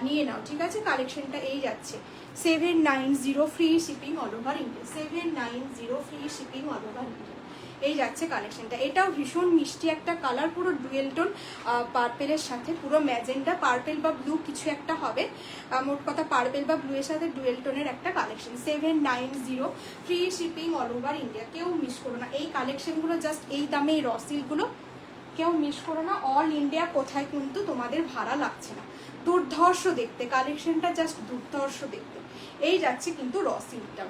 নিয়ে নাও, ঠিক আছে? কালেকশনটা এই যাচ্ছে 790, free shipping all over India. 790, free shipping all over India. এই যাচ্ছে কালেকশনটা। এটাও ভীষণ মিষ্টি একটা কালার, পুরো ডুয়েল টোন পার্পেলের সাথে পুরো ম্যাজেন্ডা, পার্পেল বা ব্লু কিছু একটা হবে, মোট কথা পার্পেল বা ব্লু এর সাথে ডুয়েল টোনের একটা collection. 790, free shipping all over India. কেউ মিস করো না এই কালেকশনগুলো, জাস্ট এই দামে এই রসিলগুলো কেউ মিস করো না। অল ইন্ডিয়া কোথায় কিন্তু তোমাদের ভাড়া লাগছে না। দুর্ধর্ষ দেখতে কালেকশনটা, জাস্ট দুর্ধর্ষ দেখতে। এই যাচ্ছে কিন্তু রসিলটা।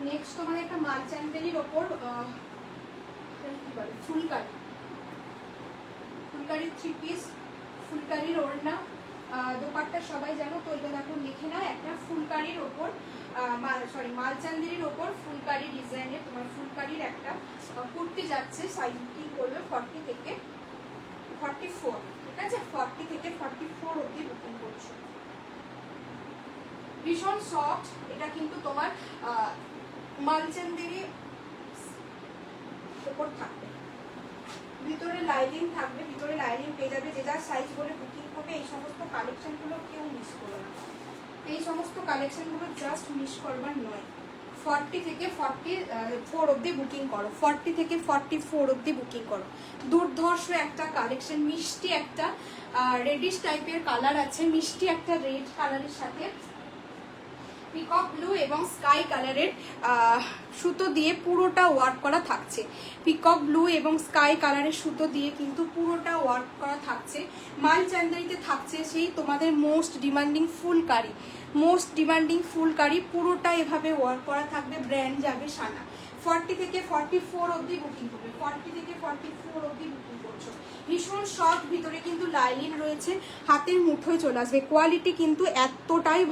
নেক্সট তোমাদের একটা মার্চান্টেলির ওপর ফুলকারির 3 পিস, ফুলকারির ওড়না, দোপাট্টা সবাই জানো তো। এটা দেখো লিখে নাও, একটা ফুলকারির ওপর মালচান্দেরির ওপর ফুলকারি ডিজাইনের তোমার ফুলকারির একটা কুর্তি যাচ্ছে। সাইজ কি করবে 40 থেকে 44, ঠিক আছে? 40 থেকে 44 অবধি বুকিং করছো। ভীষণ সফট, এটা কিন্তু তোমার মালচান্দেরি ওপর থাকবে, ভিতরে লাইনিং থাকবে, ভিতরে লাইনিং পেয়ে যাবে। যে যার সাইজ বলে বুকিং করবে। এই সমস্ত কালেকশনগুলো কেউ মিস করো না, এই সমস্ত কালেকশনগুলো জাস্ট মিস করবার নয়। 40 থেকে 44 অবধি বুকিং করো, 40 থেকে 44 অবধি বুকিং করো। দুর্ধর্ষ একটা কালেকশন, মিষ্টি একটা রেডিশ টাইপের কালার আছে, মিষ্টি একটা রেড কালারের সাথে পিকক ব্লু এবং স্কাই কালারের সুতো দিয়ে পুরোটা ওয়ার্ক করা থাকছে। পিকক ব্লু এবং স্কাই কালারের সুতো দিয়ে কিন্তু পুরোটা ওয়ার্ক করা থাকছে। মাল চান্দারিতে থাকছে সেই তোমাদের মোস্ট ডিমান্ডিং ফুলকারি পুরোটা এভাবে ওয়ার্ক করা থাকবে। ব্র্যান্ড যাবে সানা। 40 থেকে 44 অবধি বুকিং করবে, 40 থেকে 44 অবধি বুকিং করছো। ভীষণ সফট, ভিতরে কিন্তু লাইলিন রয়েছে, হাতের মুঠোয় চলে আসবে। কোয়ালিটি কিন্তু এতটাই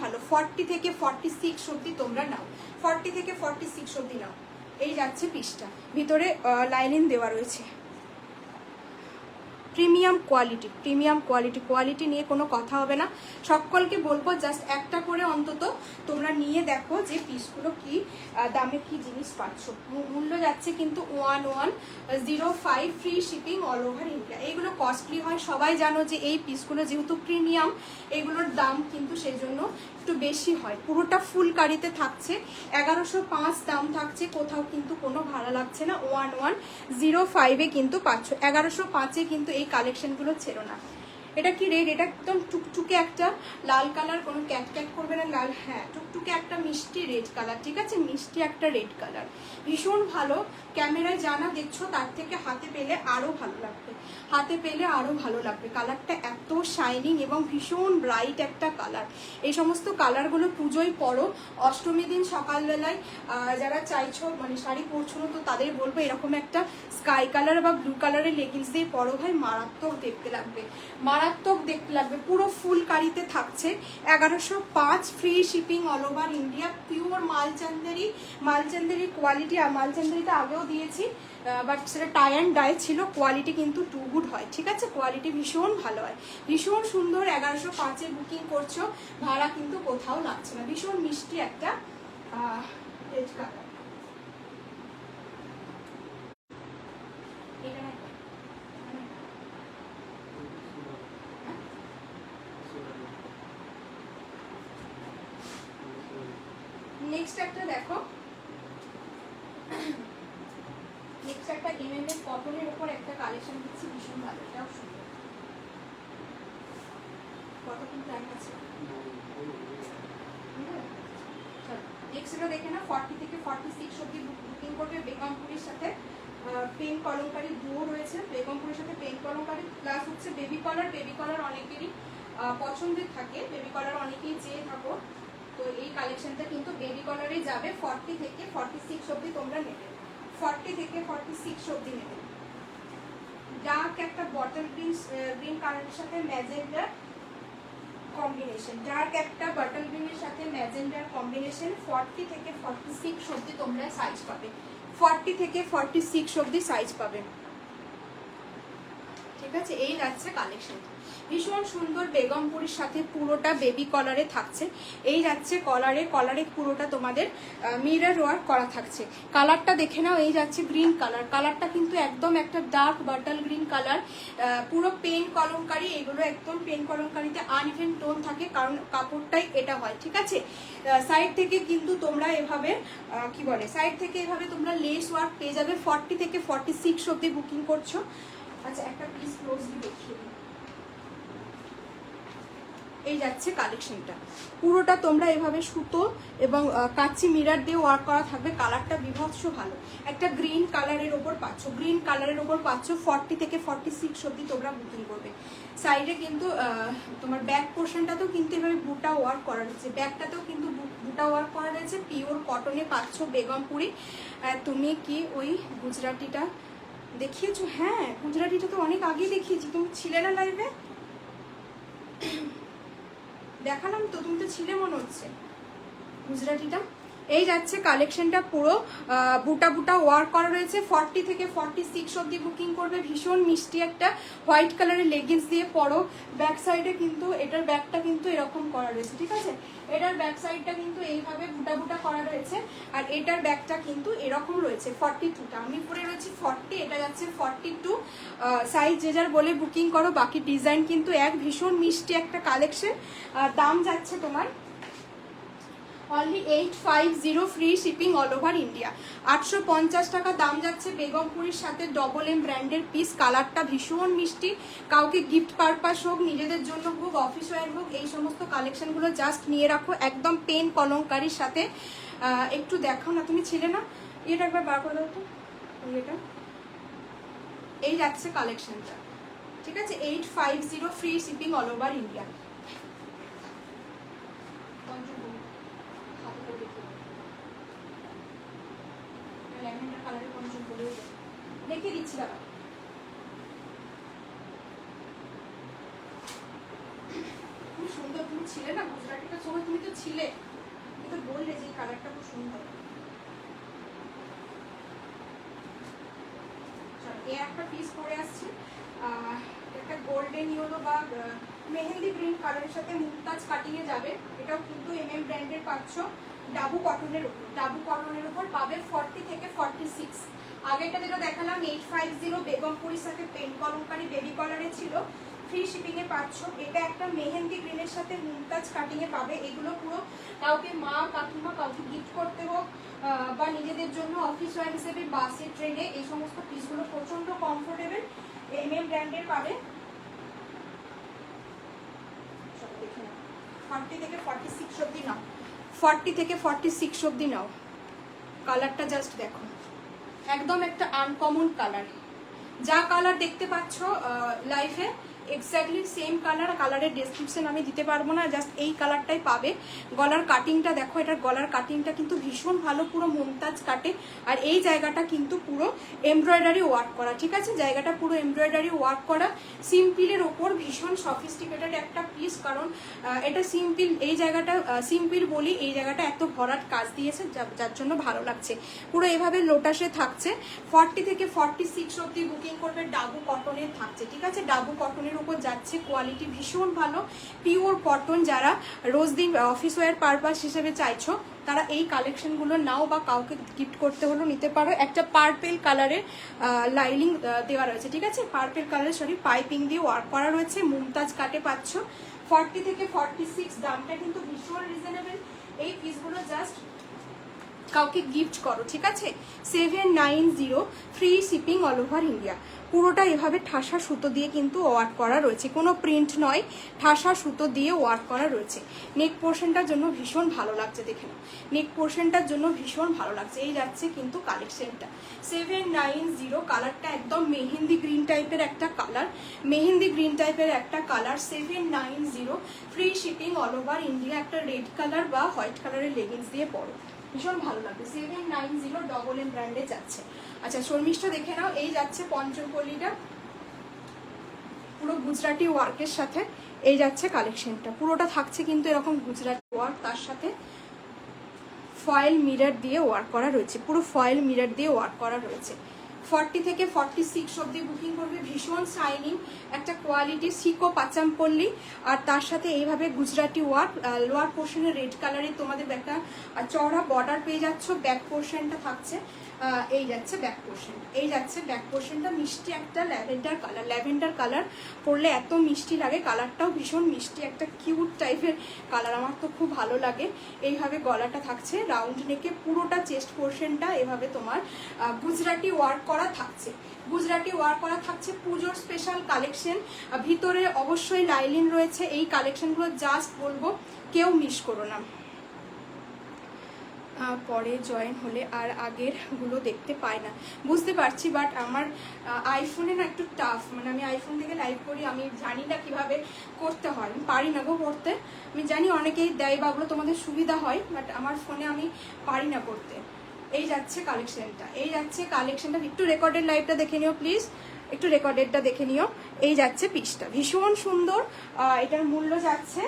ভালো, 40 থেকে 46 অবধি তোমরা নাও, 40 থেকে 46 অবধি নাও। এই যাচ্ছে পিসটা, ভিতরে লাইলিন দেওয়া রয়েছে। প্রিমিয়াম কোয়ালিটি নিয়ে কোনো কথা হবে না। সকলকে বলবো জাস্ট একটা করে অন্তত তোমরা নিয়ে দেখো যে পিসগুলো কি দামে কি জিনিস পাচ্ছ। মূল্য যাচ্ছে কিন্তু 1105, free shipping all over India. এইগুলো কস্টলি হয়, সবাই জানো যে এই পিসগুলো যেহেতু প্রিমিয়াম এগুলোর দাম কিন্তু সেই জন্য একটু বেশি হয়। পুরোটা ফুলকারিতে থাকছে, 1105 দাম থাকছে, কোথাও কিন্তু কোনো ভাড়া লাগছে না। 1105-এ কিন্তু পাচ্ছ, 1105-এ কিন্তু এই কালেকশনগুলো ছিল না। এটা কি রেড? এটা একদম টুকটুকে একটা লাল কালার, কোনো ক্যাট করবে না লাল, হ্যাঁ টুকটুকে একটা মিষ্টি রেড কালার, ঠিক আছে, মিষ্টি একটা রেড কালার, ভীষণ ভালো। ক্যামেরায় জানা দেখছো তার থেকে হাতে পেলে আরো ভালো লাগবে, কালারটা এত শাইনিং এবং ভীষণ ব্রাইট একটা কালার। এই সমস্ত কালারগুলো পুজোয় পরো, অষ্টমী দিন সকালবেলায় যারা চাইছো মানে শাড়ি পরছো না তো তাদের বলবো এরকম একটা স্কাই কালার বা ব্লু কালারের লেগিংস দিয়ে পরো ভাই, মারাত্মক দেখতে লাগবে। পুরো ফুলকারিতে থাকছে, 1105, free shipping all over India. Pure Malchanderi quality. আর মালচান্দেরিটা আগেও দিয়েছি, বাট সেটা টাই অ্যান্ড ডাই ছিল, কোয়ালিটি কিন্তু টু গুড হয়, ঠিক আছে, কোয়ালিটি ভীষণ ভালো হয়, ভীষণ সুন্দর। 1105-এ বুকিং করছো, ভাড়া কিন্তু কোথাও লাগছে না। ভীষণ মিষ্টি একটা রেড কালার। নেক্সট একটা দেখো, নেক্সট একটা এমএমএস কটনের উপর একটা কালেকশন দিচ্ছি, ভীষণ ভালো, এটাও সুন্দর। কতক্ষণ টাইম আছে? নেক্সটটা দেখে না, 40 থেকে 46 অবধি বুকিং করবে। বেগমপুরির সাথে পেন কলমকারি দুও রয়েছে, বেগমপুরির সাথে পেন কলমকারি প্লাস হচ্ছে বেবি কলার অনেকেরই পছন্দের থাকে, বেবি কলার অনেকেই চেয়ে থাকো, তো এই কালেকশনটা কিন্তু বেবি কলারে যাবে। 40 থেকে 46 অবধি তোমরা নেবে, 40 থেকে 46 অবধি নেবে। ডার্ক একটা বটল গ্রিন কালারের সাথে ম্যাজেন্ডার কম্বিনেশন, 40 থেকে 46 অবধি তোমরা সাইজ পাবে, 40 থেকে 46 অবধি সাইজ পাবে, ঠিক আছে। এই যাচ্ছে কালেকশন, ভীষণ সুন্দর। বেগমপুরির সাথে পুরোটা বেবি কলারে থাকছে। এই যাচ্ছে কলারে পুরোটা তোমাদের মিরর ওয়ার্ক করা থাকছে। কালারটা দেখে নাও, এই যাচ্ছে গ্রিন কালারটা কিন্তু একদম একটা ডার্ক বাটাল গ্রিন কালার, পুরো পেন কলমকারি। এগুলো একদম পেন কলমকারিতে আনইভেন টোন থাকে, কারণ কাপড়টাই এটা হয়, ঠিক আছে। সাইড থেকে কিন্তু তোমরা এভাবে সাইড থেকে এভাবে তোমরা লেস ওয়ার্ক পেয়ে যাবে। 40 থেকে 46 অবধি বুকিং করছো। আচ্ছা, একটা পিস ক্লোজলি দেখিয়ে দিই। এই যাচ্ছে কালেকশনটা, পুরোটা তোমরা এভাবে সুতো এবং কাচ্চি মিরর দিয়ে ওয়ার্ক করা থাকবে। কালারটা বিভৎস ভালো, একটা গ্রিন কালারের ওপর পাচ্ছ। 40 থেকে 46 অবধি তোমরা বুকিং করবে। সাইডে কিন্তু তোমার ব্যাক পোর্শনটাতেও কিন্তু এভাবে বুটা ওয়ার্ক করা রয়েছে, ব্যাকটাতেও কিন্তু বুটা ওয়ার্ক করা রয়েছে। পিওর কটনে পাচ্ছ বেগমপুরি। তুমি কি ওই গুজরাটিটা দেখিয়েছো? হ্যাঁ, গুজরাটিটা তো অনেক আগে দেখিয়েছি, তুমি ছিলে না লাইভে? দেখালাম তো, তুমি তো ছিলে মনে হচ্ছে গুজরাটিটা। এই যাচ্ছে কালেকশনটা, পুরো বুটা ওয়ার্ক করা রয়েছে। 40 থেকে 46 অবধি বুকিং করবে। ভীষণ মিষ্টি একটা হোয়াইট কালারের লেগিংস দিয়ে পরো। ব্যাক সাইডে কিন্তু এটার ব্যাকটা কিন্তু এরকম করা রয়েছে, ঠিক আছে, এটার ব্যাক সাইডটা কিন্তু এইভাবে বুটা করা রয়েছে, আর এটার ব্যাকটা কিন্তু এরকম রয়েছে। 42টা আমি পরে রয়েছি 40, এটা যাচ্ছে 42 সাইজ। যে যার বলে বুকিং করো, বাকি ডিজাইন কিন্তু এক। ভীষণ মিষ্টি একটা কালেকশন। দাম যাচ্ছে তোমার only 850 free shipping all over India. 850 টাকা দাম যাচ্ছে বেগমপুরীর সাথে ডবল এম ব্র্যান্ডের পিস। কালারটা ভীষণ মিষ্টি, কাউকে গিফট পারপাস হোক, নিজেদের জন্য হোক, অফিস ওয়্যার হোক, এই সমস্ত কালেকশনগুলো জাস্ট নিয়ে রাখো একদম পেন কলঙ্কারির সাথে। একটু দেখো না, তুমি ছিলে না, এটা একবার বার করে দাও তো, এটা এই যাচ্ছে কালেকশনটা, ঠিক আছে? 850 free shipping all over India. দেখে দিচ্ছি দাদা। খুব সুন্দর, তুমি ছিলে না গুজরাটিটার সময়, তুমি তো ছিলে, তুমি তো বললে যে কালারটা খুব সুন্দর। এর একটা পিস পরে আসছে, একটা গোল্ডেন ইয়েলো বা মেহেন্দি গ্রিন কালারের সাথে মুমতাজ কাটিং এ যাবে। এটাও কিন্তু এমএম ব্র্যান্ডের পাচ্ছ, ডাবু কটনের উপর। ডাবু কটনের উপর পাবে 40 থেকে 46। আগেটা যেটা দেখালাম 850 বেগমপুরীর সাথে পেন কলমকারি বেবি কালারে ছিল, ফ্রি শিপিং এ পাচ্ছ। এটা একটা মেহেন্দি গ্রিনের সাথে মুমতাজ কাটিং এ পাবে। এগুলো পুরো কাউকে মা কাকিমা কাউকে গিফট করতে হোক বা নিজেদের জন্য অফিস ওয়্যার হিসেবে বাসে ট্রেনে, এই সমস্ত পিসগুলো প্রচন্ড কমফোর্টেবল, এমএম ব্র্যান্ডের পাবে। 40 থেকে 46 অবধি নাও, 40 থেকে 46 অবধি নাও। কালারটা জাস্ট দেখো, একদম একটা আনকমন কালার। যা কালার দেখতে পাচ্ছ লাইফে এক্স্যাক্টলি সেম কালার। কালারের ডেসক্রিপশন আমি দিতে পারবো না, জাস্ট এই কালারটাই পাবে। গলার কাটিংটা দেখো, এটার গলার কাটিংটা কিন্তু ভীষণ ভালো, পুরো মুমতাজ কাটে। আর এই জায়গাটা কিন্তু পুরো এমব্রয়ডারি ওয়ার্ক করা, ঠিক আছে? জায়গাটা পুরো এমব্রয়ডারি ওয়ার্ক করা, সিম্পলের ওপর ভীষণ সফিস্টিকেটেড একটা পিস। কারণ এটা সিম্পল, এই জায়গাটা সিম্পল বলি, এই জায়গাটা এত ভরাট কাজ দিয়েছে যার জন্য ভালো লাগছে। পুরো এভাবে লোটাসে থাকছে। 40 থেকে 46 অবধি বুকিং করবে, ডাবু কটনের থাকছে, ঠিক আছে? ডাবু কটনের উপর যাচ্ছে, কোয়ালিটি ভীষণ ভালো, পিওর কটন। যারা রোজ দিন অফিস ওয়্যার পারপাস হিসেবে চাইছো তারা এই কালেকশনগুলো নাও, বা কাউকে গিফট করতে হলেও নিতে পারো। একটা পার্পেল কালারের লাইনিং দেওয়া রয়েছে, ঠিক আছে? পার্পেল কালারের পাইপিং দিয়ে ওয়ার্ক করা রয়েছে, মুমতাজ কাটে পাচ্ছ। 40 থেকে 46, দামটা কিন্তু ভীষণ রিজনেবল। এই পিসগুলো জাস্ট কাউকে গিফট করো, ঠিক আছে? 790 free shipping all over India. পুরোটা এভাবে ঠাসা সুতো দিয়ে কিন্তু ওয়ার্ক করা রয়েছে, কোনো প্রিন্ট নয়, ঠাসা সুতো দিয়ে ওয়ার্ক করা রয়েছে। নেক পোর্শনটার জন্য ভীষণ ভালো লাগছে, দেখে নাও, নেক পোর্শনটার জন্য ভীষণ ভালো লাগছে। এই যাচ্ছে কিন্তু কালেকশনটা 790। কালারটা একদম মেহেন্দি গ্রিন টাইপের একটা কালার, মেহেন্দি গ্রিন টাইপের একটা colour. 790 free shipping all over India. একটা রেড কালার বা হোয়াইট কালারের লেগিংস দিয়ে পরো, ভীষণ ভালো লাগবে। 790 ডবল এম ব্র্যান্ডে যাচ্ছে। আচ্ছা, শর্মিষ্ঠা দেখে নাও, এই যাচ্ছে পঞ্চমপল্লীটা, পুরো গুজরাটি ওয়ার্কের সাথে এই যাচ্ছে কালেকশনটা। পুরোটা থাকছে কিন্তু এরকম গুজরাটি ওয়ার্ক, তার সাথে ফয়েল মিরর দিয়ে ওয়ার্ক করা রয়েছে, পুরো ফয়েল মিরর দিয়ে ওয়ার্ক করা রয়েছে। 40 থেকে 46 অবধি বুকিং করবে। ভীষণ শাইনিং একটা কোয়ালিটি, সিকো পাচামপল্লি, আর তার সাথে এইভাবে গুজরাটি ওয়ার্ক। লোয়ার পোর্শনে রেড কালারের তোমাদের একটা চওড়া বর্ডার পেয়ে যাচ্ছ। ব্যাক পোর্শনটা থাকছে, এই যাচ্ছে ব্যাক পোর্শন, এই যাচ্ছে ব্যাক পোর্শনটা। মিষ্টি একটা ল্যাভেন্ডার কালার, ল্যাভেন্ডার কালার পরলে এত মিষ্টি লাগে। কালারটাও ভীষণ মিষ্টি, একটা কিউট টাইপের কালার, আমার তো খুব ভালো লাগে। এইভাবে গলাটা থাকছে রাউন্ড নেকে, পুরোটা চেস্ট পোর্শনটা এভাবে তোমার গুজরাটি ওয়ার্ক করা থাকছে, গুজরাটি ওয়ার্ক করা থাকছে। পুজোর স্পেশাল কালেকশন, ভিতরে অবশ্যই লাইলিন রয়েছে। এই কালেকশনগুলো জাস্ট বলবো কেউ মিস করো না। পরে জয়েন হলে আর আগের গুলো দেখতে পাই না, বুঝতে পারছি, বাট আমার আইফোনে না একটু টাফ, মানে আমি আইফোন থেকে লাইভ করি, আমি জানি না কিভাবে করতে হয়, আমি পারি না গো করতে। আমি জানি অনেকেই দেয় বা ওগুলো তোমাদের সুবিধা হয়, বাট আমার ফোনে আমি পারি না করতে। এই যাচ্ছে কালেকশনটা, এই যাচ্ছে কালেকশনটা। একটু রেকর্ডেড লাইভটা দেখে নিও প্লিজ, একটু রেকর্ডেডটা দেখে নিও। এই যাচ্ছে পিসটা, ভীষণ সুন্দর। এটার মূল্য যাচ্ছে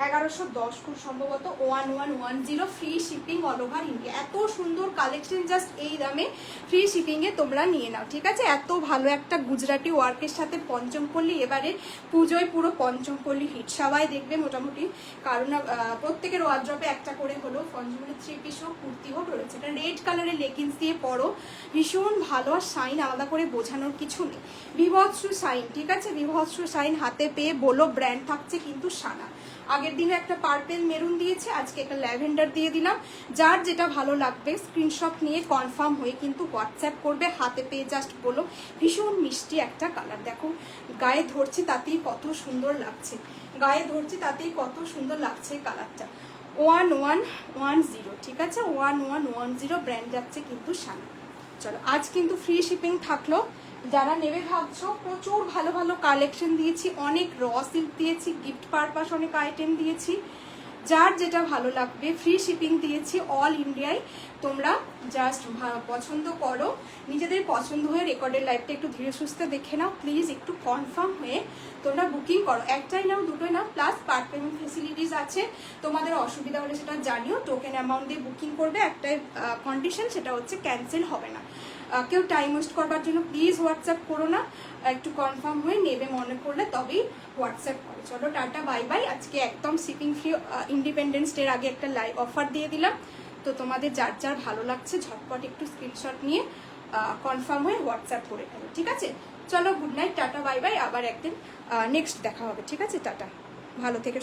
1110, খুব সম্ভবত 1110 free shipping all over India. এত সুন্দর কালেকশন, জাস্ট এই দামে ফ্রি শিপিং এ তোমরা নিয়ে নাও, ঠিক আছে? এত ভালো একটা গুজরাটি ওয়ার্কের সাথে পঞ্চমপল্লী, এবারে পুজোয় পুরো পঞ্চমপল্লী হিট, সবাই দেখবে মোটামুটি, কারণ প্রত্যেকের ওয়ার্ড্রপে একটা করে হলো পঞ্চমপল্লী থ্রি পিস হোক কুর্তি হোক রয়েছে। এটা রেড কালারের লেগিংস দিয়ে পরো, ভীষণ ভালো। আর শাইন আলাদা করে বোঝানোর কিছু নেই, বিভৎস শাইন, ঠিক আছে? বিভৎস শাইন। হাতে পেয়ে বলো ব্র্যান্ড থাকছে কিন্তু সানা। আগে আগের দিনে একটা পার্পেল মেরুন দিয়েছে, আজকে একটা ল্যাভেন্ডার দিয়ে দিলাম। যার যেটা ভালো লাগবে স্ক্রিনশট নিয়ে কনফার্ম হয়ে কিন্তু হোয়াটসঅ্যাপ করবে, হাতে পেয়ে জাস্ট বলো। ভীষণ মিষ্টি একটা কালার, দেখো গায়ে ধরছে তাতেই কত সুন্দর লাগছে, গায়ে ধরছে তাতেই কত সুন্দর লাগছে কালারটা। 1110, ঠিক আছে, 1110 ব্র্যান্ড যাচ্ছে কিন্তু শানি। চলো আজ কিন্তু ফ্রি শিপিং থাকলো, যারা নেবে ভাবছো প্রচুর ভালো ভালো কালেকশন দিয়েছি, অনেক র সিল্ক দিয়েছি, গিফট পারপাস অনেক আইটেম দিয়েছি। যার যেটা ভালো লাগবে ফ্রি শিপিং দিয়েছি অল ইন্ডিয়ায়। তোমরা জাস্ট পছন্দ করো, নিজেদের পছন্দ হয়ে রেকর্ডের লাইভটা একটু ধীরে সুস্থে দেখে নাও প্লিজ, একটু কনফার্ম হয়ে তোমরা বুকিং করো। একটাই নাও, দুটোই নাও, প্লাস পার্ট পেমেন্ট ফেসিলিটিস আছে। তোমাদের অসুবিধা হলে সেটা জানিও, টোকেন অ্যামাউন্ট দিয়ে বুকিং করবে। একটাই কন্ডিশন, সেটা হচ্ছে ক্যান্সেল হবে না। কেউ টাইম ওয়েস্ট করবার জন্য প্লিজ হোয়াটসঅ্যাপ করো না, একটু কনফার্ম হয়ে নেবে মনে করলে তবেই হোয়াটসঅ্যাপ করো। চলো টাটা বাই বাই। আজকে একদম শিপিং ফ্রি, ইন্ডিপেন্ডেন্স ডের আগে একটা লাইভ অফার দিয়ে দিলাম। তো তোমাদের যার যার ভালো লাগছে ঝটপট একটু স্ক্রিনশট নিয়ে কনফার্ম হয়ে হোয়াটসঅ্যাপ করে ফেলো, ঠিক আছে? চলো good night, tata bye bye, আবার একদিন নেক্সট দেখা হবে, ঠিক আছে? টাটা, ভালো থেকে।